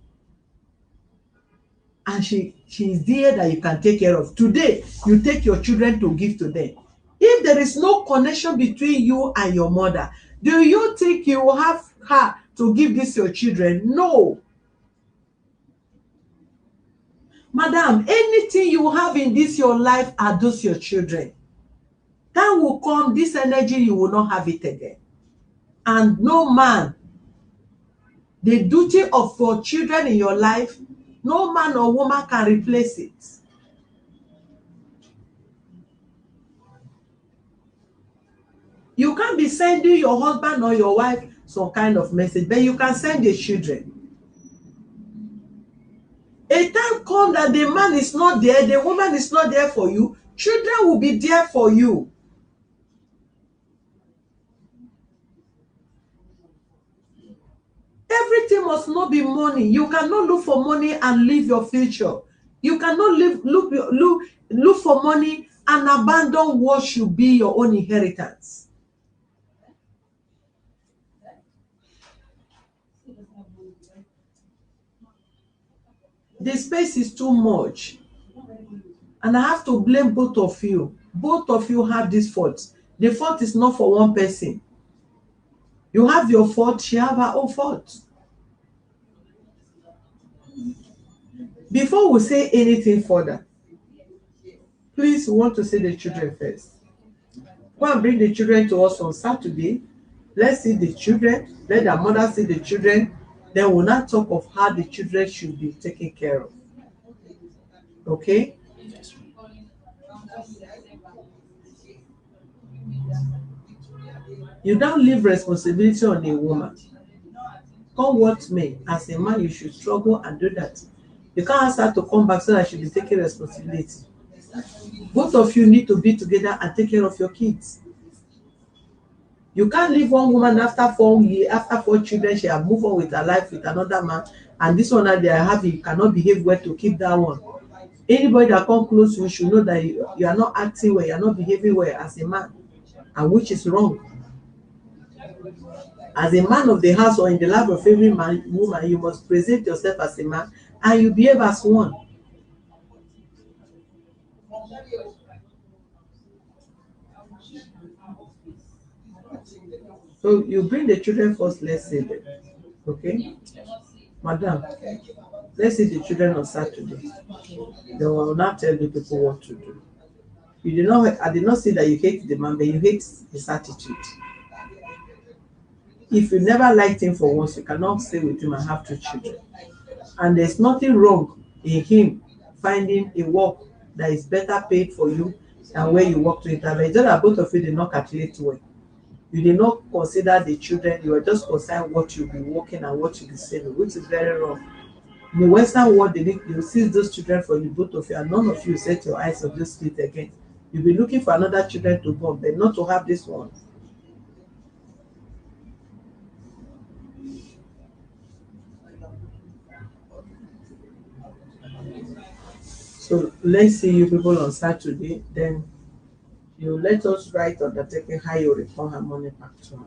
and she is there that you can take care of. Today you take your children to give to them. If there is no connection between you and your mother, do you think you will have her to give this your children? No. Madam, anything you have in this your life are those your children. Time will come, this energy you will not have it again. And no man, the duty of your children in your life, no man or woman can replace it. You can't be sending your husband or your wife some kind of message, but you can send the children. A time come that the man is not there, the woman is not there for you, children will be there for you. Everything must not be money. You cannot look for money and live your future. You cannot look for money and abandon what should be your own inheritance. The space is too much, and I have to blame both of you. Both of you have this fault. The fault is not for one person. You have your fault, she have her own fault. Before we say anything further, please, we want to see the children first. Go and bring the children to us on Saturday. Let's see the children, let their mother see the children, then we'll not talk of how the children should be taken care of. Okay? You don't leave responsibility on a woman. Come what may, as a man, you should struggle and do that. You can't ask her to come back so that she'll be taking responsibility. Both of you need to be together and take care of your kids. You can't leave one woman after 4 years, after 4 children, she has moved on with her life with another man, and this one that they are having, you cannot behave well to keep that one. Anybody that come close to you should know that you are not acting well, you are not behaving well as a man, and which is wrong. As a man of the house or in the life of every man, woman, you must present yourself as a man and you behave as one. So you bring the children first, let's say them. Okay? Madam, let's see the children on Saturday. Then we will not tell the people what to do. I did not say that you hate the man, but you hate his attitude. If you never liked him for once, you cannot stay with him and have 2 children. And there's nothing wrong in him finding a work that is better paid for you than where you work to intervene. Just that both of you did not calculate well. You did not consider the children, you were just concerned what you'll be working and what you'll be saving, which is very wrong. In the Western world, you see those children for you, both of you, and none of you set your eyes on this kid again. You'll be looking for another children to born, but not to have this one. So let's see you people on Saturday. Then you let us write undertaking how you return her money back to her.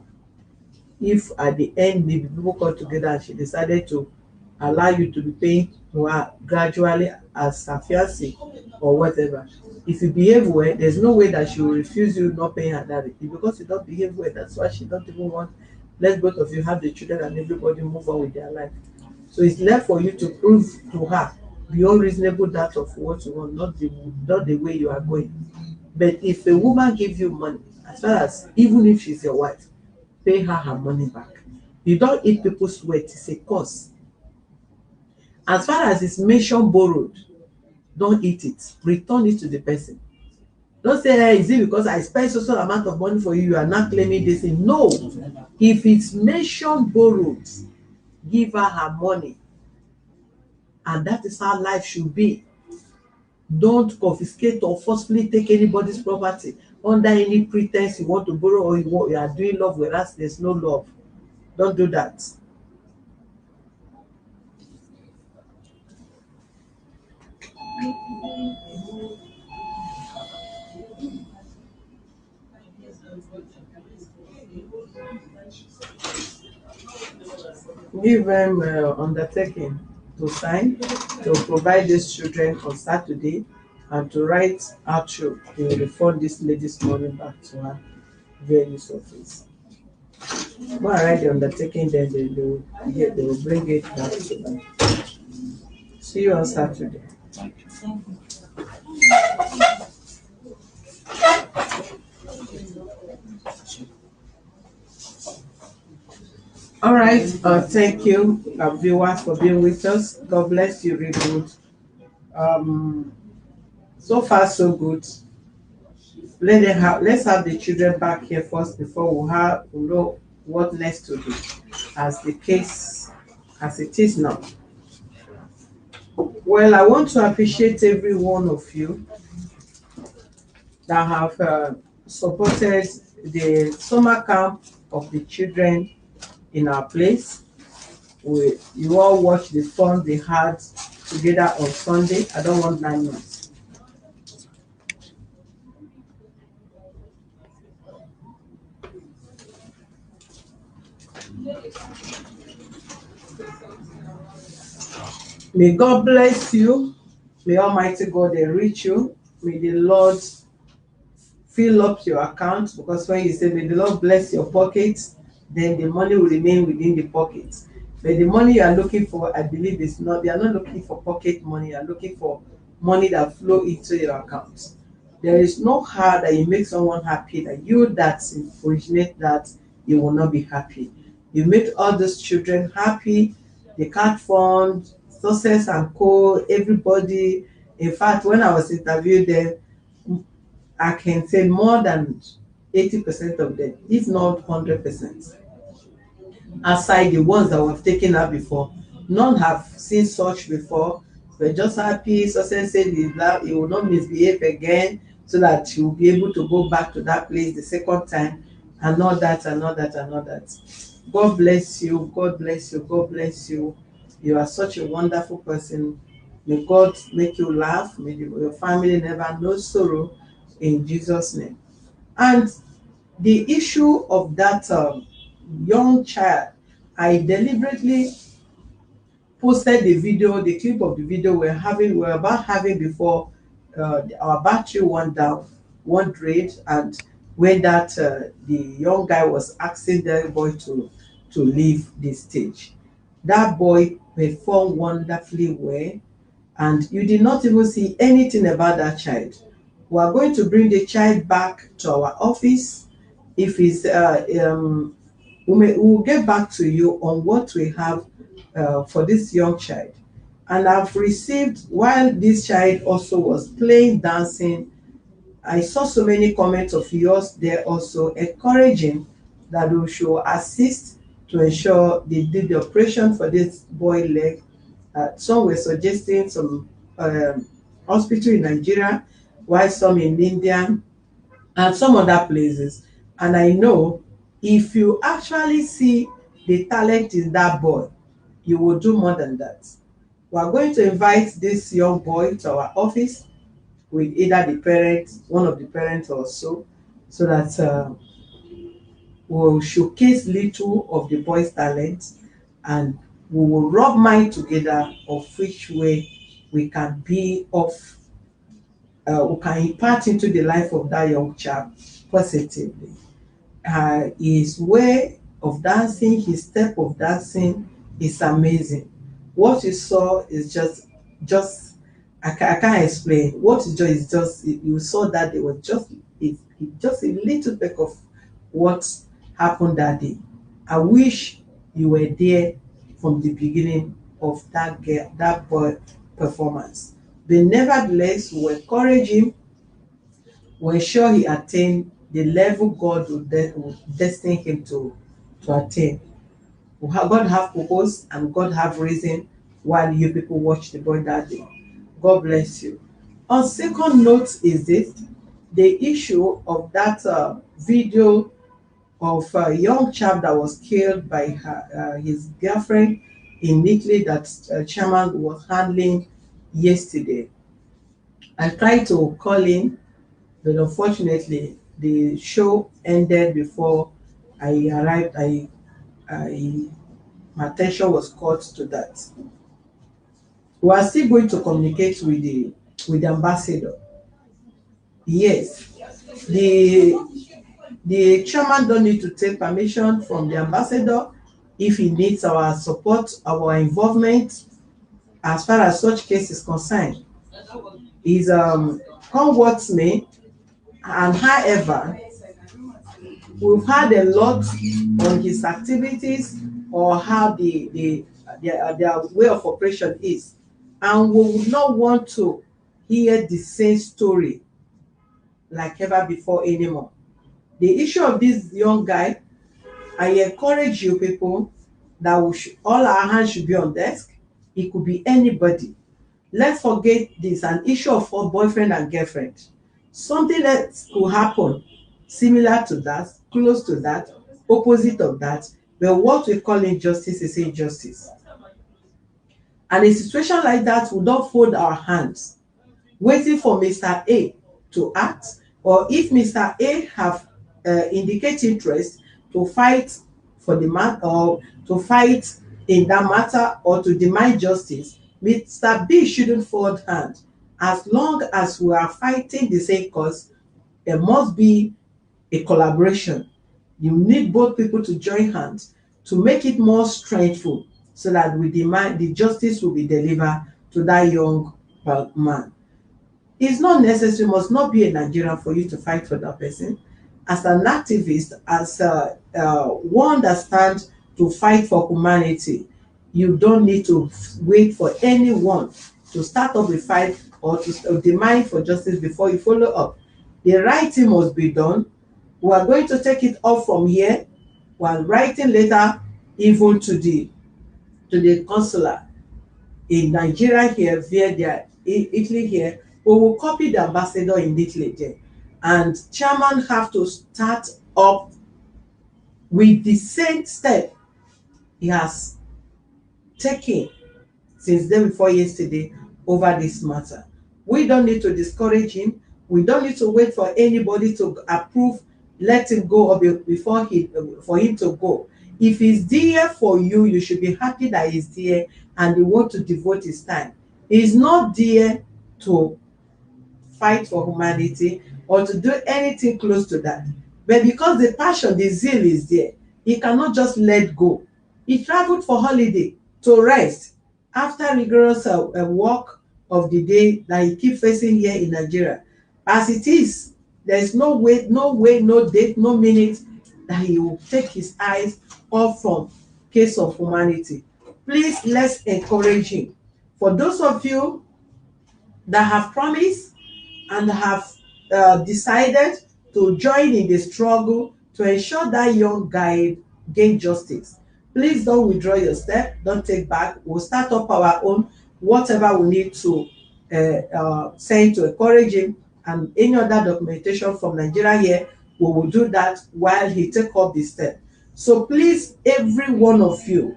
If at the end the people come together and she decided to allow you to be paying to her gradually as a fiancé or whatever, if you behave well, there's no way that she will refuse you not paying her that because you don't behave well. That's why she don't even want. Let both of you have the children and everybody move on with their life. So it's left for you to prove to her beyond reasonable doubt of what you want, not the way you are going. But if a woman gives you money, as far as even if she's your wife, pay her money back. You don't eat people's sweat, it's a cost. As far as it's mentioned borrowed, don't eat it. Return it to the person. Don't say, hey, is it because I spent so amount of money for you, you are not claiming this thing? No. If it's mentioned borrowed, give her her money. And that is how life should be. Don't confiscate or forcefully take anybody's property under any pretense you want to borrow, or you are doing love, whereas there's no love. Don't do that. Give them undertaking to sign to provide these children on Saturday, and to write out through they will refund this lady's money back to her various office. Go and write the undertaking, then they will bring it back to them. See you on Saturday. Thank you. Thank you. All right. Thank you, viewers, for being with us. God bless you, really good. Um, so far so good. Let's have the children back here first before we know what next to do, as the case as it is now. Well, I want to appreciate every one of you that have supported the summer camp of the children in our place. You all watched the fun they had together on Sunday. I don't want 9 months. May God bless you. May Almighty God enrich you. May the Lord fill up your account, because when you say, may the Lord bless your pockets, then the money will remain within the pockets. But the money you are looking for, I believe, is not, they are not looking for pocket money, you are looking for money that flow into your account. There is no how that you make someone happy that you that originate that you will not be happy. You make all those children happy, the cat fund, success and co, everybody. In fact, when I was interviewed there, I can say more than 80% of them, if not 100%, aside the ones that we've taken out before. None have seen such before. We're just happy. Success said he will not misbehave again, so that he will be able to go back to that place the second time, and all that, and all that, and all that. God bless you. God bless you. God bless you. You are such a wonderful person. May God make you laugh. May your family never know sorrow, in Jesus' name. And the issue of that young child, I deliberately posted the video, the clip of the video we're about having before our battery went down, one drained, and when that the young guy was asking the boy to leave the stage. That boy performed wonderfully well, and you did not even see anything about that child. We are going to bring the child back to our office. If it's we will get back to you on what we have for this young child. And I've received, while this child also was playing, dancing, I saw so many comments of yours there also encouraging that we should assist to ensure they did the operation for this boy leg. Some were suggesting some hospital in Nigeria, while some in India and some other places. And I know if you actually see the talent in that boy, you will do more than that. We are going to invite this young boy to our office with either the parents, one of the parents or so that we'll showcase little of the boy's talent, and we will rub mind together of which way we can be of we can impart into the life of that young child positively. His way of dancing, his step of dancing is amazing. What you saw is just I can't explain. What you just is just you saw that there was just a little bit of what happened that day. I wish you were there from the beginning of that boy performance. But nevertheless, we encourage him, will ensure he attain the level God will destine him to attain. God have purpose and God have reason while you people watch the boy that day. God bless you. On second note is this, the issue of that video of a young chap that was killed by his girlfriend in Italy that chairman was handling yesterday. I tried to call in, but unfortunately the show ended before I arrived. I my attention was caught to that. We are still going to communicate with the ambassador. Yes, the the chairman don't need to take permission from the ambassador if he needs our support, our involvement as far as such case is concerned. Is come what may, and however, we've had a lot on his activities or how their way of operation is, and we would not want to hear the same story like ever before anymore. The issue of this young guy, I encourage you people that all our hands should be on desk. It could be anybody. Let's forget this, an issue of a boyfriend and girlfriend. Something that could happen similar to that, close to that, opposite of that, but what we call injustice is injustice. And a situation like that, we don't fold our hands waiting for Mr. A to act, or if Mr. A have indicate interest to fight for the man or to fight in that matter or to demand justice, Mr. B shouldn't fold hand. As long as we are fighting the same cause, there must be a collaboration. You need both people to join hands to make it more strengthful so that we demand the justice will be delivered to that young man. It's not necessary, must not be a Nigerian for you to fight for that person. As an activist, as one that stands to fight for humanity, you don't need to wait for anyone to start up a fight or to demand for justice before you follow up. The right thing must be done. We are going to take it off from here while writing later even to the consular in Nigeria here via their Italy here. We will copy the ambassador in Italy there, and chairman have to start up with the same step he has taken since day before yesterday over this matter. We don't need to discourage him. We don't need to wait for anybody to approve, let him go, or before for him to go. If he's there for you, you should be happy that he's there and he want to devote his time. He's not there to fight for humanity or to do anything close to that. But because the passion, the zeal is there, he cannot just let go. He traveled for holiday to rest after rigorous work of the day that he keep facing here in Nigeria. As it is, there is no way, no date, no minute that he will take his eyes off from case of humanity. Please, let's encourage him. For those of you that have promised and have decided to join in the struggle to ensure that young guy gain justice, please don't withdraw your step, don't take back. We'll start up our own, whatever we need to send to encourage him, and any other documentation from Nigeria here, we will do that while he take up the step. So please, every one of you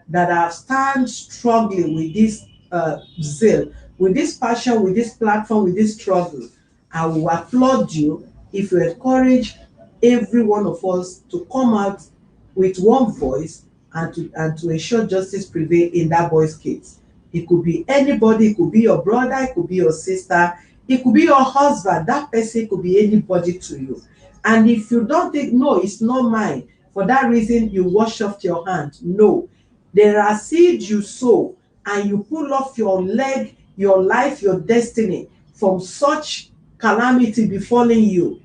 that have stand struggling with this zeal, with this passion, with this platform, with this struggle, I will applaud you if you encourage every one of us to come out with one voice and to ensure justice prevail in that boy's case. It could be anybody, it could be your brother, it could be your sister, it could be your husband. That person could be anybody to you. And if you don't think, no, it's not mine, for that reason you wash off your hand. No, there are seeds you sow and you pull off your leg, your life, your destiny from such calamity befalling you.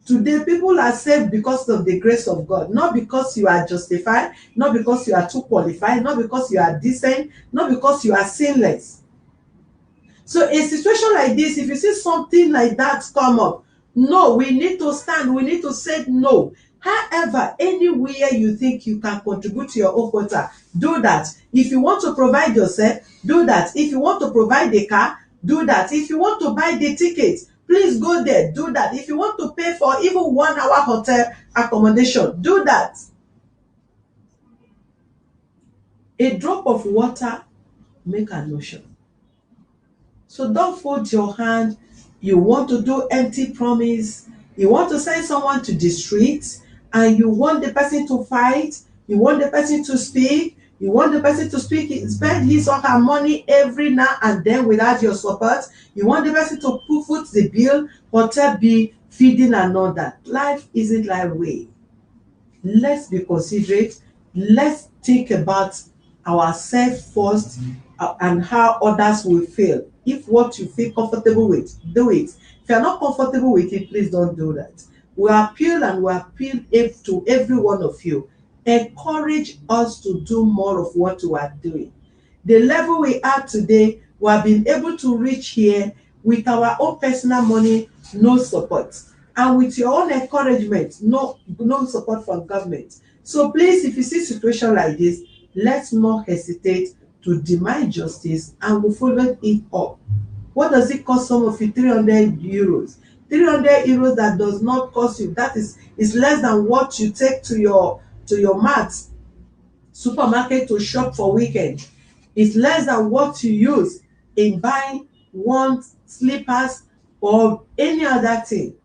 Today, people are saved because of the grace of God, not because you are justified, not because you are too qualified, not because you are decent, not because you are sinless. So a situation like this, if you see something like that come up, No, we need to stand. We need to say no. However, anywhere you think you can contribute to your own quota, do that. If you want to provide yourself, do that. If you want to provide the car, do that. If you want to buy the ticket, please go there, do that. If you want to pay for even 1 hour hotel accommodation, do that. A drop of water make an ocean. So don't fold your hand. You want to do empty promise. You want to send someone to the streets and you want the person to fight. You want the person to speak. You want the person to spend his or her money every now and then without your support. You want the person to foot the bill, hotel bill, feeding and all that. Life isn't that way. Let's be considerate. Let's think about ourselves first, and how others will feel. If what you feel comfortable with, do it. If you're not comfortable with it, please don't do that. We appeal, and we appeal to every one of you. Encourage us to do more of what we are doing. The level we are today, we have been able to reach here with our own personal money, no support, and with your own encouragement, no support from government. So please, if you see situation like this, let's not hesitate to demand justice, and we follow it up. What does it cost some of you? 300 euros. 300 euros that does not cost you, that is less than what you take to your mat supermarket to shop for weekend. It's less than what you use in buying one slippers or any other thing.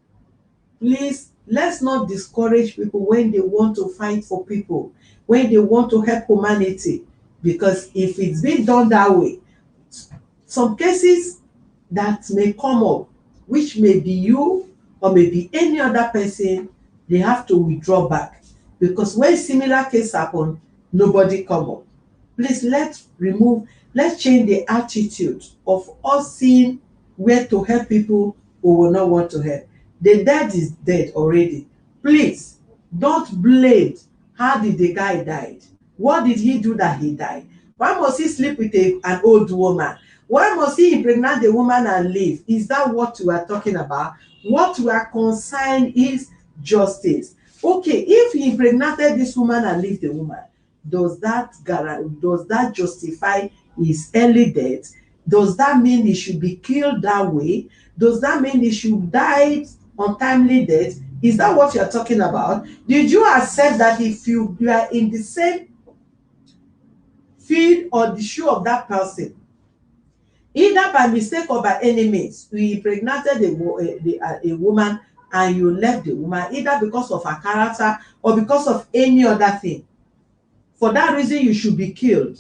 Please, let's not discourage people when they want to fight for people, when they want to help humanity, because if it's been done that way, some cases that may come up, which may be you or maybe any other person, they have to withdraw back, because when similar case happen, nobody come up. Please, let's change the attitude of us seeing where to help people who will not want to help. The dead is dead already. Please don't blame. How did the guy died? What did he do that he died? Why must he sleep with an old woman? Why must he impregnate the woman and leave? Is that what we are talking about? What we are concerned is justice. Okay, if he impregnated this woman and leave the woman, does that justify his early death? Does that mean he should be killed that way? Does that mean he should die untimely death? Is that what you are talking about? Did you accept that if you are in the same field or the shoe of that person, either by mistake or by any means, you impregnated a woman and you left the woman, either because of her character or because of any other thing, for that reason you should be killed?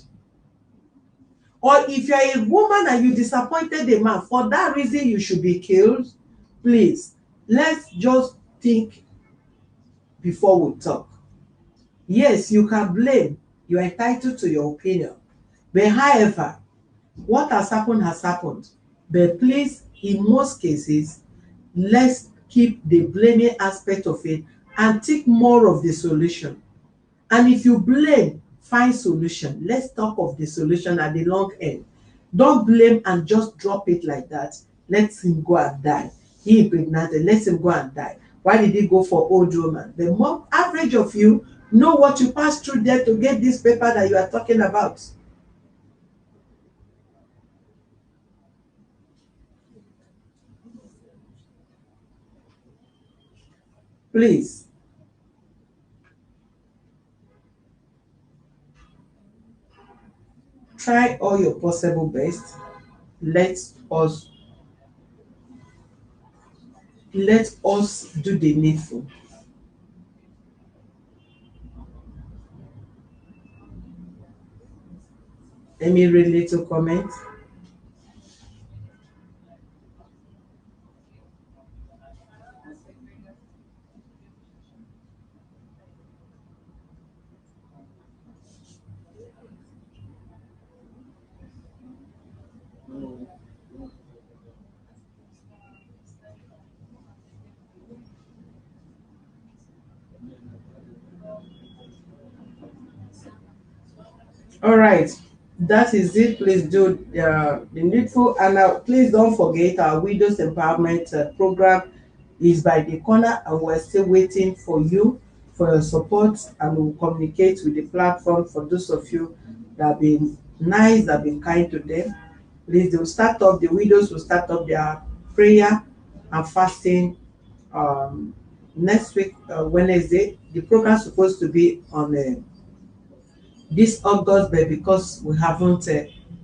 Or if you're a woman and you disappointed a man, for that reason you should be killed? Please, let's just think before we talk. Yes, you can blame. You're entitled to your opinion. But however, what has happened has happened. But please, in most cases, let's keep the blaming aspect of it and take more of the solution. And if you blame, find solution. Let's talk of the solution at the long end. Don't blame and just drop it like that. Let him go and die. He impregnated, let him go and die. Why did he go for old woman? The more average of you know what you passed through there to get this paper that you are talking about. Please, try all your possible best. Let us let us do the needful. Let me read little comment. All right, that is it. Please do the needful, and please don't forget our widows empowerment program. is by the corner, and we're still waiting for you, for your support, and we'll communicate with the platform. For those of you that have been nice, that have been kind to them, please, they'll start up, the widows will start up their prayer and fasting next week, Wednesday. The program supposed to be on this August, but because we haven't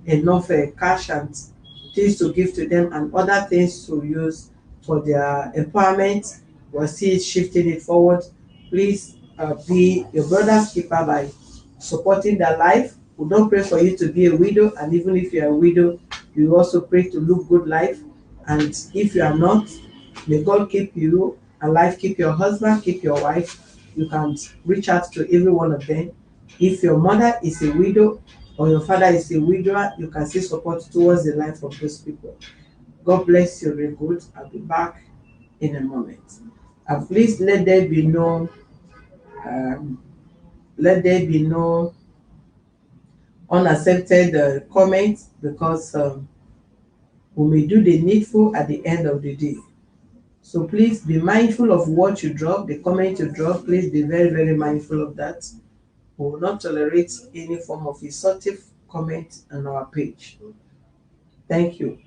enough cash and things to give to them and other things to use for their empowerment, we're still shifting it forward. Please be your brother's keeper by supporting their life. We don't pray for you to be a widow, and even if you're a widow, we also pray to live good life. And if you are not, may God keep you alive, keep your husband, keep your wife. You can reach out to every one of them. If your mother is a widow or your father is a widower, you can still support towards the life of those people. God bless you real good. I'll be back in a moment. And please um, let there be no unaccepted comments, because we may do the needful at the end of the day. So please be mindful of what you drop, the comment you drop. Please be very, very mindful of that. We will not tolerate any form of insultive comment on our page. Thank you.